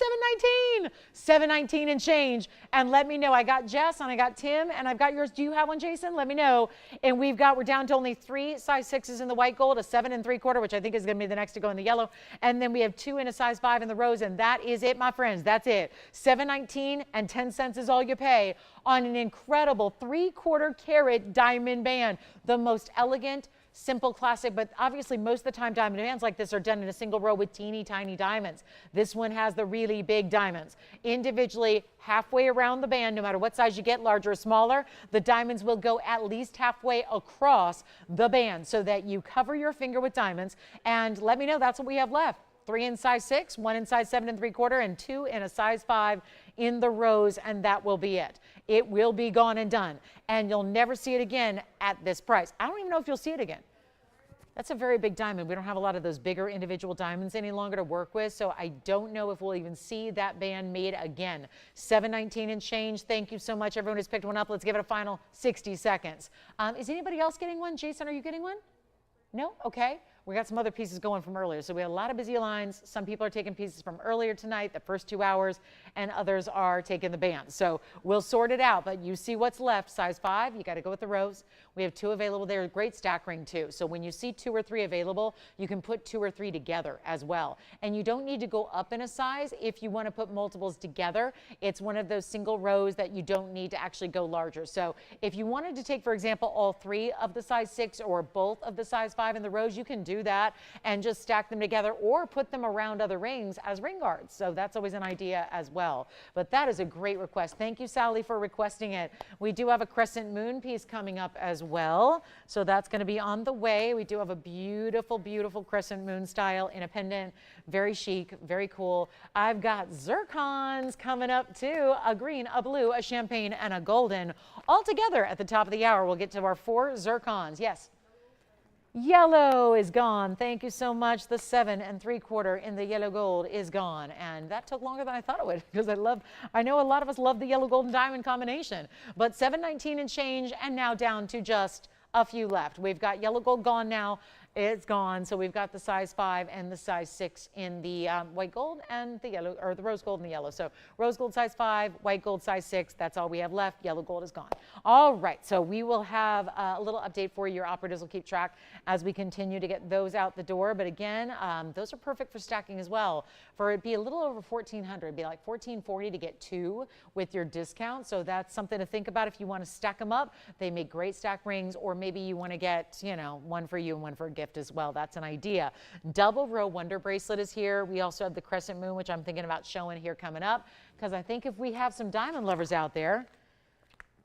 $719 and change. And let me know. I got Jess and I got Tim and I've got yours. Do you have one, Jason? Let me know. And we're down to only 3 size 6s in the white gold, a 7 3/4, which I think is going to be the next to go in the yellow. And then we have 2 in a size 5 in the rose. And that is it, my friends. That's it. $719 and 10 cents is all you pay on an incredible 3/4 carat diamond band. The most elegant, simple, classic, but obviously most of the time diamond bands like this are done in a single row with teeny tiny diamonds. This one has the really big diamonds. Individually, halfway around the band, no matter what size you get, larger or smaller, the diamonds will go at least halfway across the band so that you cover your finger with diamonds. And let me know, that's what we have left. 3 in size 6, 1 in size 7 3/4, and 2 in a size 5 in the rose, and that will be it. It will be gone and done, and you'll never see it again at this price. I don't even know if you'll see it again. That's a very big diamond. We don't have a lot of those bigger individual diamonds any longer to work with, so I don't know if we'll even see that band made again. $719 and change. Thank you so much, everyone who's picked one up. Let's give it a final 60 seconds. Is anybody else getting one? Jason, are you getting one? No? Okay. We got some other pieces going from earlier. So we had a lot of busy lines. Some people are taking pieces from earlier tonight, the first 2 hours, and others are taking the band. So we'll sort it out, but you see what's left. Size 5, you got to go with the rose. We have 2 available there. Great stack ring too. So when you see 2 or 3 available, you can put 2 or 3 together as well. And you don't need to go up in a size if you want to put multiples together. It's one of those single rows that you don't need to actually go larger. So if you wanted to take, for example, all 3 of the size 6 or both of the size 5 in the rows, you can do that and just stack them together or put them around other rings as ring guards. So that's always an idea as well. But that is a great request. Thank you, Sally, for requesting it. We do have a crescent moon piece coming up as well. So that's going to be on the way. We do have a beautiful, beautiful crescent moon style in a pendant. Very chic, very cool. I've got zircons coming up too. A green, a blue, a champagne, and a golden. All together at the top of the hour. We'll get to our 4 zircons. Yes. Yellow is gone. Thank you so much. The 7 3/4 in the yellow gold is gone. And that took longer than I thought it would because I know a lot of us love the yellow gold and diamond combination. But $719 and change, and now down to just a few left. We've got yellow gold gone now. It's gone. So we've got the size 5 and the size 6 in the white gold and the yellow, or the rose gold and the yellow. So rose gold size 5, white gold size 6. That's all we have left. Yellow gold is gone. All right. So we will have a little update for you. Your operators will keep track as we continue to get those out the door. But again, those are perfect for stacking as well. For it'd be a little over $1,400. It'd be like $1,440 to get 2 with your discount. So that's something to think about if you want to stack them up. They make great stack rings, or maybe you want to get, you know, one for you and one for a gift as well. That's an idea. Double row wonder bracelet is here. We also have the crescent moon, which I'm thinking about showing here coming up, because I think if we have some diamond lovers out there,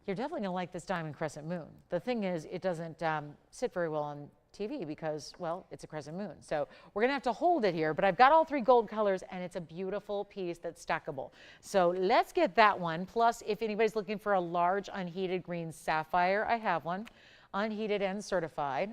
you're definitely going to like this diamond crescent moon. The thing is, it doesn't sit very well on TV because, well, it's a crescent moon. So we're going to have to hold it here, but I've got all 3 gold colors, and it's a beautiful piece that's stackable. So let's get that one. Plus, if anybody's looking for a large unheated green sapphire, I have one, unheated and certified.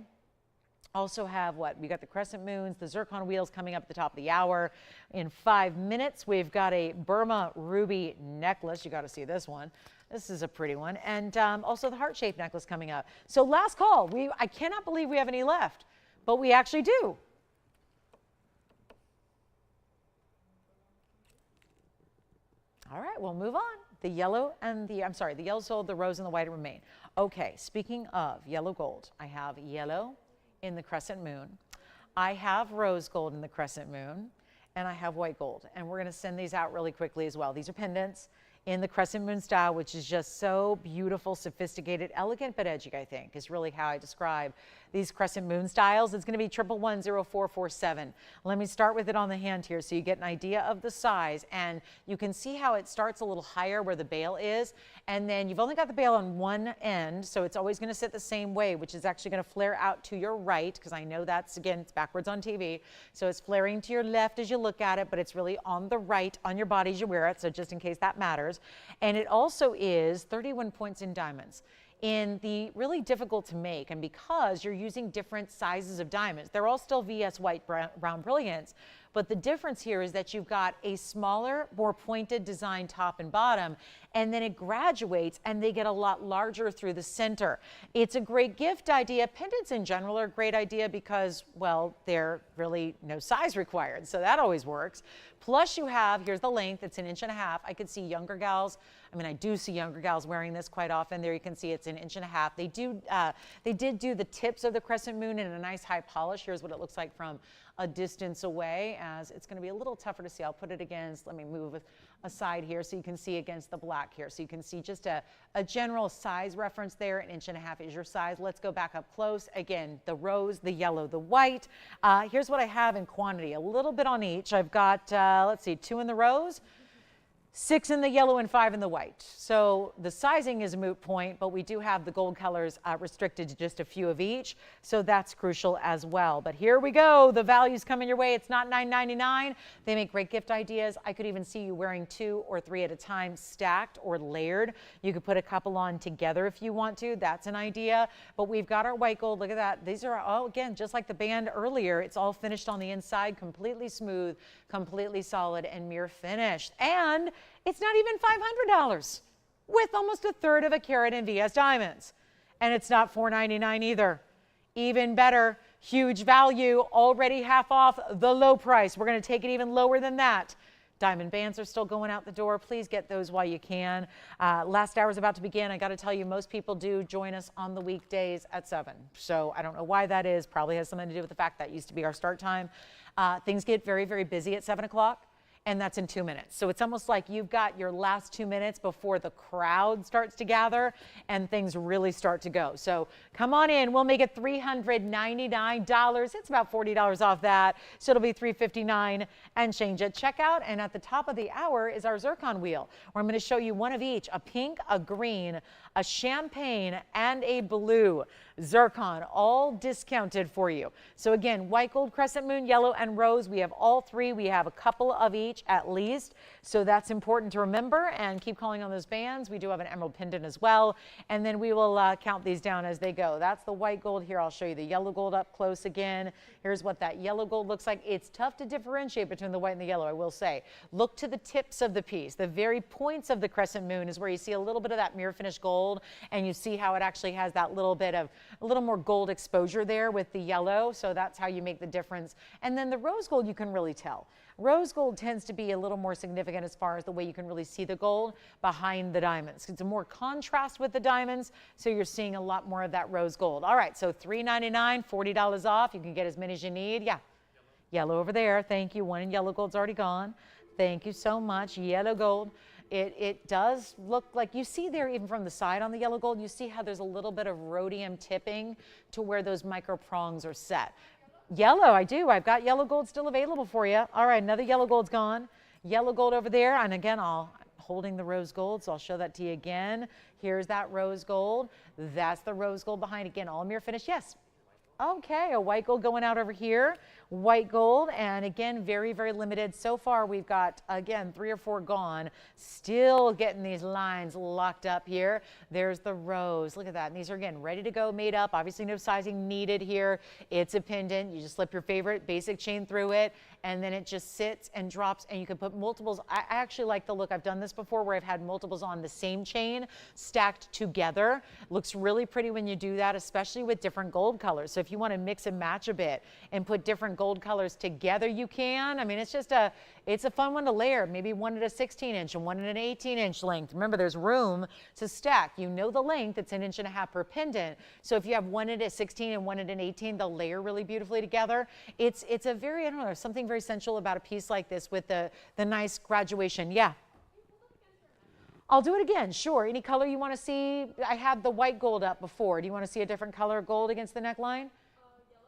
Also have what? We got the crescent moons, the zircon wheels coming up at the top of the hour. In 5 minutes, we've got a Burma ruby necklace. You got to see this one. This is a pretty one. And also the heart-shaped necklace coming up. So last call. I cannot believe we have any left, but we actually do. All right, we'll move on. The yellow and the, the yellow sold, the rose and the white remain. Okay, speaking of yellow gold, I have yellow in the crescent moon. I have rose gold in the crescent moon, and I have white gold. And we're going to send these out really quickly as well. These are pendants in the crescent moon style, which is just so beautiful, sophisticated, elegant, but edgy, I think, is really how I describe these crescent moon styles. It's going to be 1110447. Let me start with it on the hand here so you get an idea of the size, and you can see how it starts a little higher where the bail is, and then you've only got the bail on one end, so it's always going to sit the same way, which is actually going to flare out to your right, because I know that's, again, it's backwards on TV, so it's flaring to your left as you look at it, but it's really on the right on your body as you wear it, so just in case that matters. And it also is 31 points in diamonds. In the really difficult to make, and because you're using different sizes of diamonds, they're all still VS white brown brilliance, But the difference here is that you've got a smaller, more pointed design top and bottom, and then it graduates and they get a lot larger through the center. It's a great gift idea. Pendants in general are a great idea because, well, they're really no size required, so that always works. Plus you have, here's the length, it's 1.5 inches. I could see younger gals, I mean, I do see younger gals wearing this quite often. There you can see it's 1.5 inches. They did do the tips of the crescent moon in a nice high polish. Here's what it looks like from a distance away, as it's going to be a little tougher to see. I'll put it against, let me move aside here so you can see against the black here. So you can see just a general size reference there. 1.5 inches is your size. Let's go back up close. Again, the rose, the yellow, the white. Here's what I have in quantity, a little bit on each. I've got, let's see, 2 in the rose, 6 in the yellow, and 5 in the white. So the sizing is a moot point, but we do have the gold colors restricted to just a few of each. So that's crucial as well. But here we go. The values coming your way. It's not $9.99. They make great gift ideas. I could even see you wearing 2 or 3 at a time, stacked or layered. You could put a couple on together if you want to. That's an idea. But we've got our white gold. Look at that. These are all, again, just like the band earlier. It's all finished on the inside, completely smooth, completely solid, and mirror finished. And it's not even $500 with almost 1/3 of a carat in VS diamonds. And it's not $4.99 either. Even better, huge value, already half off the low price. We're going to take it even lower than that. Diamond bands are still going out the door. Please get those while you can. Last hour is about to begin. I got to tell you, most people do join us on the weekdays at 7. So I don't know why that is. Probably has something to do with the fact that used to be our start time. Things get very, very busy at 7 o'clock. And that's in 2 minutes. So it's almost like you've got your last 2 minutes before the crowd starts to gather and things really start to go. So come on in. We'll make it $399. It's about $40 off that. So it'll be $359 and change at checkout. And at the top of the hour is our Zircon wheel, where I'm going to show you one of each, a pink, a green, a champagne, and a blue. Zircon, all discounted for you. So again, white gold, crescent moon, yellow, and rose. We have all 3. We have a couple of each at least. So that's important to remember, and keep calling on those bands. We do have an emerald pendant as well. And then we will count these down as they go. That's the white gold here. I'll show you the yellow gold up close again. Here's what that yellow gold looks like. It's tough to differentiate between the white and the yellow, I will say. Look to the tips of the piece. The very points of the crescent moon is where you see a little bit of that mirror finish gold, and you see how it actually has that little bit of a little more gold exposure there with the yellow. So that's how you make the difference. And then the rose gold, you can really tell. Rose gold tends to be a little more significant as far as the way you can really see the gold behind the diamonds. It's a more contrast with the diamonds, so you're seeing a lot more of that rose gold. All right, so $399, $40 off. You can get as many as you need. Yeah, yellow over there. Thank you. One in yellow gold's already gone. Thank you so much. Yellow gold. It does look like, you see there even from the side on the yellow gold, you see how there's a little bit of rhodium tipping to where those micro prongs are set. Yellow, I do. I've got yellow gold still available for you. All right, another yellow gold's gone. Yellow gold over there. And again, I'm holding the rose gold, so I'll show that to you again. Here's that rose gold. That's the rose gold behind. Again, all mirror finish. Yes. Okay, a white gold going out over here. White gold, and again, very, very limited. So far, we've got, again, 3 or 4 gone. Still getting these lines locked up here. There's the rose. Look at that. And these are, again, ready to go, made up. Obviously, no sizing needed here. It's a pendant. You just slip your favorite basic chain through it, and then it just sits and drops, and you can put multiples. I actually like the look. I've done this before where I've had multiples on the same chain stacked together. Looks really pretty when you do that, especially with different gold colors. So if you want to mix and match a bit and put different gold colors together, you can. I mean, it's a fun one to layer. Maybe one at a 16-inch and one at an 18-inch length. Remember, there's room to stack. You know the length. It's 1.5 inches per pendant. So if you have one at a 16 and one at an 18, they'll layer really beautifully together. It's a very, I don't know, there's something very sensual about a piece like this with the nice graduation. Yeah. I'll do it again, sure. Any color you want to see? I had the white gold up before. Do you want to see a different color of gold against the neckline?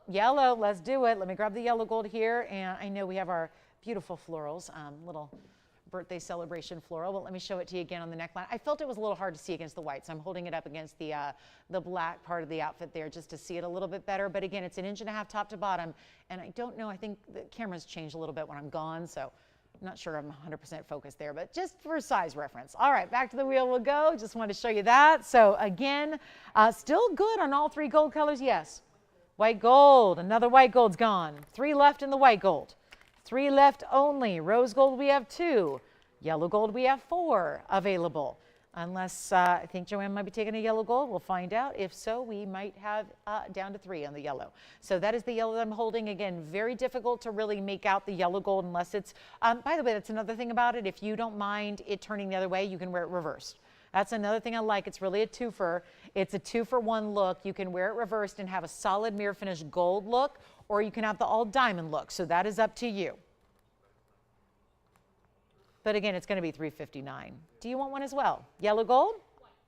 Yellow, let's do it. Let me grab the yellow gold here. And I know we have our beautiful florals, little birthday celebration floral, but let me show it to you again on the neckline. I felt it was a little hard to see against the white, so I'm holding it up against the black part of the outfit there just to see it a little bit better. But again, it's 1.5 inches top to bottom. And I don't know, I think the camera's changed a little bit when I'm gone, so I'm not sure I'm 100% focused there, but just for size reference. All right, back to the wheel we'll go. Just wanted to show you that. So again, still good on all 3 gold colors, yes. White gold, another white gold's gone. 3 left in the white gold. 3 left only. Rose gold, we have 2. Yellow gold, we have 4 available. Unless I think Joanne might be taking a yellow gold. We'll find out. If so, we might have down to 3 on the yellow. So that is the yellow that I'm holding. Again, very difficult to really make out the yellow gold unless it's, by the way, that's another thing about it. If you don't mind it turning the other way, you can wear it reversed. That's another thing I like. It's really a twofer. It's a 2-for-1 look. You can wear it reversed and have a solid mirror finish gold look, or you can have the all diamond look. So that is up to you. But again, it's going to be $359. Do you want one as well? Yellow gold?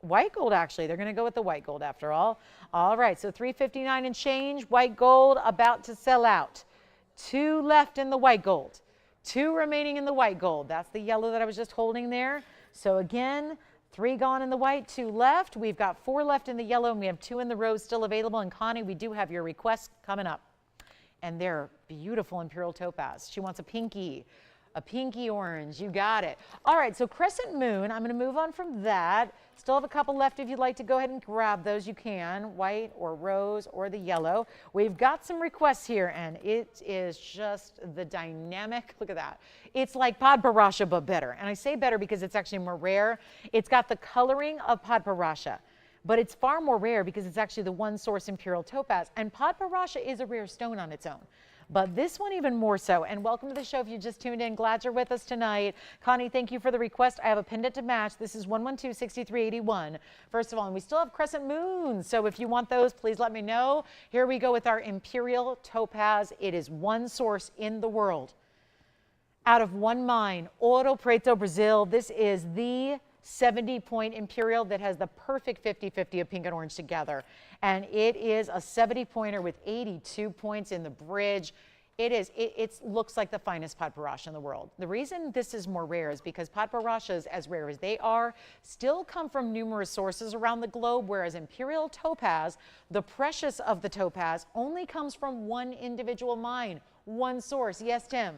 White gold, actually. They're going to go with the white gold after all. All right, so $359 and change. White gold about to sell out. 2 left in the white gold. 2 remaining in the white gold. That's the yellow that I was just holding there. So again, 3 gone in the white, 2 left. We've got 4 left in the yellow, and we have 2 in the rose still available. And Connie, we do have your requests coming up. And they're beautiful Imperial topaz. She wants a pinky orange. You got it. All right, so Crescent Moon, I'm going to move on from that. Still have a couple left. If you'd like to go ahead and grab those, you can. White or rose or the yellow. We've got some requests here, and it is just the dynamic. Look at that. It's like Paraiba, but better. And I say better because it's actually more rare. It's got the coloring of Paraiba, but it's far more rare because it's actually the one source Imperial topaz. And Paraiba is a rare stone on its own. But this one even more so. And welcome to the show if you just tuned in. Glad you're with us tonight. Connie, thank you for the request. I have a pendant to match. This is 112-6381. First of all, and we still have Crescent Moons. So if you want those, please let me know. Here we go with our Imperial topaz. It is one source in the world. Out of one mine, Ouro Preto, Brazil. This is the 70-point Imperial that has the perfect 50-50 of pink and orange together. And it is a 70-pointer with 82 points in the bridge. It looks like the finest Paraiba in the world. The reason this is more rare is because Paraibas, as rare as they are, still come from numerous sources around the globe, whereas Imperial topaz, the precious of the topaz, only comes from one individual mine, one source. Yes, Tim?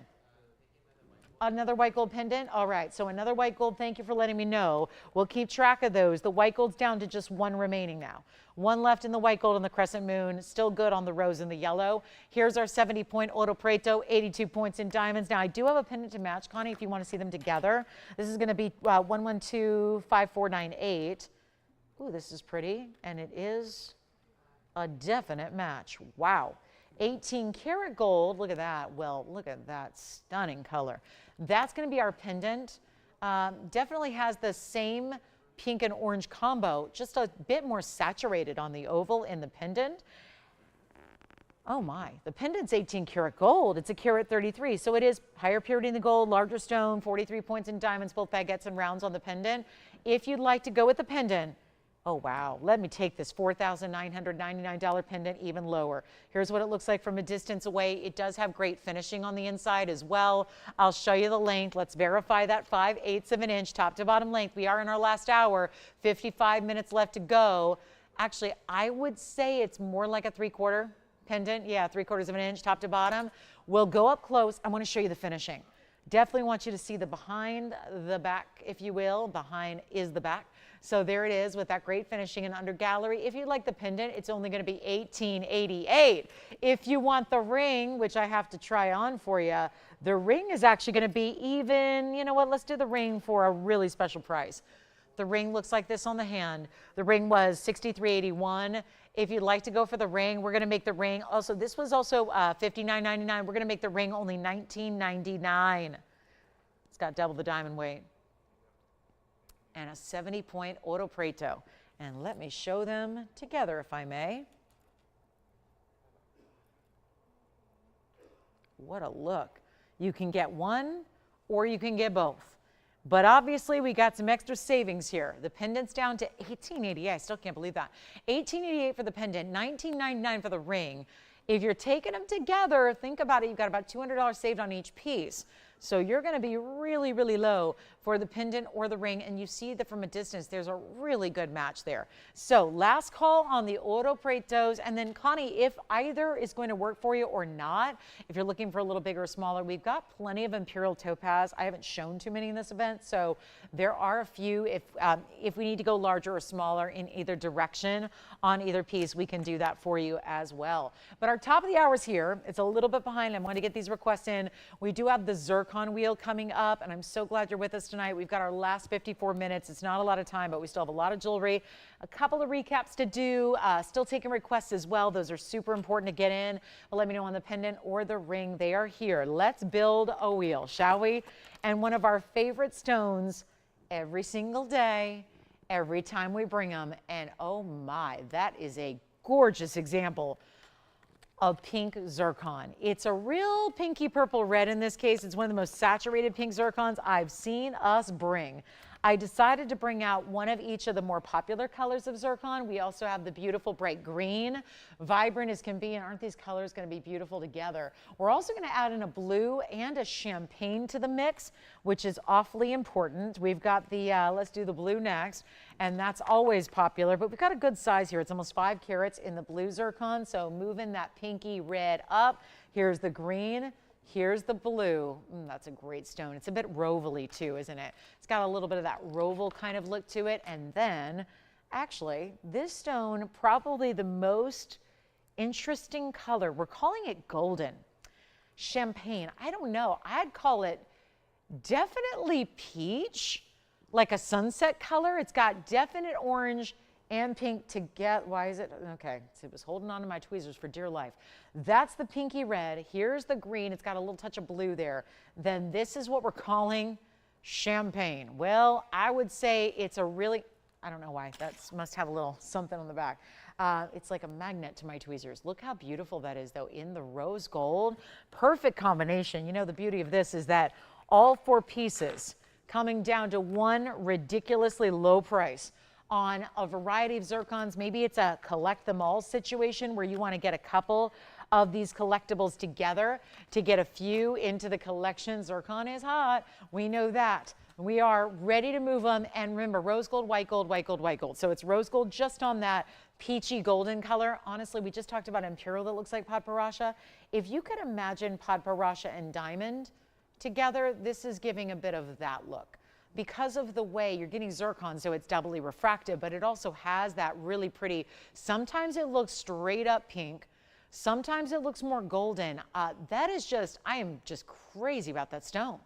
Another white gold pendant? All right, so another white gold. Thank you for letting me know. We'll keep track of those. The white gold's down to just 1 remaining now. 1 left in the white gold and the Crescent Moon. Still good on the rose and the yellow. Here's our 70-point Ouro Preto, 82 points in diamonds. Now, I do have a pendant to match, Connie, if you want to see them together. This is going to be 112-5498. Ooh, this is pretty, and it is a definite match. Wow. 18 karat gold. Look at that. Well, look at that stunning color. That's going to be our pendant. Definitely has the same pink and orange combo, just a bit more saturated on the oval in the pendant. Oh my, the pendant's 18 karat gold. It's a carat 33. So it is higher purity in the gold, larger stone, 43 points in diamonds, both baguettes and rounds on the pendant. If you'd like to go with the pendant, oh, wow. Let me take this $4,999 pendant even lower. Here's what it looks like from a distance away. It does have great finishing on the inside as well. I'll show you the length. Let's verify that 5/8 of an inch top to bottom length. We are in our last hour, 55 minutes left to go. Actually, I would say it's more like a 3/4 pendant. Yeah, 3/4 of an inch top to bottom. We'll go up close. I want to show you the finishing. Definitely want you to see the behind the back, if you will. Behind is the back. So there it is with that great finishing and under gallery. If you like the pendant, it's only going to be $1888. If you want the ring, which I have to try on for you, the ring is actually going to be even, you know what, let's do the ring for a really special price. The ring looks like this on the hand. The ring was $63.81. If you'd like to go for the ring, we're going to make the ring. Also, this was also $59.99. We're going to make the ring only $19.99. It's got double the diamond weight. And a 70-point Ouro Preto. And let me show them together, if I may. What a look. You can get one or you can get both. But obviously, we got some extra savings here. The pendant's down to $1888. I still can't believe that. $1888 for the pendant, $19.99 for the ring. If you're taking them together, think about it. You've got about $200 saved on each piece. So you're going to be really, really low for the pendant or the ring. And you see that from a distance, there's a really good match there. So last call on the Oro Pretos. And then Connie, if either is going to work for you or not, if you're looking for a little bigger or smaller, we've got plenty of Imperial topaz. I haven't shown too many in this event. So there are a few. If we need to go larger or smaller in either direction on either piece, we can do that for you as well. But our top of the hour is here. It's a little bit behind. I'm going to get these requests in. We do have the Zircon wheel coming up, and I'm so glad you're with us tonight. We've got our last 54 minutes. It's not a lot of time, but we still have a lot of jewelry. A couple of recaps to do. Still taking requests as well. Those are super important to get in. But let me know on the pendant or the ring. They are here. Let's build a wheel, shall we? And one of our favorite stones every single day, every time we bring them. And oh my, that is a gorgeous example of pink zircon. It's a real pinky purple red in this case. It's one of the most saturated pink zircons I've seen us bring. I decided to bring out one of each of the more popular colors of zircon. We also have the beautiful bright green, vibrant as can be, and aren't these colors going to be beautiful together? We're also going to add in a blue and a champagne to the mix, which is awfully important. We've got the, let's do the blue next, and that's always popular, but we've got a good size here. It's almost 5 carats in the blue zircon, so moving that pinky red up. Here's the green. Here's the blue. That's a great stone. It's a bit rovely too, isn't it? It's got a little bit of that roval kind of look to it. And then, actually, this stone, probably the most interesting color. We're calling it golden. Champagne. I don't know. I'd call it definitely peach, like a sunset color. It's got definite orange and pink to get, why is it? Okay, so it was holding on to my tweezers for dear life. That's the pinky red. Here's the green. It's got a little touch of blue there. Then this is what we're calling champagne. Well, I would say it's a really, I don't know why, that must have a little something on the back. It's like a magnet to my tweezers. Look how beautiful that is though, in the rose gold. Perfect combination. You know, the beauty of this is that all 4 pieces coming down to one ridiculously low price on a variety of zircons. Maybe it's a collect them all situation where you want to get a couple of these collectibles together to get a few into the collection. Zircon is hot. We know that. We are ready to move them. And remember, rose gold, white gold, white gold, white gold. So it's rose gold just on that peachy golden color. Honestly, we just talked about Imperial that looks like Padparasha. If you could imagine Padparasha and diamond together, this is giving a bit of that look. Because of the way you're getting zircon, so it's doubly refractive, but it also has that really pretty, sometimes it looks straight up pink, sometimes it looks more golden. That is just, I am just crazy about that stone.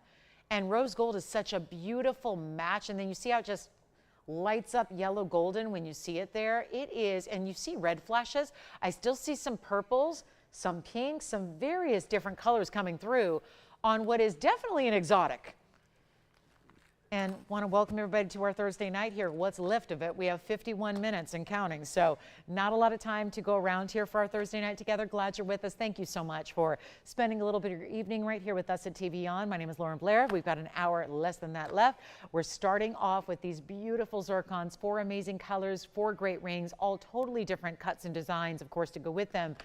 And rose gold is such a beautiful match. And then you see how it just lights up yellow golden when you see it there. It is, and you see red flashes. I still see some purples, some pinks, some various different colors coming through on what is definitely an exotic. And want to welcome everybody to our Thursday night here. What's left of it? We have 51 minutes and counting. So not a lot of time to go around here for our Thursday night together. Glad you're with us. Thank you so much for spending a little bit of your evening right here with us at TVON. My name is Lauren Blair. We've got an hour less than that left. We're starting off with these beautiful zircons, 4 amazing colors, 4 great rings, all totally different cuts and designs, of course, to go with them.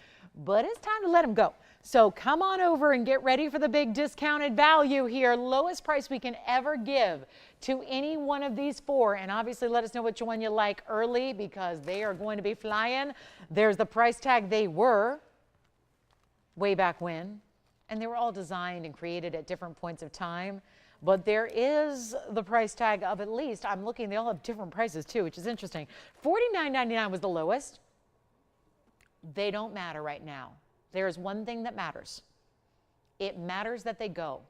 But it's time to let them go. So come on over and get ready for the big discounted value here. Lowest price we can ever give to any one of these 4. And obviously let us know which one you like early because they are going to be flying. There's the price tag. They were way back when. And they were all designed and created at different points of time. But there is the price tag of at least, I'm looking, they all have different prices too, which is interesting. $49.99 was the lowest. They don't matter right now. There is one thing that matters. It matters that they go.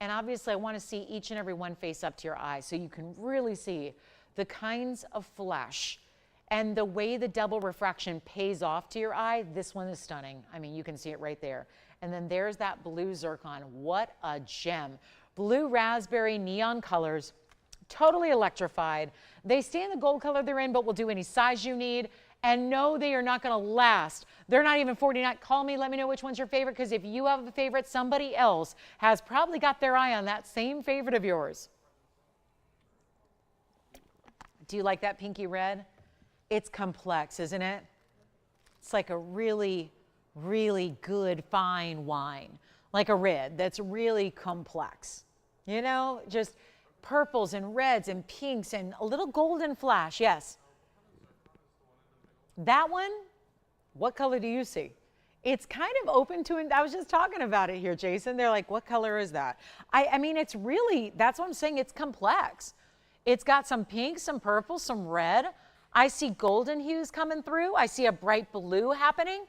And obviously I want to see each and every one face up to your eye so you can really see the kinds of flash and the way the double refraction pays off to your eye. This one is stunning. I mean, you can see it right there. And then there's that blue zircon. What a gem. Blue raspberry neon colors, totally electrified. They stay in the gold color they're in, but will do any size you need. And no, they are not going to last. They're not even 49. Call me, let me know which one's your favorite, because if you have a favorite, somebody else has probably got their eye on that same favorite of yours. Do you like that pinky red? It's complex, isn't it? It's like a really, really good fine wine. like a red that's really complex. You know, just purples and reds and pinks and a little golden flash. Yes. That one, what color do you see? It's kind of open to, I was just talking about it here, Jason. They're like, what color is that? I mean, it's really, that's what I'm saying. It's complex. It's got some pink, some purple, some red. I see golden hues coming through. I see a bright blue happening.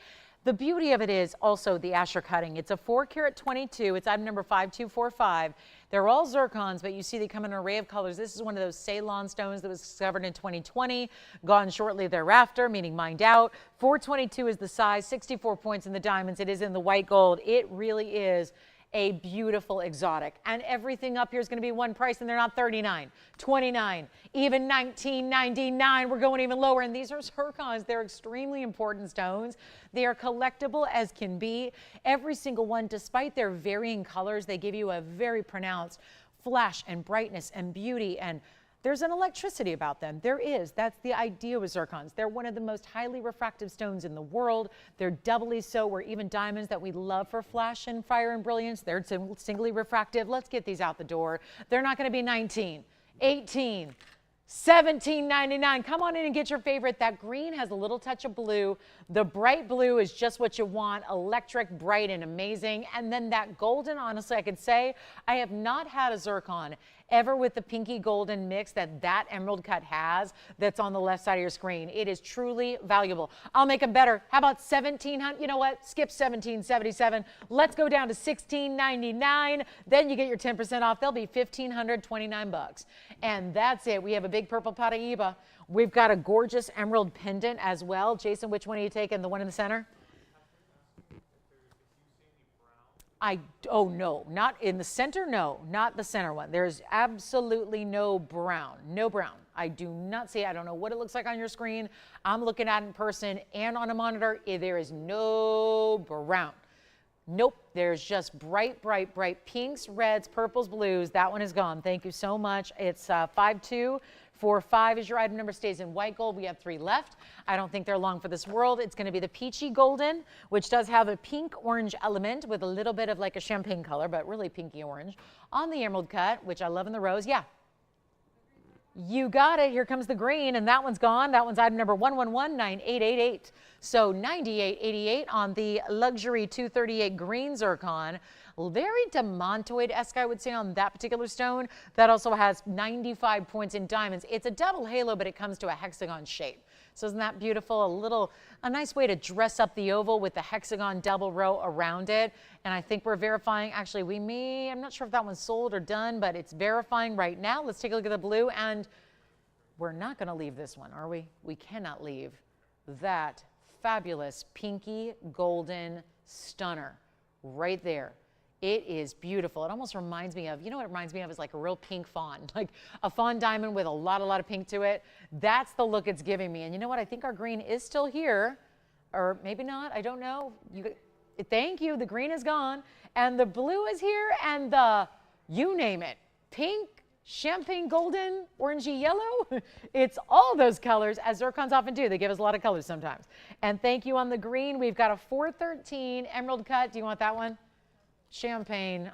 The beauty of it is also the Asher cutting. It's a 4 karat 22. It's item number 5245. They're all zircons, but you see they come in an array of colors. This is one of those Ceylon stones that was discovered in 2020, gone shortly thereafter, meaning mined out. 422 is the size, 64 points in the diamonds. It is in the white gold. It really is a beautiful exotic, and everything up here is going to be one price, and they're not 39, 29, even 19.99. We're going even lower, and these are zircons. They're extremely important stones. They are collectible as can be. Every single one, despite their varying colors, they give you a very pronounced flash and brightness and beauty, and there's an electricity about them. There is. That's the idea with zircons. They're one of the most highly refractive stones in the world. They're doubly so, where even diamonds that we love for flash and fire and brilliance, they're singly refractive. Let's get these out the door. They're not going to be 19, 18, $17.99. Come on in and get your favorite. That green has a little touch of blue. The bright blue is just what you want. Electric, bright, and amazing. And then that golden, honestly, I could say I have not had a zircon ever with the pinky golden mix that emerald cut has that's on the left side of your screen. It is truly valuable. I'll make them better. How about 1700? You know what? Skip 1777. Let's go down to 16.99. Then you get your 10% off. They'll be 1,529 bucks. And that's it. We have a big purple Paraiba. We've got a gorgeous emerald pendant as well. Jason, which one are you taking? The one in the center? Oh no, not in the center. No, not the center one. There's absolutely no brown, no brown. I do not see it. I don't know what it looks like on your screen. I'm looking at it in person and on a monitor. There is no brown. Nope, there's just bright, bright, bright pinks, reds, purples, blues. That one is gone. Thank you so much. It's 5245 is your item number. Stays in white gold. We have 3 left. I don't think they're long for this world. It's going to be the peachy golden, which does have a pink orange element with a little bit of like a champagne color, but really pinky orange. On the emerald cut, which I love in the rose. Yeah. You got it. Here comes the green, and that one's gone. That one's item number 1119888. So 9888 on the luxury 238 green zircon. Very demontoid-esque, I would say, on that particular stone. That also has 95 points in diamonds. It's a double halo, but it comes to a hexagon shape. So isn't that beautiful? A nice way to dress up the oval with the hexagon double row around it. And I think we're verifying, actually, I'm not sure if that one's sold or done, but it's verifying right now. Let's take a look at the blue, and we're not going to leave this one, are we? We cannot leave that fabulous pinky golden stunner right there. It is beautiful. It almost reminds me of, you know what it reminds me of is like a real pink fawn, like a fawn diamond with a lot of pink to it. That's the look it's giving me. And you know what? I think our green is still here, or maybe not. I don't know. Thank you. The green is gone, and the blue is here, and you name it, pink, champagne golden, orangey yellow. It's all those colors, as zircons often do. They give us a lot of colors sometimes. And thank you on the green. We've got a 413 emerald cut. Do you want that one? Champagne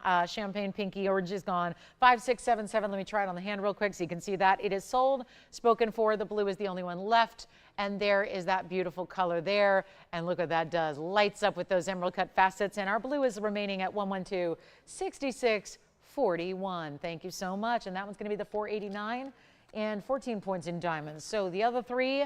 pinky orange is gone. 5677. Let me try it on the hand real quick so you can see that it is sold, spoken for. The blue is the only one left, and there is that beautiful color there. And look what that does. Lights up with those emerald cut facets, and our blue is remaining at 1126641. Thank you so much. And that one's going to be the 489 and 14 points in diamonds. So the other 3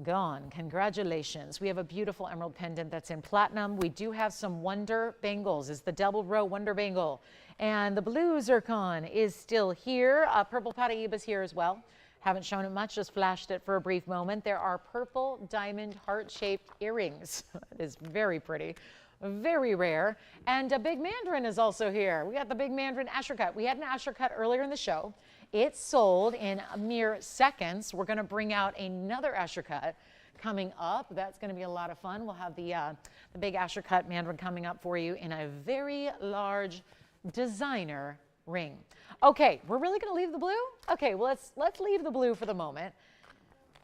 gone. Congratulations. We have a beautiful emerald pendant that's in platinum. We do have some wonder bangles. It's the double row wonder bangle. And the blue zircon is still here. Purple Paraiba is here as well. Haven't shown it much, just flashed it for a brief moment. There are purple diamond heart-shaped earrings. It is very pretty. Very rare. And a big Mandarin is also here. We got the big Mandarin Asher cut. We had an Asher cut earlier in the show. It sold in mere seconds. We're going to bring out another Asher cut coming up. That's going to be a lot of fun. We'll have the big Asher cut Mandarin coming up for you in a very large designer ring. Okay, we're really going to leave the blue? Okay, well, let's leave the blue for the moment.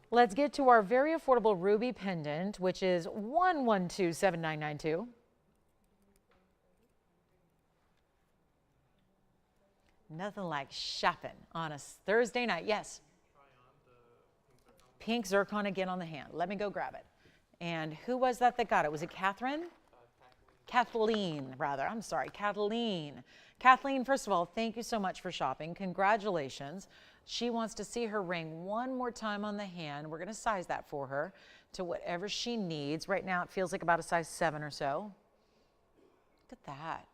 Let's get to our very affordable ruby pendant, which is 1127992. Nothing like shopping on a Thursday night. Yes. Pink zircon again on the hand. Let me go grab it. And who was that got it? Was it Catherine? Kathleen, rather. I'm sorry, Kathleen. Kathleen, first of all, thank you so much for shopping. Congratulations. She wants to see her ring one more time on the hand. We're going to size that for her to whatever she needs. Right now, it feels like about a size 7 or so. Look at that.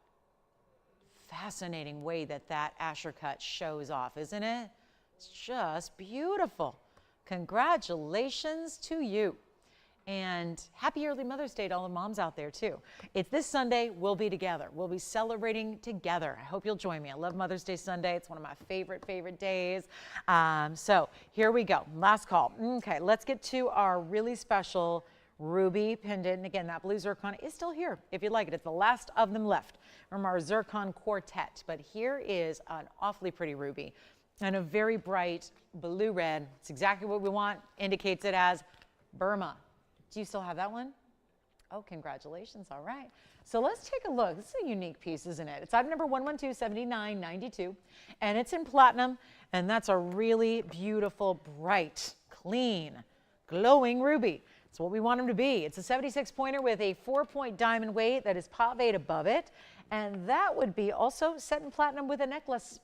Fascinating way that that Asher cut shows off, isn't it? It's just beautiful. Congratulations to you. And happy early Mother's Day to all the moms out there too. It's this Sunday, we'll be together. We'll be celebrating together. I hope you'll join me. I love Mother's Day Sunday. It's one of my favorite days. So here we go, last call. Okay, let's get to our really special ruby pendant. And again, that blue zircon is still here if you'd like it. It's the last of them left from our zircon quartet. But here is an awfully pretty ruby and a very bright blue red. It's exactly what we want. Indicates it as Burma. Do you still have that one? Oh, congratulations. All right. So let's take a look. This is a unique piece, isn't it? It's item number 1127992, and it's in platinum, and that's a really beautiful, bright, clean, glowing ruby. It's what we want them to be. It's a 76 pointer with a 4-point diamond weight that is paved above it, and that would be also set in platinum with a necklace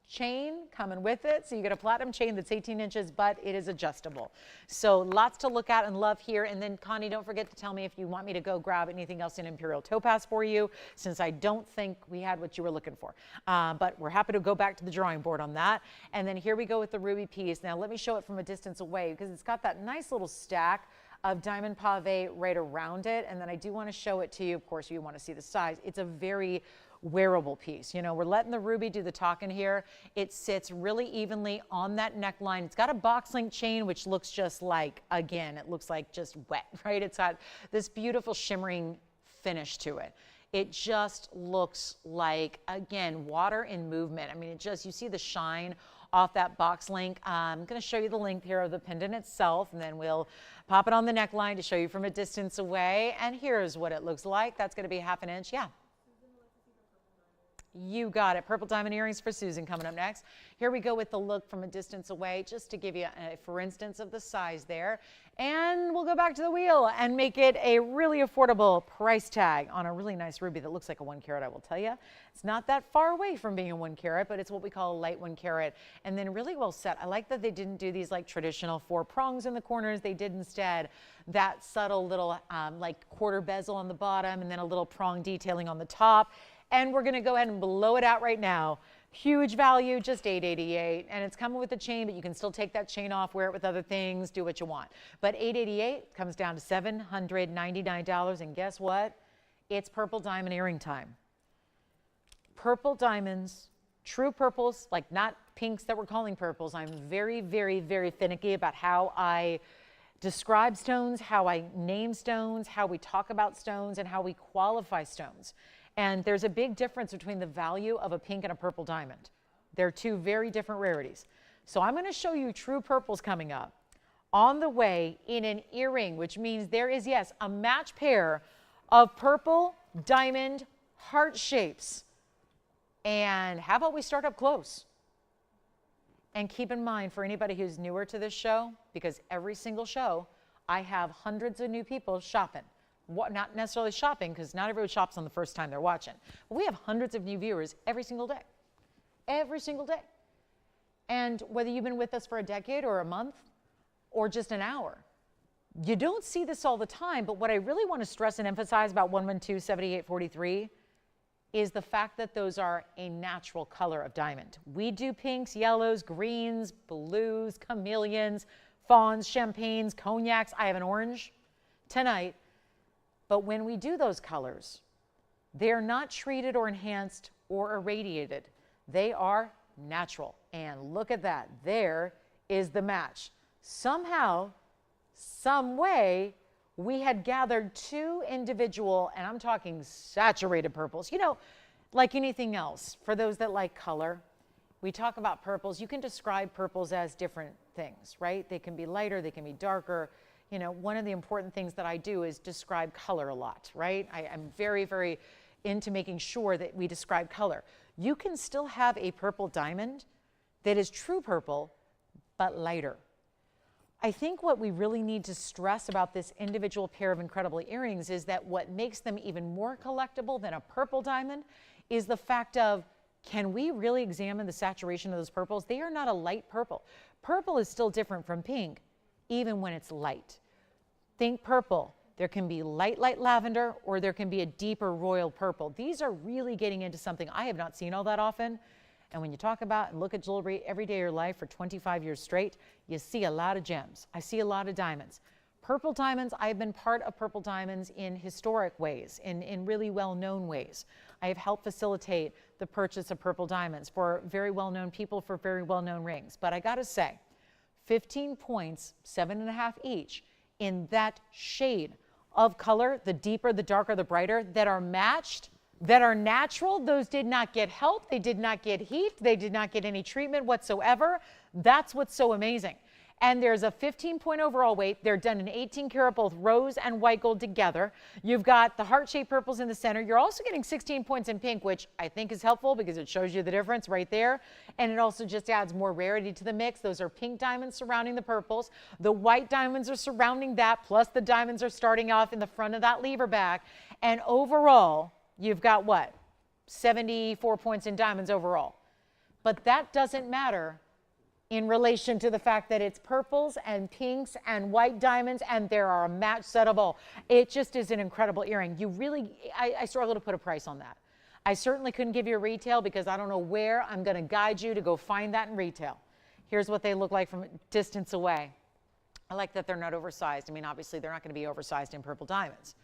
chain coming with it. So you get a platinum chain that's 18 inches, but it is adjustable. So lots to look at and love here. And then Connie, don't forget to tell me if you want me to go grab anything else in Imperial Topaz for you, since I don't think we had what you were looking for. But we're happy to go back to the drawing board on that. And then here we go with the ruby piece. Now let me show it from a distance away because it's got that nice little stack of diamond pave right around it. And then I do want to show it to you. Of course, you want to see the size. It's a very wearable piece. You know, we're letting the ruby do the talking here. It sits really evenly on that neckline. It's got a box link chain, which looks just like, again, it looks like just wet, right? It's got this beautiful shimmering finish to it. It just looks like, again, water in movement. I mean, it just, you see the shine off that box link. I'm going to show you the length here of the pendant itself, and then we'll pop it on the neckline to show you from a distance away. And here's what it looks like. That's going to be 1/2 inch. Yeah. You got it. Purple diamond earrings for Susan coming up next. Here we go with the look from a distance away, just to give you a for instance of the size there. And we'll go back to the wheel and make it a really affordable price tag on a really nice ruby that looks like a 1 carat, I will tell you. It's not that far away from being a 1 carat, but it's what we call a light 1 carat. And then really well set. I like that they didn't do these like traditional 4 prongs in the corners. They did instead that subtle little like quarter bezel on the bottom and then a little prong detailing on the top. And we're going to go ahead and blow it out right now. Huge value, just $888. And it's coming with a chain, but you can still take that chain off, wear it with other things, do what you want. But $888 comes down to $799. And guess what? It's purple diamond earring time. Purple diamonds, true purples, like not pinks that we're calling purples. I'm very, very, very finicky about how I describe stones, how I name stones, how we talk about stones, and how we qualify stones. And there's a big difference between the value of a pink and a purple diamond. They're two very different rarities. So I'm going to show you true purples coming up on the way in an earring, which means there is, yes, a match pair of purple diamond heart shapes. And how about we start up close? And keep in mind, for anybody who's newer to this show, because every single show, I have hundreds of new people shopping. Not necessarily shopping, because not everyone shops on the first time they're watching. But we have hundreds of new viewers every single day. Every single day. And whether you've been with us for a decade or a month or just an hour, you don't see this all the time. But what I really want to stress and emphasize about 112-7843 is the fact that those are a natural color of diamond. We do pinks, yellows, greens, blues, chameleons, fawns, champagnes, cognacs. I have an orange tonight. But when we do those colors, they're not treated or enhanced or irradiated. They are natural. And look at that. There is the match. Somehow, some way, we had gathered two individual, and I'm talking saturated purples. You know, like anything else, for those that like color, we talk about purples. You can describe purples as different things, right? They can be lighter, they can be darker. You know, one of the important things that I do is describe color a lot, right? I'm very, very into making sure that we describe color. you can still have a purple diamond that is true purple, but lighter. I think what we really need to stress about this individual pair of incredible earrings is that what makes them even more collectible than a purple diamond is the fact of, can we really examine the saturation of those purples? They are not a light purple. Purple is still different from pink, even when it's light. Think purple. There can be light lavender, or there can be a deeper royal purple. These are really getting into something I have not seen all that often. And when you talk about and look at jewelry every day of your life for 25 years straight, you see a lot of gems. I see a lot of diamonds. Purple diamonds, I've been part of purple diamonds in historic ways, in really well-known ways. I have helped facilitate the purchase of purple diamonds for very well-known people for very well-known rings. But I gotta say, 15 points, 7.5 each, in that shade of color, the deeper, the darker, the brighter, that are matched, that are natural. Those did not get help. They did not get heat. They did not get any treatment whatsoever. That's what's so amazing. And there's a 15-point overall weight. They're done in 18 karat, both rose and white gold together. You've got the heart-shaped purples in the center. You're also getting 16 points in pink, which I think is helpful because it shows you the difference right there. And it also just adds more rarity to the mix. Those are pink diamonds surrounding the purples. The white diamonds are surrounding that, plus the diamonds are starting off in the front of that lever back. And overall, you've got what? 74 points in diamonds overall. But that doesn't matter in relation to the fact that it's purples and pinks and white diamonds, and there are a match set of all. It just is an incredible earring. You really, I struggle to put a price on that. I certainly couldn't give you a retail because I don't know where I'm going to guide you to go find that in retail. Here's what they look like from a distance away. I like that they're not oversized. I mean, obviously, they're not going to be oversized in purple diamonds.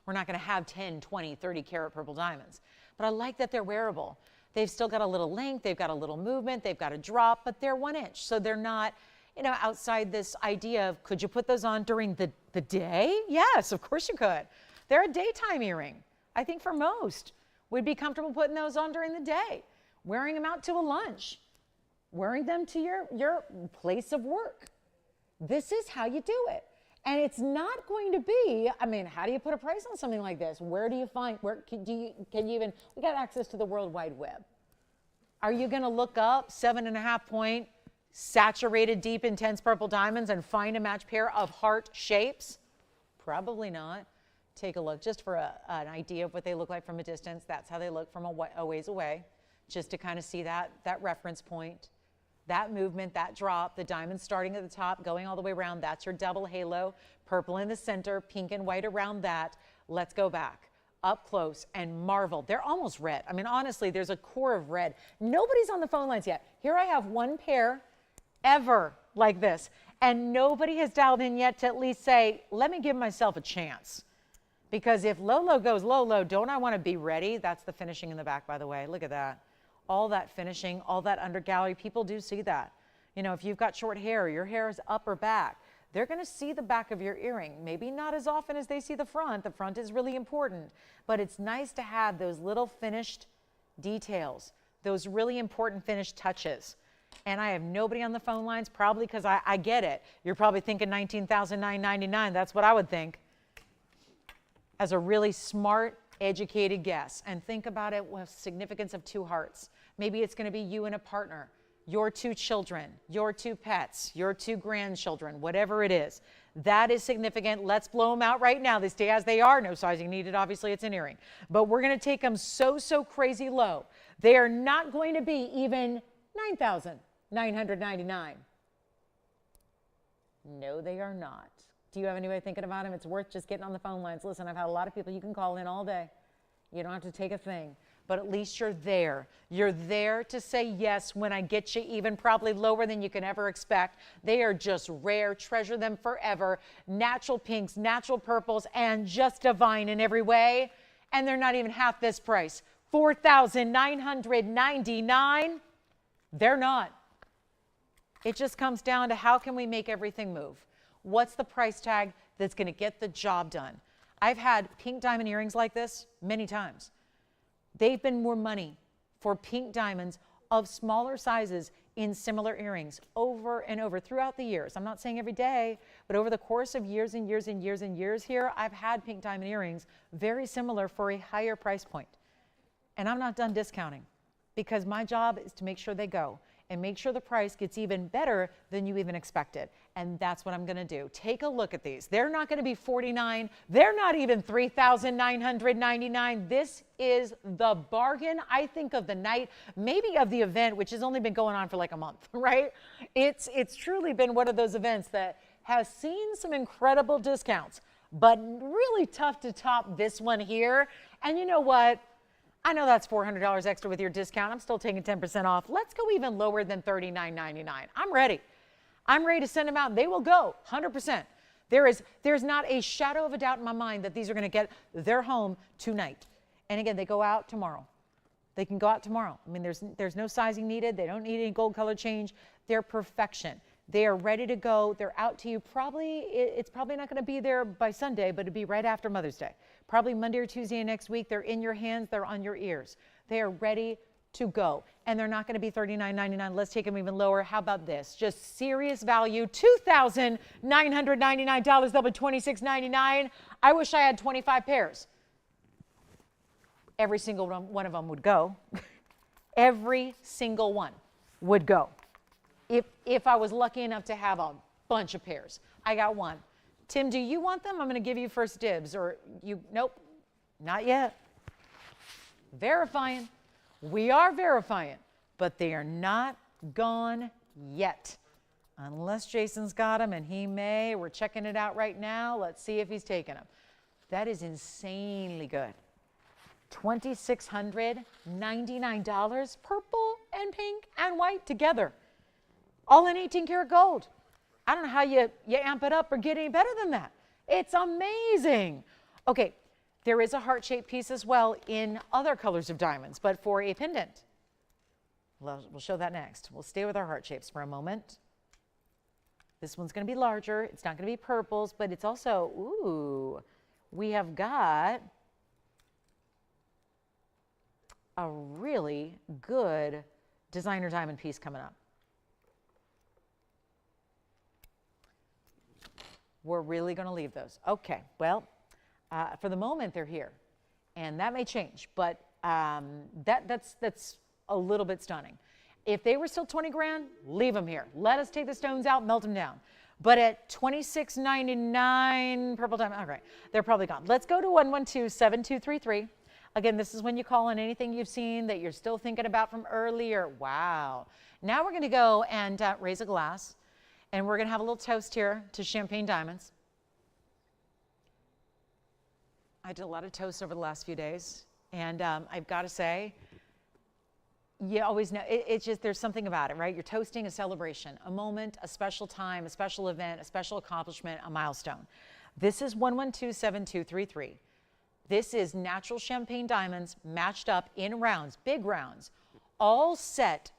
We're not going to have 10, 20, 30 karat purple diamonds. But I like that they're wearable. They've still got a little length, they've got a little movement, they've got a drop, but they're 1 inch. So they're not, you know, outside this idea of, could you put those on during the day? Yes, of course you could. They're a daytime earring. I think for most, we'd be comfortable putting those on during the day, wearing them out to a lunch, wearing them to your place of work. This is how you do it. And it's not going to be, I mean, how do you put a price on something like this? Where do you find, can you even, we got access to the World Wide Web. Are you going to look up 7.5 point saturated deep intense purple diamonds and find a match pair of heart shapes? Probably not. Take a look just for an idea of what they look like from a distance. That's how they look from a ways away, just to kind of see that reference point. That movement, that drop, the diamond starting at the top, going all the way around, that's your double halo, purple in the center, pink and white around that. Let's go back up close and marvel. They're almost red. I mean, honestly, there's a core of red. Nobody's on the phone lines yet. Here I have one pair ever like this, and nobody has dialed in yet to at least say, let me give myself a chance. Because if Lolo goes Lolo, don't I want to be ready? That's the finishing in the back, by the way. Look at that. All that finishing, all that under gallery, people do see that. You know, if you've got short hair, your hair is up or back, they're going to see the back of your earring. Maybe not as often as they see the front. The front is really important, but it's nice to have those little finished details, those really important finished touches. And I have nobody on the phone lines, probably because I get it. You're probably thinking $19,999. That's what I would think. As a really smart, educated guess. And think about it with significance of 2 hearts. Maybe it's going to be you and a partner, your 2 children, your 2 pets, your 2 grandchildren, whatever it is. That is significant. Let's blow them out right now. They stay as they are. No sizing needed. Obviously, it's an earring. But we're going to take them so crazy low. They are not going to be even $9,999. No, they are not. Do you have anybody thinking about them? It's worth just getting on the phone lines. Listen, I've had a lot of people. You can call in all day. You don't have to take a thing. But at least you're there. You're there to say yes when I get you even probably lower than you can ever expect. They are just rare. Treasure them forever. Natural pinks, natural purples, and just divine in every way. And they're not even half this price. $4,999. They're not. It just comes down to how can we make everything move? What's the price tag that's going to get the job done? I've had pink diamond earrings like this many times. They've been more money for pink diamonds of smaller sizes in similar earrings over and over throughout the years. I'm not saying every day, but over the course of years and years and years and years here, I've had pink diamond earrings very similar for a higher price point. And I'm not done discounting. because my job is to make sure they go and make sure the price gets even better than you even expected. And that's what I'm going to do. Take a look at these. They're not going to be $49. They're not even $3,999. This is the bargain, I think, of the night, maybe of the event, which has only been going on for like a month, right? It's truly been one of those events that has seen some incredible discounts, but really tough to top this one here. And you know what? I know that's $400 extra with your discount. I'm still taking 10% off. Let's go even lower than $39.99. I'm ready. I'm ready to send them out. They will go 100%. There's not a shadow of a doubt in my mind that these are going to get their home tonight. And again, they go out tomorrow. They can go out tomorrow. I mean, there's no sizing needed. They don't need any gold color change. They're perfection. They are ready to go. They're out to you. It's probably not going to be there by Sunday, but it'll be right after Mother's Day. Probably Monday or Tuesday next week. They're in your hands. They're on your ears. They are ready to go. And they're not going to be $39.99. Let's take them even lower. How about this? Just serious value, $2,999. They'll be $26.99. I wish I had 25 pairs. Every single one of them would go. Every single one would go. If I was lucky enough to have a bunch of pairs. I got one. Tim, do you want them? I'm going to give you first dibs. Or you, nope, not yet. Verifying. We are verifying, but they are not gone yet. Unless Jason's got them, and he may. We're checking it out right now. Let's see if he's taking them. That is insanely good. $2,699, purple and pink and white together. All in 18 karat gold. I don't know how you amp it up or get any better than that. It's amazing. Okay, there is a heart-shaped piece as well in other colors of diamonds, but for a pendant. We'll show that next. We'll stay with our heart shapes for a moment. This one's going to be larger. It's not going to be purples, but it's also, ooh, we have got a really good designer diamond piece coming up. We're really going to leave those. Okay, well, for the moment they're here, and that may change, but that's a little bit stunning. If they were still 20 grand, leave them here. Let us take the stones out, melt them down. But at $26.99 purple diamond, all right, they're probably gone. Let's go to 112-7233. Again, this is when you call on anything you've seen that you're still thinking about from earlier. Wow. Now we're going to go and raise a glass. And we're going to have a little toast here to champagne diamonds. I did a lot of toasts over the last few days. And I've got to say, you always know, it's just, there's something about it, right? You're toasting a celebration, a moment, a special time, a special event, a special accomplishment, a milestone. This is 112-7233. This is natural champagne diamonds matched up in rounds, big rounds, all set,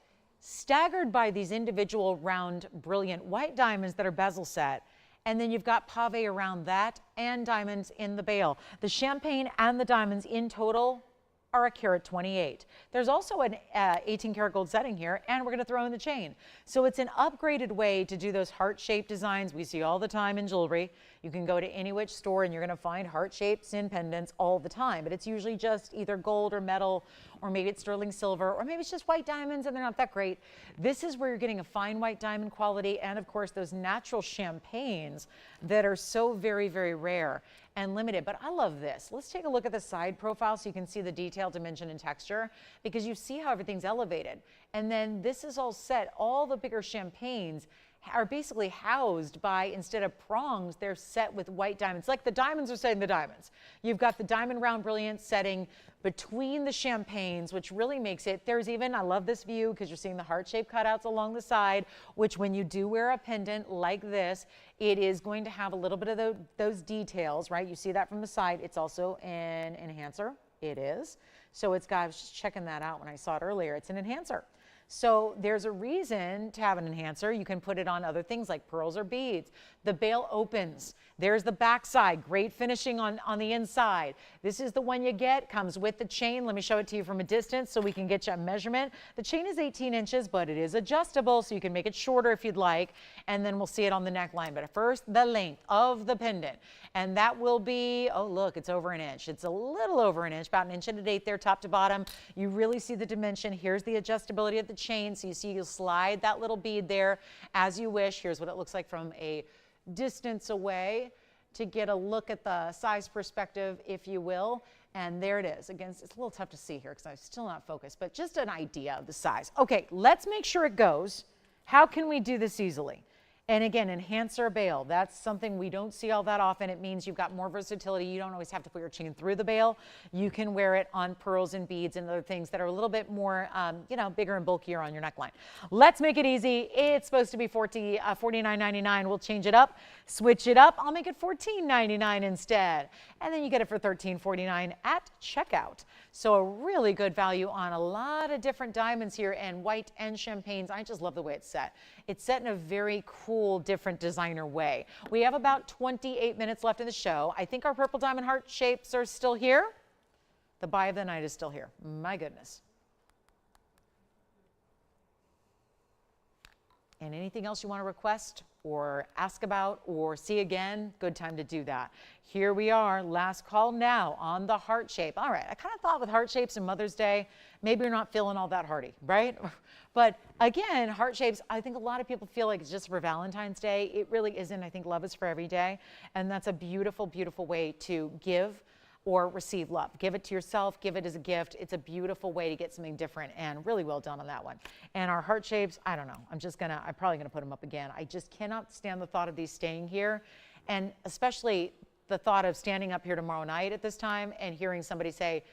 staggered by these individual round, brilliant white diamonds that are bezel set. And then you've got pave around that and diamonds in the bail. The champagne and the diamonds in total are a carat 28. There's also an 18 karat gold setting here, and we're going to throw in the chain. So it's an upgraded way to do those heart-shaped designs we see all the time in jewelry. You can go to any which store and you're going to find heart shapes in pendants all the time, but it's usually just either gold or metal, or maybe it's sterling silver, or maybe it's just white diamonds and they're not that great. This is where you're getting a fine white diamond quality, and of course those natural champagnes that are so very, very rare and limited. But I love this. Let's take a look at the side profile so you can see the detail, dimension, and texture, because you see how everything's elevated. And then this is all set. All the bigger champagnes are basically housed by, instead of prongs, they're set with white diamonds. Like the diamonds are set in the diamonds. You've got the diamond round brilliance setting between the champagnes, which really makes it, there's even, I love this view because you're seeing the heart-shaped cutouts along the side, which when you do wear a pendant like this, it is going to have a little bit of those details, right? You see that from the side. It's also an enhancer. It is. So it's got, I was just checking that out when I saw it earlier. It's an enhancer. So there's a reason to have an enhancer. You can put it on other things like pearls or beads. The bail opens. There's the back side, great finishing on the inside. This is the one you get, comes with the chain. Let me show it to you from a distance so we can get you a measurement. The chain is 18 inches, but it is adjustable, so you can make it shorter if you'd like, and then we'll see it on the neckline. But first, the length of the pendant, and that will be, oh look, it's over an inch. It's a little over an inch, about an inch and an eighth there, top to bottom. You really see the dimension. Here's the adjustability of the chain, so you see you'll slide that little bead there as you wish. Here's what it looks like from a distance away to get a look at the size perspective, if you will. And there it is. Again, it's a little tough to see here because I'm still not focused, but just an idea of the size. Okay, let's make sure it goes. How can we do this easily? And again, enhancer bail, that's something we don't see all that often. It means you've got more versatility. You don't always have to put your chain through the bail. You can wear it on pearls and beads and other things that are a little bit more, you know, bigger and bulkier on your neckline. Let's make it easy. It's supposed to be $49.99. We'll change it up, switch it up. I'll make it $14.99 instead. And then you get it for $13.49 at checkout. So a really good value on a lot of different diamonds here, and white and champagnes. I just love the way it's set. It's set in a very cool, different designer way. We have about 28 minutes left in the show. I think our purple diamond heart shapes are still here. The buy of the night is still here. My goodness. And anything else you want to request or ask about or see again, good time to do that. Here we are, last call now on the heart shape. All right, I kind of thought with heart shapes and Mother's Day, maybe you're not feeling all that hearty, right? But again, heart shapes, I think a lot of people feel like it's just for Valentine's Day. It really isn't. I think love is for every day. And that's a beautiful, beautiful way to give or receive love. Give it to yourself, give it as a gift. It's a beautiful way to get something different, and really well done on that one. And our heart shapes, I don't know, I'm probably gonna put them up again. I just cannot stand the thought of these staying here, and especially the thought of standing up here tomorrow night at this time and hearing somebody say,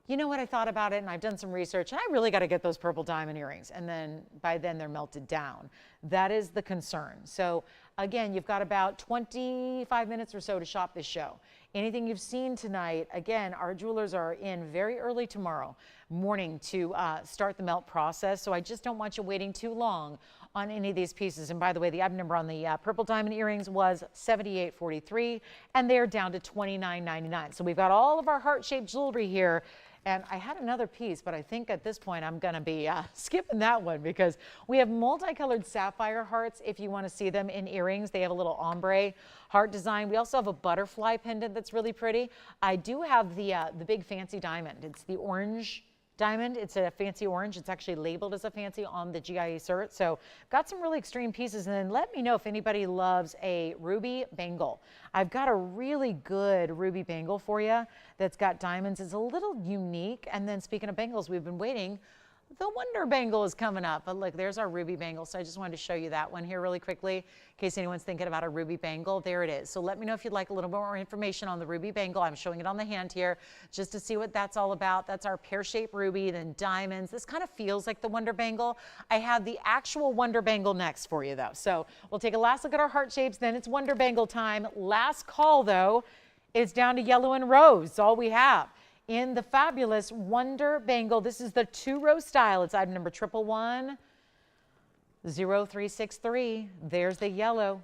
you know what, I thought about it and I've done some research and I really got to get those purple diamond earrings, and then by then they're melted down. That is the concern. So again, you've got about 25 minutes or so to shop this show. Anything you've seen tonight, again, our jewelers are in very early tomorrow morning to start the melt process. So I just don't want you waiting too long on any of these pieces. And by the way, the item number on the purple diamond earrings was $78.43, and they're down to $29.99. So we've got all of our heart-shaped jewelry here. And I had another piece, but I think at this point I'm gonna be skipping that one, because we have multicolored sapphire hearts if you wanna see them in earrings. They have a little ombre heart design. We also have a butterfly pendant that's really pretty. I do have the big fancy diamond. It's the orange diamond. It's a fancy orange. It's actually labeled as a fancy on the GIA cert. So got some really extreme pieces. And then let me know if anybody loves a ruby bangle. I've got a really good ruby bangle for you that's got diamonds. It's a little unique. And then speaking of bangles, we've been waiting. The Wonder Bangle is coming up, but look, there's our ruby bangle. So I just wanted to show you that one here really quickly, in case anyone's thinking about a ruby bangle. There it is. So let me know if you'd like a little more information on the ruby bangle. I'm showing it on the hand here just to see what that's all about. That's our pear-shaped ruby, then diamonds. This kind of feels like the Wonder Bangle. I have the actual Wonder Bangle next for you though. So we'll take a last look at our heart shapes, then it's Wonder Bangle time. Last call though, it's down to yellow and rose. That's all we have in the fabulous Wonder Bangle. This is the 2-row style. It's item number 111-0363. There's the yellow.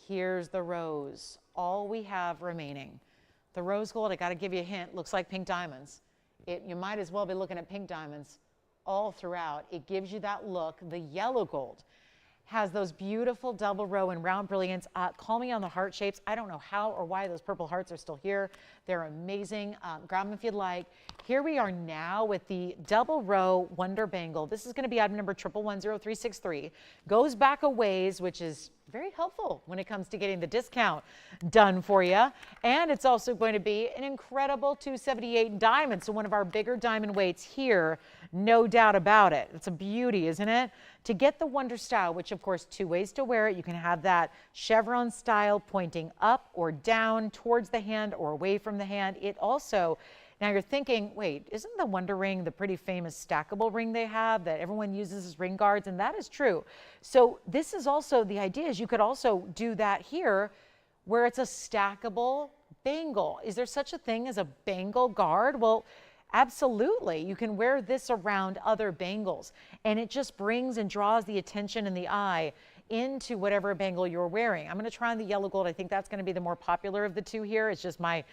Here's the rose. All we have remaining. The rose gold, I got to give you a hint, looks like pink diamonds. You might as well be looking at pink diamonds all throughout. It gives you that look. The yellow gold has those beautiful double row and round brilliance. Call me on the heart shapes. I don't know how or why those purple hearts are still here. They're amazing. Grab them if you'd like. Here we are now with the double row Wonder Bangle. This is going to be item number 111-0363. Goes back a ways, which is very helpful when it comes to getting the discount done for you. And it's also going to be an incredible 278 diamond. So one of our bigger diamond weights here, no doubt about it. It's a beauty, isn't it? To get the Wonder style, which of course 2 ways to wear it. You can have that chevron style pointing up or down towards the hand or away from the hand. It also, now you're thinking, wait, isn't the Wonder ring the pretty famous stackable ring they have that everyone uses as ring guards? And that is true. So this is also, the idea is you could also do that here where it's a stackable bangle. Is there such a thing as a bangle guard? Well, Absolutely. You can wear this around other bangles, and it just brings and draws the attention and the eye into whatever bangle you're wearing. I'm going to try on the yellow gold. I think that's going to be the more popular of the two here. It's just my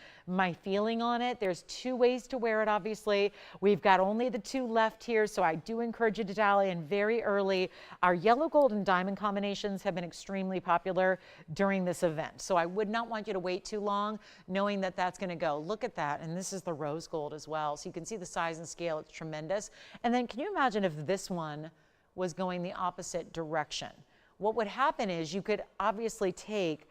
feeling on it. There's two ways to wear it, obviously. We've got only the two left here, so I do encourage you to dial in very early. Our yellow gold and diamond combinations have been extremely popular during this event, so I would not want you to wait too long knowing that that's going to go. Look at that, and this is the rose gold as well, so you can see the size and scale. It's tremendous. And then can you imagine if this one was going the opposite direction? What would happen is you could obviously take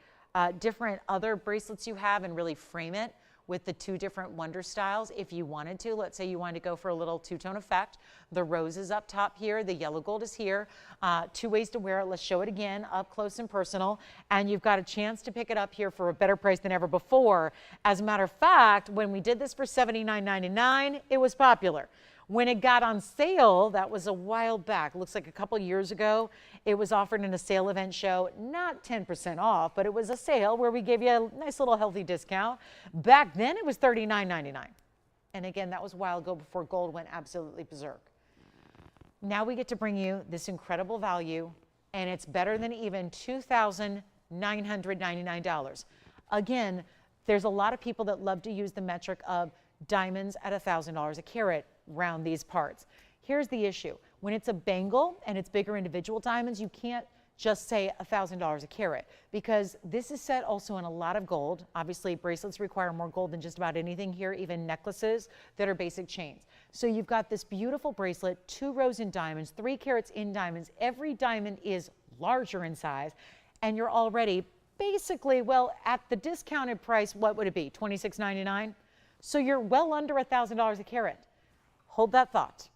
different other bracelets you have and really frame it with the two different wonder styles if you wanted to. Let's say you wanted to go for a little two-tone effect. The rose is up top here, the yellow gold is here. Two ways to wear it. Let's show it again up close and personal. And you've got a chance to pick it up here for a better price than ever before. As a matter of fact, when we did this for $79.99, it was popular. When it got on sale, that was a while back, looks like a couple years ago, it was offered in a sale event show, not 10% off, but it was a sale where we gave you a nice little healthy discount. Back then it was $39.99. And again, that was a while ago before gold went absolutely berserk. Now we get to bring you this incredible value, and it's better than even $2,999. Again, there's a lot of people that love to use the metric of diamonds at $1,000 a carat round these parts. Here's the issue. When it's a bangle and it's bigger individual diamonds, you can't just say $1,000 a carat, because this is set also in a lot of gold. Obviously, bracelets require more gold than just about anything here, even necklaces that are basic chains. So you've got this beautiful bracelet, 2 rows in diamonds, 3 carats in diamonds. Every diamond is larger in size, and you're already basically, well, at the discounted price, what would it be, $26.99? So you're well under $1,000 a carat. Hold that thought.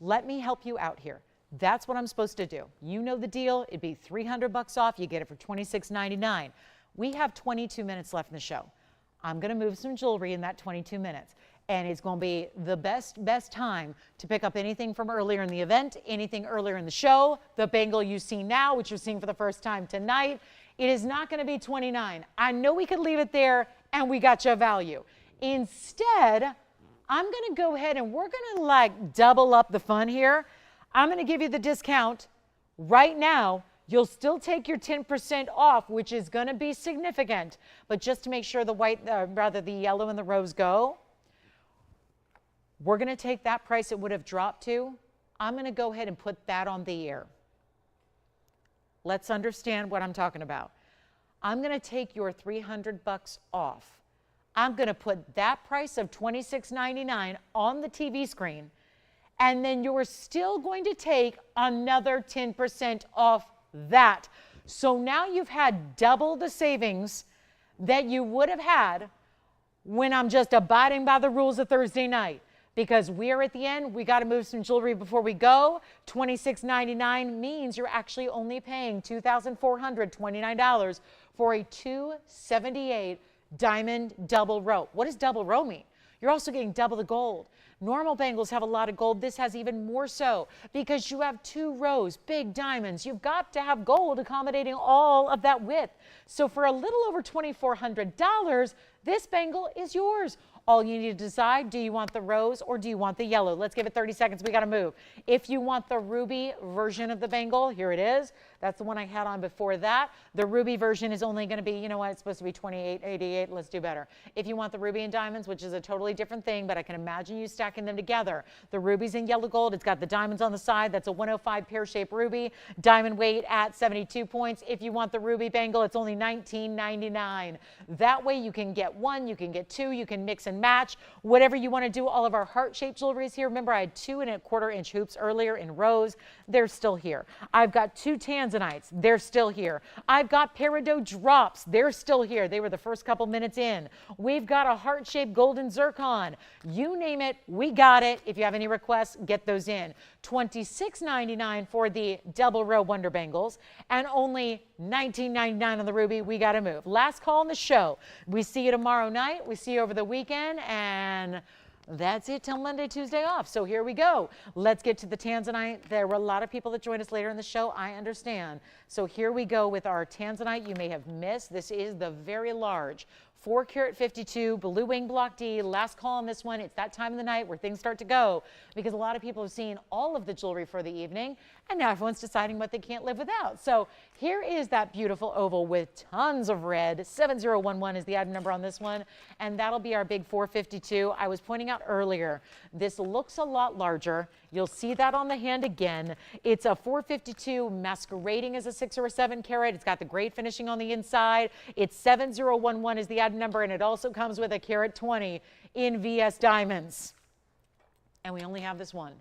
Let me help you out here. That's what I'm supposed to do. You know the deal. It'd be $300 off. You get it for $26.99. We have 22 minutes left in the show. I'm going to move some jewelry in that 22 minutes. And it's going to be the best time to pick up anything from earlier in the event, anything earlier in the show. The bangle you see now, which you're seeing for the first time tonight, it is not going to be $29. I know we could leave it there and we got you a value. Instead, I'm going to go ahead and we're going to like double up the fun here. I'm going to give you the discount right now. You'll still take your 10% off, which is going to be significant. But just to make sure the white, rather the yellow and the rose go, we're going to take that price it would have dropped to. I'm going to go ahead and put that on the air. Let's understand what I'm talking about. I'm going to take your $300 off. I'm going to put that price of $26.99 on the TV screen, and then you're still going to take another 10% off that. So now you've had double the savings that you would have had when I'm just abiding by the rules of Thursday night. Because we're at the end, we got to move some jewelry before we go. $26.99 means you're actually only paying $2,429 for a 278 diamond double row. What does double row mean? You're also getting double the gold. Normal bangles have a lot of gold. This has even more so because you have 2 rows, big diamonds. You've got to have gold accommodating all of that width. So for a little over $2,400, this bangle is yours. All you need to decide, do you want the rose or do you want the yellow? Let's give it 30 seconds. We got to move. If you want the ruby version of the bangle, here it is. That's the one I had on before that. The ruby version is only going to be, you know what, it's supposed to be $28.88. Let's do better. If you want the ruby and diamonds, which is a totally different thing, but I can imagine you stacking them together. The ruby's in yellow gold. It's got the diamonds on the side. That's a 105 pear-shaped ruby. Diamond weight at 72 points. If you want the ruby bangle, it's only $19.99. That way you can get 1, you can get 2, you can mix and match, whatever you want to do. All of our heart-shaped jewelry is here. Remember, I had 2¼ inch hoops earlier in rose. They're still here. I've got 2 Tanzanites. They're still here. I've got Peridot drops. They're still here. They were the first couple minutes in. We've got a heart-shaped golden zircon. You name it, we got it. If you have any requests, get those in. $26.99 for the double row wonder bangles and only $19.99 on the ruby. We got to move. Last call on the show. We see you tomorrow night. We see you over the weekend, and that's it till Monday, Tuesday off. So here we go. Let's get to the Tanzanite. There were a lot of people that joined us later in the show. I understand. So here we go with our Tanzanite you may have missed. This is the very large 4 carat 52, blue wing block D, last call on this one. It's that time of the night where things start to go because a lot of people have seen all of the jewelry for the evening and now everyone's deciding what they can't live without. So here is that beautiful oval with tons of red. 7011 is the item number on this one, and that'll be our big 452. I was pointing out earlier, this looks a lot larger. You'll see that on the hand again. It's a 452 masquerading as a 6 or a 7 carat. It's got the great finishing on the inside. It's 7011 is the item number, and it also comes with a carat 20 in VS diamonds. And we only have this one.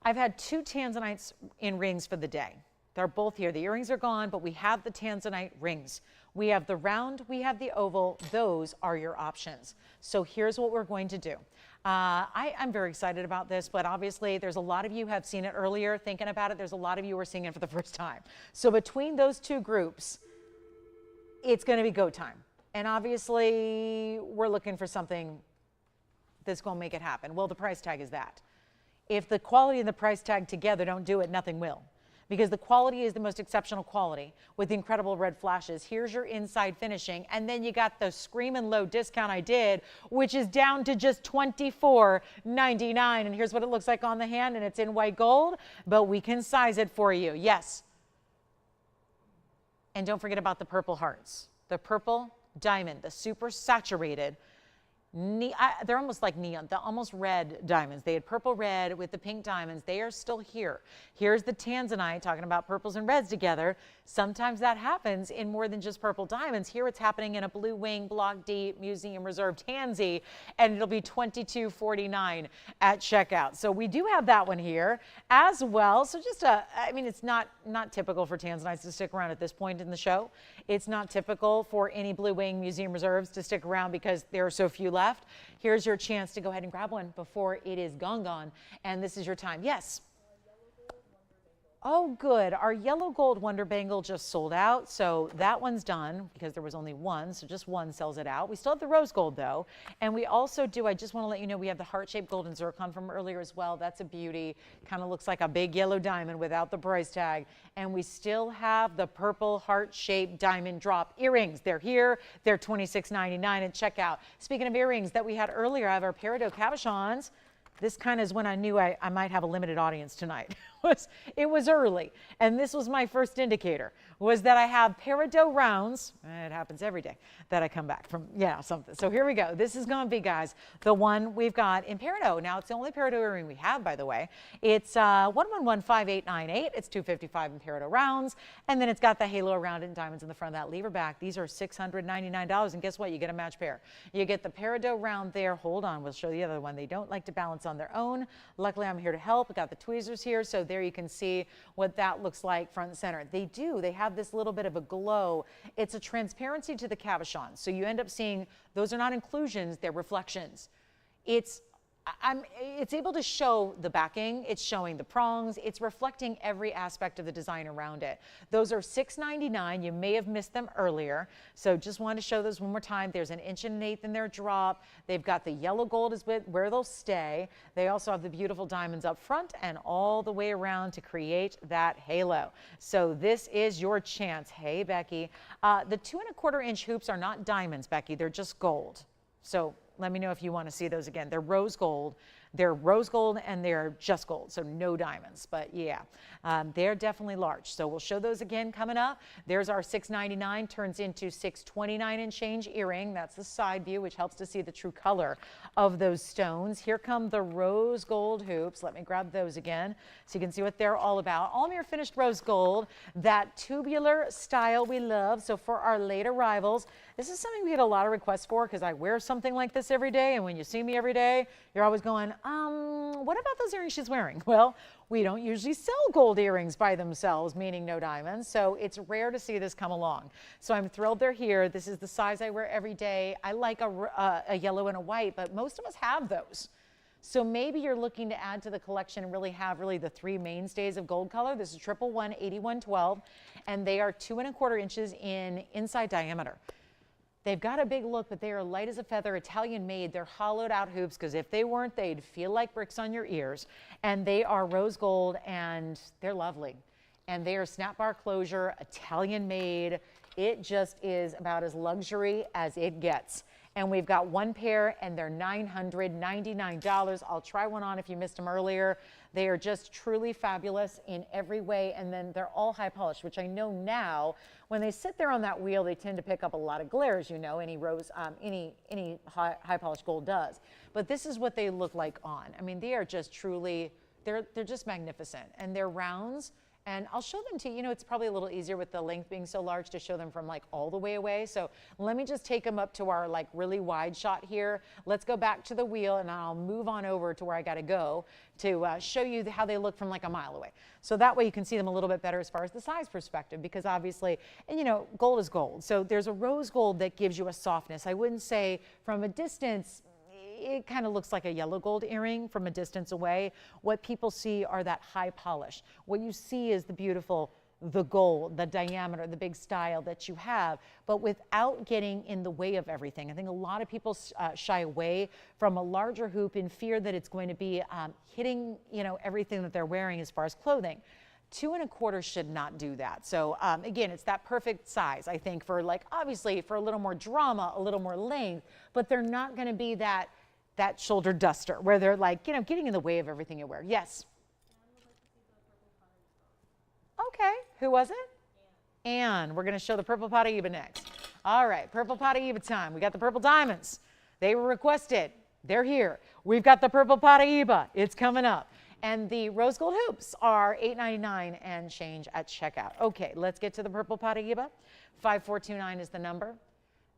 I've had 2 Tanzanites in rings for the day. They're both here. The earrings are gone, but we have the Tanzanite rings. We have the round, we have the oval. Those are your options. So here's what we're going to do. I'm very excited about this, but obviously there's a lot of you have seen it earlier, thinking about it. There's a lot of you who are seeing it for the first time. So between those 2 groups, it's going to be go time. And obviously we're looking for something that's going to make it happen. Well, the price tag is that. If the quality and the price tag together don't do it, nothing will. Because the quality is the most exceptional quality with the incredible red flashes. Here's your inside finishing. And then you got the screaming low discount I did, which is down to just $24.99. And here's what it looks like on the hand, and it's in white gold, but we can size it for you. Yes. And don't forget about the purple hearts. The purple diamond, the super saturated. They're almost like neon, the almost red diamonds. They had purple red with the pink diamonds. They are still here. Here's the Tanzanite, talking about purples and reds together. Sometimes that happens in more than just purple diamonds. Here it's happening in a blue wing block D museum reserve tansy, and it'll be $22.49 at checkout. So we do have that one here as well. So just I mean, it's not typical for Tanzanites to stick around at this point in the show. It's not typical for any blue wing museum reserves to stick around because there are so few left. Here's your chance to go ahead and grab one before it is gone. And this is your time. Yes. Oh, good. Our yellow gold Wonder Bangle just sold out. So that one's done because there was only one. So just one sells it out. We still have the rose gold though. And we also do, I just want to let you know, we have the heart-shaped gold and Zircon from earlier as well. That's a beauty. Kind of looks like a big yellow diamond without the price tag. And we still have the purple heart-shaped diamond drop earrings. They're here. They're $26.99 at checkout. Speaking of earrings that we had earlier, I have our Peridot cabochons. This kind of is when I knew I might have a limited audience tonight. It was early, and this was my first indicator, was that I have Peridot rounds. It happens every day that I come back from, something. So here we go. This is going to be, guys, the one we've got in Peridot. Now, it's the only Peridot earring we have, by the way. It's 1115898. It's $255 in Peridot rounds, and then it's got the halo around it and diamonds in the front of that lever back. These are $699, and guess what? You get a match pair. You get the Peridot round there. Hold on. We'll show you the other one. They don't like to balance on their own. Luckily, I'm here to help. I got the tweezers here, so there you can see what that looks like front and center. They have this little bit of a glow. It's a transparency to the cabochon. So you end up seeing, those are not inclusions, they're reflections. It's able to show the backing, it's showing the prongs, it's reflecting every aspect of the design around it. Those are $6.99. You may have missed them earlier, so just wanted to show those one more time. There's an 1.1 inch in their drop. They've got the yellow gold is where they'll stay. They also have the beautiful diamonds up front and all the way around to create that halo. So this is your chance. Hey, Becky. The 2.25 inch hoops are not diamonds, Becky. They're just gold. So let me know if you want to see those again. They're rose gold. They're rose gold and they're just gold, so no diamonds. But yeah, they're definitely large. So we'll show those again coming up. There's our $6.99, turns into $6.29 and change earring. That's the side view, which helps to see the true color of those stones. Here come the rose gold hoops. Let me grab those again so you can see what they're all about. All mere finished rose gold, that tubular style we love. So for our late arrivals, this is something we get a lot of requests for because I wear something like this every day. And when you see me every day, you're always going, what about those earrings she's wearing? Well, we don't usually sell gold earrings by themselves, meaning no diamonds. So it's rare to see this come along. So I'm thrilled they're here. This is the size I wear every day. I like a yellow and a white, but most of us have those. So maybe you're looking to add to the collection and really have the 3 mainstays of gold color. This is 111 8112, and they are 2.25 inches in inside diameter. They've got a big look, but they are light as a feather, Italian made. They're hollowed out hoops because if they weren't, they'd feel like bricks on your ears. And they are rose gold and they're lovely. And they are snap bar closure, Italian made. It just is about as luxury as it gets. And we've got one pair and they're $999. I'll try one on if you missed them earlier. They are just truly fabulous in every way. And then they're all high polished, which I know now when they sit there on that wheel, they tend to pick up a lot of glare, as you know, any high polished gold does. But this is what they look like on. I mean, they are just truly, they're just magnificent. And they're rounds. And I'll show them to you. You know, it's probably a little easier with the length being so large to show them from like all the way away. So let me just take them up to our like really wide shot here. Let's go back to the wheel and I'll move on over to where I got to go to show you how they look from like a mile away. So that way you can see them a little bit better as far as the size perspective, because obviously, and you know, gold is gold. So there's a rose gold that gives you a softness. I wouldn't say from a distance, it kind of looks like a yellow gold earring from a distance away. What people see are that high polish. What you see is the beautiful, the gold, the diameter, the big style that you have, but without getting in the way of everything. I think a lot of people shy away from a larger hoop in fear that it's going to be hitting, you know, everything that they're wearing as far as clothing. 2 1/4 should not do that. So again, it's that perfect size, I think, for like, obviously for a little more drama, a little more length, but they're not going to be that shoulder duster where they're like, you know, getting in the way of everything you wear. Yes. Okay, who was it? Anne. We're going to show the purple Paraiba next. All right, purple Paraiba time. We got the purple diamonds. They were requested. They're here. We've got the purple Paraiba. It's coming up. And the rose gold hoops are $8.99 and change at checkout. Okay, let's get to the purple Paraiba. 5429 is the number.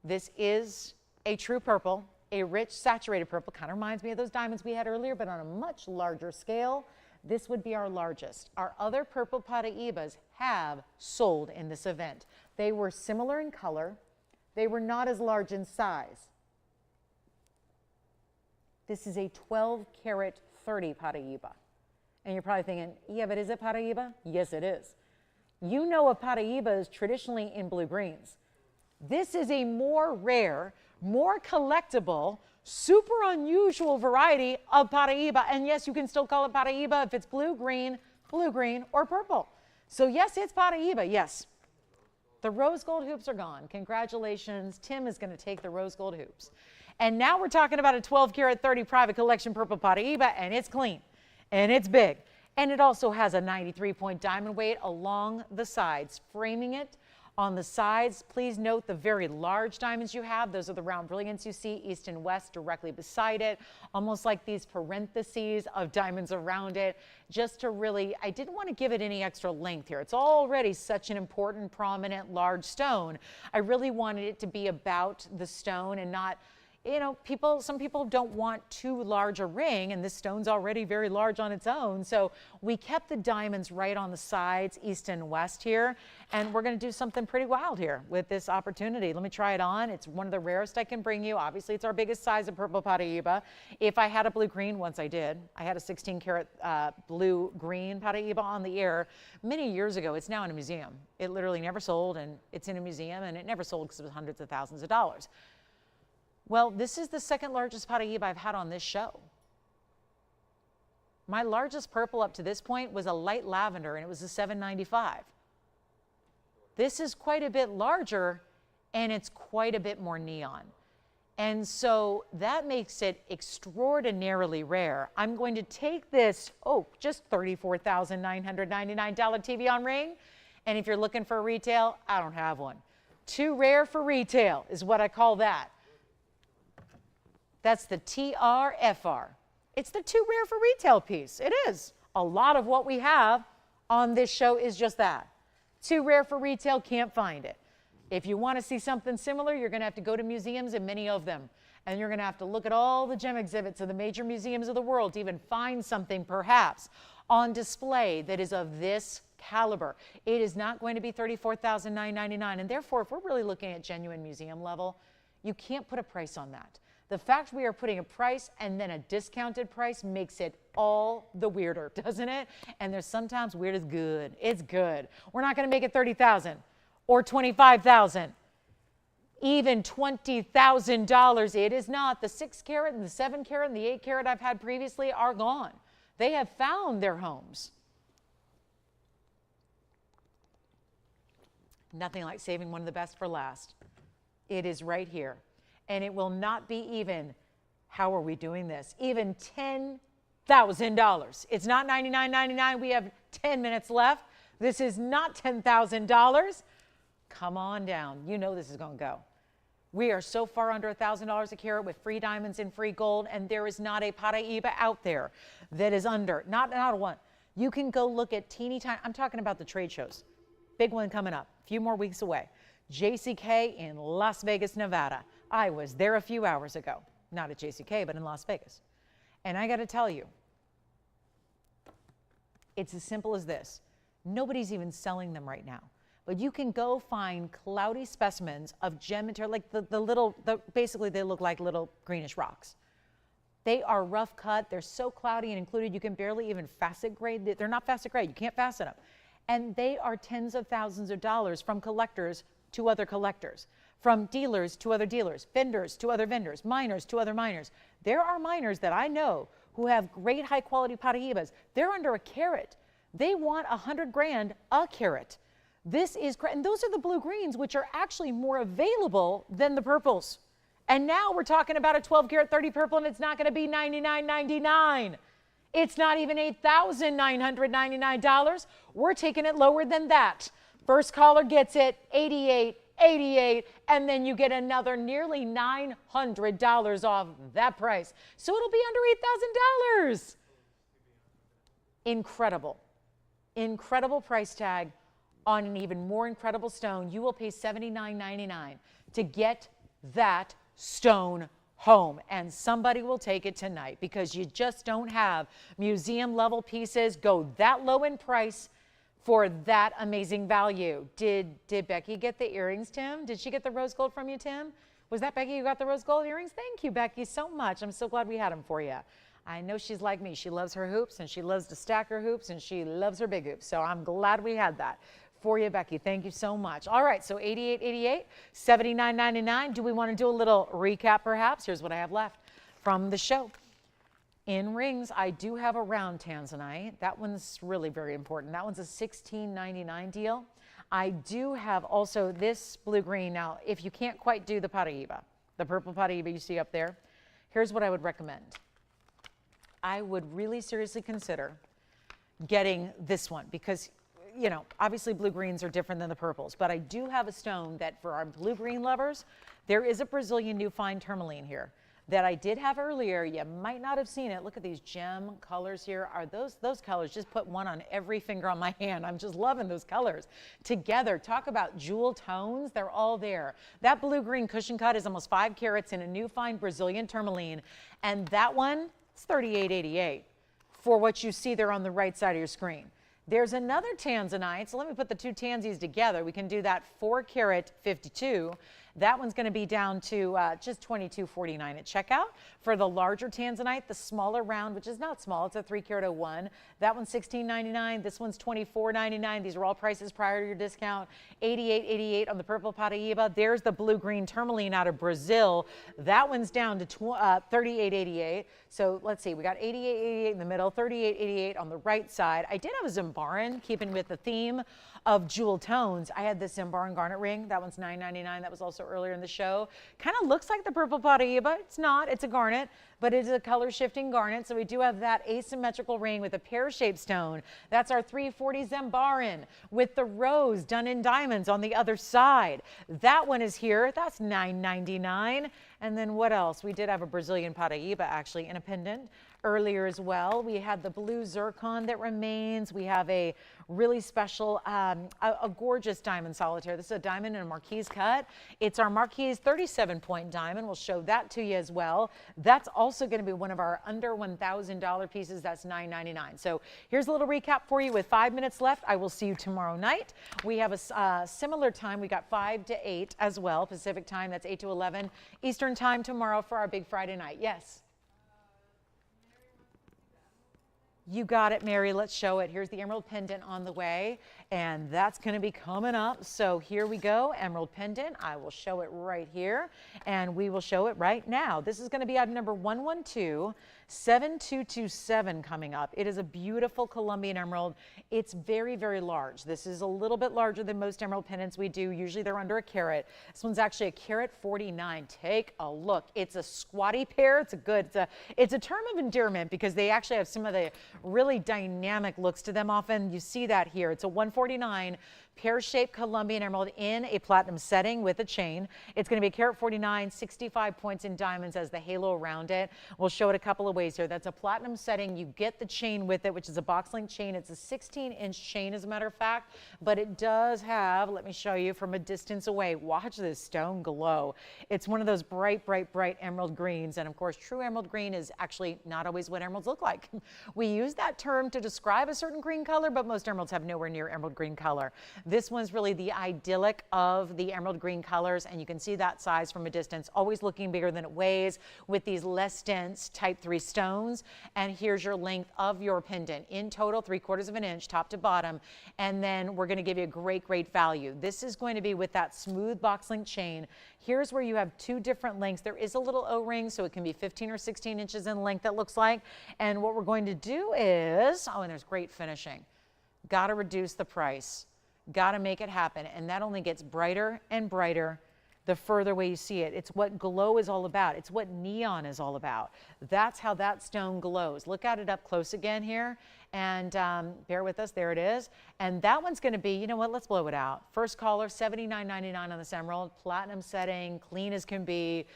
This is a true purple. A rich saturated purple, kind of reminds me of those diamonds we had earlier, but on a much larger scale. This would be our largest. Our other purple Paraibas have sold in this event. They were similar in color. They were not as large in size. This is a 12 karat 30 Paraiba. And you're probably thinking, yeah, but is it Paraiba? Yes, it is. You know a Paraiba is traditionally in blue greens. This is a more rare, more collectible, super unusual variety of Paraiba. And yes, you can still call it Paraiba if it's blue, green, or purple. So yes, it's Paraiba, yes. The rose gold hoops are gone. Congratulations. Tim is going to take the rose gold hoops. And now we're talking about a 12 karat 30 private collection purple Paraiba, and it's clean, and it's big. And it also has a 93-point diamond weight along the sides, framing it. On the sides, please note the very large diamonds you have. Those are the round brilliants you see east and west directly beside it, almost like these parentheses of diamonds around it, just to really, I didn't want to give it any extra length here. It's already such an important, prominent, large stone. I really wanted it to be about the stone and not, you know, some people don't want too large a ring, and this stone's already very large on its own. So we kept the diamonds right on the sides, east and west here. And we're going to do something pretty wild here with this opportunity. Let me try it on. It's one of the rarest I can bring you. Obviously, it's our biggest size of purple Paraiba. If I had a blue-green, once I did, I had a 16 karat blue-green Paraiba on the air many years ago. It's now in a museum. It literally never sold, and it's in a museum, and it never sold because it was hundreds of thousands of dollars. Well, this is the second largest Paraiba I've had on this show. My largest purple up to this point was a light lavender, and it was a $7.95. This is quite a bit larger, and it's quite a bit more neon. And so that makes it extraordinarily rare. I'm going to take this, just $34,999 TVON ring. And if you're looking for retail, I don't have one. Too rare for retail is what I call that. That's the TRFR. It's the too rare for retail piece. It is. A lot of what we have on this show is just that. Too rare for retail, can't find it. If you want to see something similar, you're going to have to go to museums, and many of them. And you're going to have to look at all the gem exhibits of the major museums of the world to even find something perhaps on display that is of this caliber. It is not going to be $34,999. And therefore, if we're really looking at genuine museum level, you can't put a price on that. The fact we are putting a price and then a discounted price makes it all the weirder, doesn't it? And there's sometimes weird is good. It's good. We're not going to make it $30,000 or $25,000, even $20,000. It is not. The 6 karat and the 7 karat and the 8 karat I've had previously are gone. They have found their homes. Nothing like saving one of the best for last. It is right here. And it will not be even, how are we doing this? Even $10,000. It's not $99.99. We have 10 minutes left. This is not $10,000. Come on down. You know this is going to go. We are so far under $1,000 a carat with free diamonds and free gold, and there is not a Paraiba out there that is under, not a one. You can go look at teeny tiny, I'm talking about the trade shows. Big one coming up, a few more weeks away. JCK in Las Vegas, Nevada. I was there a few hours ago, not at JCK, but in Las Vegas. And I got to tell you, it's as simple as this. Nobody's even selling them right now. But you can go find cloudy specimens of gem material, like basically they look like little greenish rocks. They are rough cut. They're so cloudy and included, you can barely even facet grade. They're not facet grade. You can't facet them. And they are tens of thousands of dollars from collectors to other collectors, from dealers to other dealers, vendors to other vendors, miners to other miners. There are miners that I know who have great high quality Paraibas. They're under a carat. They want 100 grand a carat. This is, and those are the blue greens, which are actually more available than the purples. And now we're talking about a 12 karat 30 purple, and it's not going to be $99.99. It's not even $8,999. We're taking it lower than that. First caller gets it, $88.88, and then you get another nearly $900 off that price. So it'll be under $8,000. Incredible. Incredible price tag on an even more incredible stone. You will pay $79.99 to get that stone home, and somebody will take it tonight because you just don't have museum level pieces go that low in price for that amazing value. Did Becky get the earrings, Tim? Did she get the rose gold from you, Tim? Was that Becky who got the rose gold earrings? Thank you, Becky, so much. I'm so glad we had them for you. I know she's like me. She loves her hoops, and she loves to stack her hoops, and she loves her big hoops. So I'm glad we had that for you, Becky. Thank you so much. All right, so $88.88, $79.99. Do we want to do a little recap, perhaps? Here's what I have left from the show. In rings, I do have a round Tanzanite. That one's really very important. That one's a $16.99 deal. I do have also this blue-green. Now, if you can't quite do the Paraiba, the purple Paraiba you see up there, here's what I would recommend. I would really seriously consider getting this one because, you know, obviously blue greens are different than the purples, but I do have a stone that for our blue green lovers, there is a Brazilian new fine tourmaline here that I did have earlier. You might not have seen it. Look at these gem colors here. Are those colors? Just put one on every finger on my hand. I'm just loving those colors together. Talk about jewel tones. They're all there. That blue green cushion cut is almost 5 carats in a new fine Brazilian tourmaline, and that one, it's $38.88 for what you see there on the right side of your screen. There's another Tanzanite, so let me put the two Tansies together. We can do that 4 karat 52. That one's going to be down to just $22.49 at checkout. For the larger Tanzanite, the smaller round, which is not small, it's a 3 karat 01. That one's $16.99. This one's $24.99. These are all prices prior to your discount. $88.88 on the purple Paraiba. There's the blue-green tourmaline out of Brazil. That one's down to $38.88. So let's see, we got $88.88 in the middle, $38.88 on the right side. I did have a Zambaran, keeping with the theme of jewel tones. I had this Zambaran garnet ring. That one's $9.99. That was also earlier in the show. Kind of looks like the purple Paraiba. It's not. It's a garnet, but it is a color shifting garnet. So we do have that asymmetrical ring with a pear-shaped stone. That's our 340 Zambaran with the rose done in diamonds on the other side. That one is here. That's $9.99. And then what else? We did have a Brazilian Paraiba actually in a pendant earlier as well. We had the blue Zircon that remains. We have a really special, a gorgeous diamond solitaire. This is a diamond in a Marquise cut. It's our Marquise 37-point diamond. We'll show that to you as well. That's also going to be one of our under $1,000 pieces. That's $9.99. So here's a little recap for you with 5 minutes left. I will see you tomorrow night. We have a similar time. We got 5 to 8 as well, Pacific time. That's 8 to 11 Eastern time tomorrow for our big Friday night. Yes. You got it, Mary. Let's show it. Here's the emerald pendant on the way, and that's going to be coming up. So here we go, emerald pendant. I will show it right here, and we will show it right now. This is going to be item number 112. 7227 coming up. It is a beautiful Colombian emerald. It's very, very large. This is a little bit larger than most emerald pendants we do. Usually they're under a carat. This one's actually a carat 49. Take a look. It's a squatty pair. It's a term of endearment because they actually have some of the really dynamic looks to them often. You see that here. It's a 149 pear-shaped Colombian emerald in a platinum setting with a chain. It's going to be a carat 49, 65 points in diamonds as the halo around it. We'll show it a couple of ways here. That's a platinum setting. You get the chain with it, which is a box link chain. It's a 16-inch chain, as a matter of fact, but it does have, let me show you from a distance away. Watch this stone glow. It's one of those bright, bright, bright emerald greens. And of course, true emerald green is actually not always what emeralds look like. We use that term to describe a certain green color, but most emeralds have nowhere near emerald green color. This one's really the idyllic of the emerald green colors, and you can see that size from a distance, always looking bigger than it weighs with these less dense type 3 stones. And here's your length of your pendant. In total, 3/4 of an inch, top to bottom. And then we're going to give you a great, great value. This is going to be with that smooth box link chain. Here's where you have 2 different lengths. There is a little O-ring, so it can be 15 or 16 inches in length, that looks like. And what we're going to do is, oh, and there's great finishing. Got to reduce the price. Got to make it happen. And that only gets brighter and brighter the further away you see it. It's what glow is all about. It's what neon is all about. That's how that stone glows. Look at it up close again here. And bear with us. There it is. And that one's going to be, you know what, let's blow it out. First caller, $79.99 on this emerald. Platinum setting, clean as can be.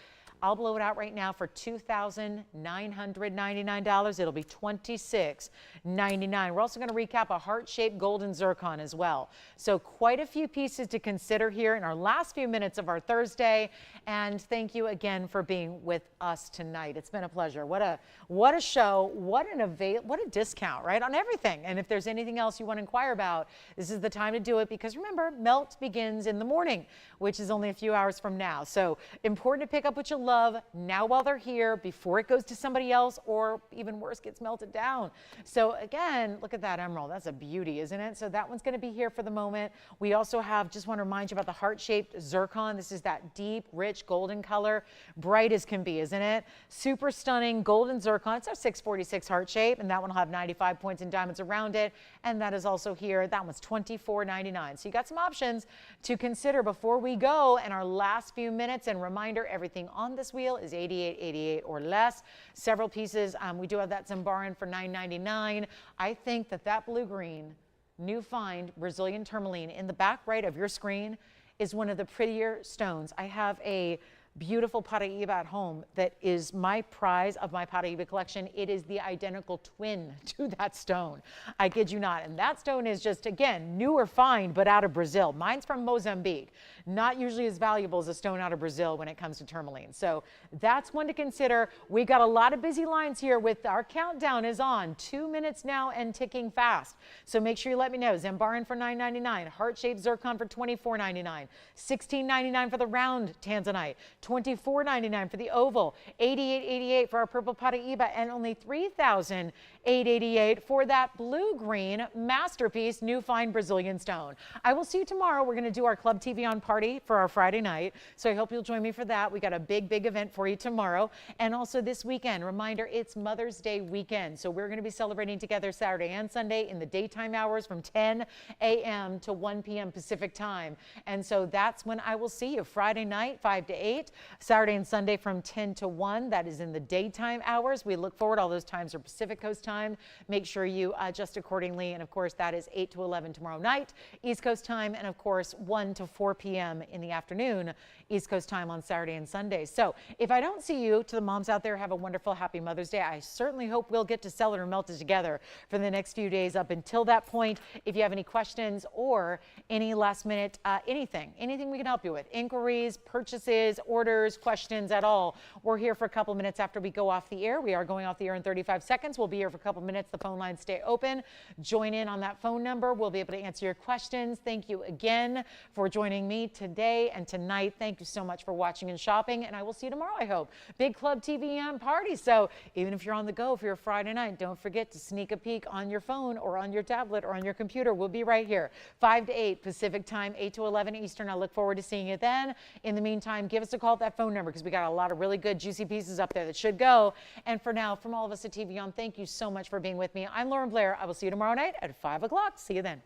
I'll blow it out right now for $2,999. It'll be $26.99. We're also going to recap a heart-shaped golden zircon as well. So quite a few pieces to consider here in our last few minutes of our Thursday. And thank you again for being with us tonight. It's been a pleasure. What a show. What a discount, right, on everything. And if there's anything else you want to inquire about, this is the time to do it, because remember, melt begins in the morning, which is only a few hours from now. So important to pick up what you love now while they're here, before it goes to somebody else, or even worse, gets melted down. So again, look at that emerald. That's a beauty, isn't it? So that one's going to be here for the moment. We also have, just want to remind you about the heart-shaped zircon. This is that deep, rich golden color, bright as can be, isn't it? Super stunning golden zircon. It's our 646 heart shape, and that one will have 95 points in diamonds around it. And that is also here. That one's $24.99. So you got some options to consider before we go in our last few minutes. And reminder, everything on this wheel is $88.88 or less. Several pieces. We do have that Zambaran for $9.99. I think that blue-green new find Brazilian tourmaline in the back right of your screen is one of the prettier stones. I have a beautiful Paraiba at home that is my prize of my Paraiba collection. It is the identical twin to that stone. I kid you not. And that stone is just, again, newer find, but out of Brazil. Mine's from Mozambique. Not usually as valuable as a stone out of Brazil when it comes to tourmaline. So that's one to consider. We got a lot of busy lines here with our countdown is on. 2 minutes now and ticking fast. So make sure you let me know. Zambaran for $9.99. Heart-shaped zircon for $24.99. $16.99 for the round Tanzanite. $24.99 for the oval, $88.88 for our purple Paraiba, and only $3,888 for that blue-green masterpiece new fine Brazilian stone. I will see you tomorrow. We're going to do our Club TVON party for our Friday night, so I hope you'll join me for that. We got a big, big event for you tomorrow, and also this weekend. Reminder, it's Mother's Day weekend, so we're going to be celebrating together Saturday and Sunday in the daytime hours from 10 a.m. to 1 p.m. Pacific time, and so that's when I will see you. Friday night, 5 to 8. Saturday and Sunday from 10 to 1. That is in the daytime hours. We look forward. All those times are Pacific Coast time. Make sure you adjust accordingly. And of course, that is 8 to 11 tomorrow night, East Coast time. And of course, 1 to 4 p.m. in the afternoon, East Coast time on Saturday and Sunday. So if I don't see you, to the moms out there, have a wonderful, happy Mother's Day. I certainly hope we'll get to sell it or melt it together for the next few days up until that point. If you have any questions or any last minute, anything we can help you with, inquiries, purchases, orders, questions at all, we're here for a couple minutes after we go off the air. We are going off the air in 35 seconds. We'll be here for a couple minutes. The phone lines stay open. Join in on that phone number. We'll be able to answer your questions. Thank you again for joining me today and tonight. Thank you so much for watching and shopping, and I will see you tomorrow, I hope. Big Club TVN party. So even if you're on the go for your Friday night, don't forget to sneak a peek on your phone or on your tablet or on your computer. We'll be right here, 5 to 8 Pacific time, 8 to 11 Eastern. I look forward to seeing you then. In the meantime, give us a call. call that phone number because we got a lot of really good juicy pieces up there that should go. And for now, from all of us at TVON, thank you so much for being with me. I'm Lauren Blair. I will see you tomorrow night at 5 o'clock. See you then.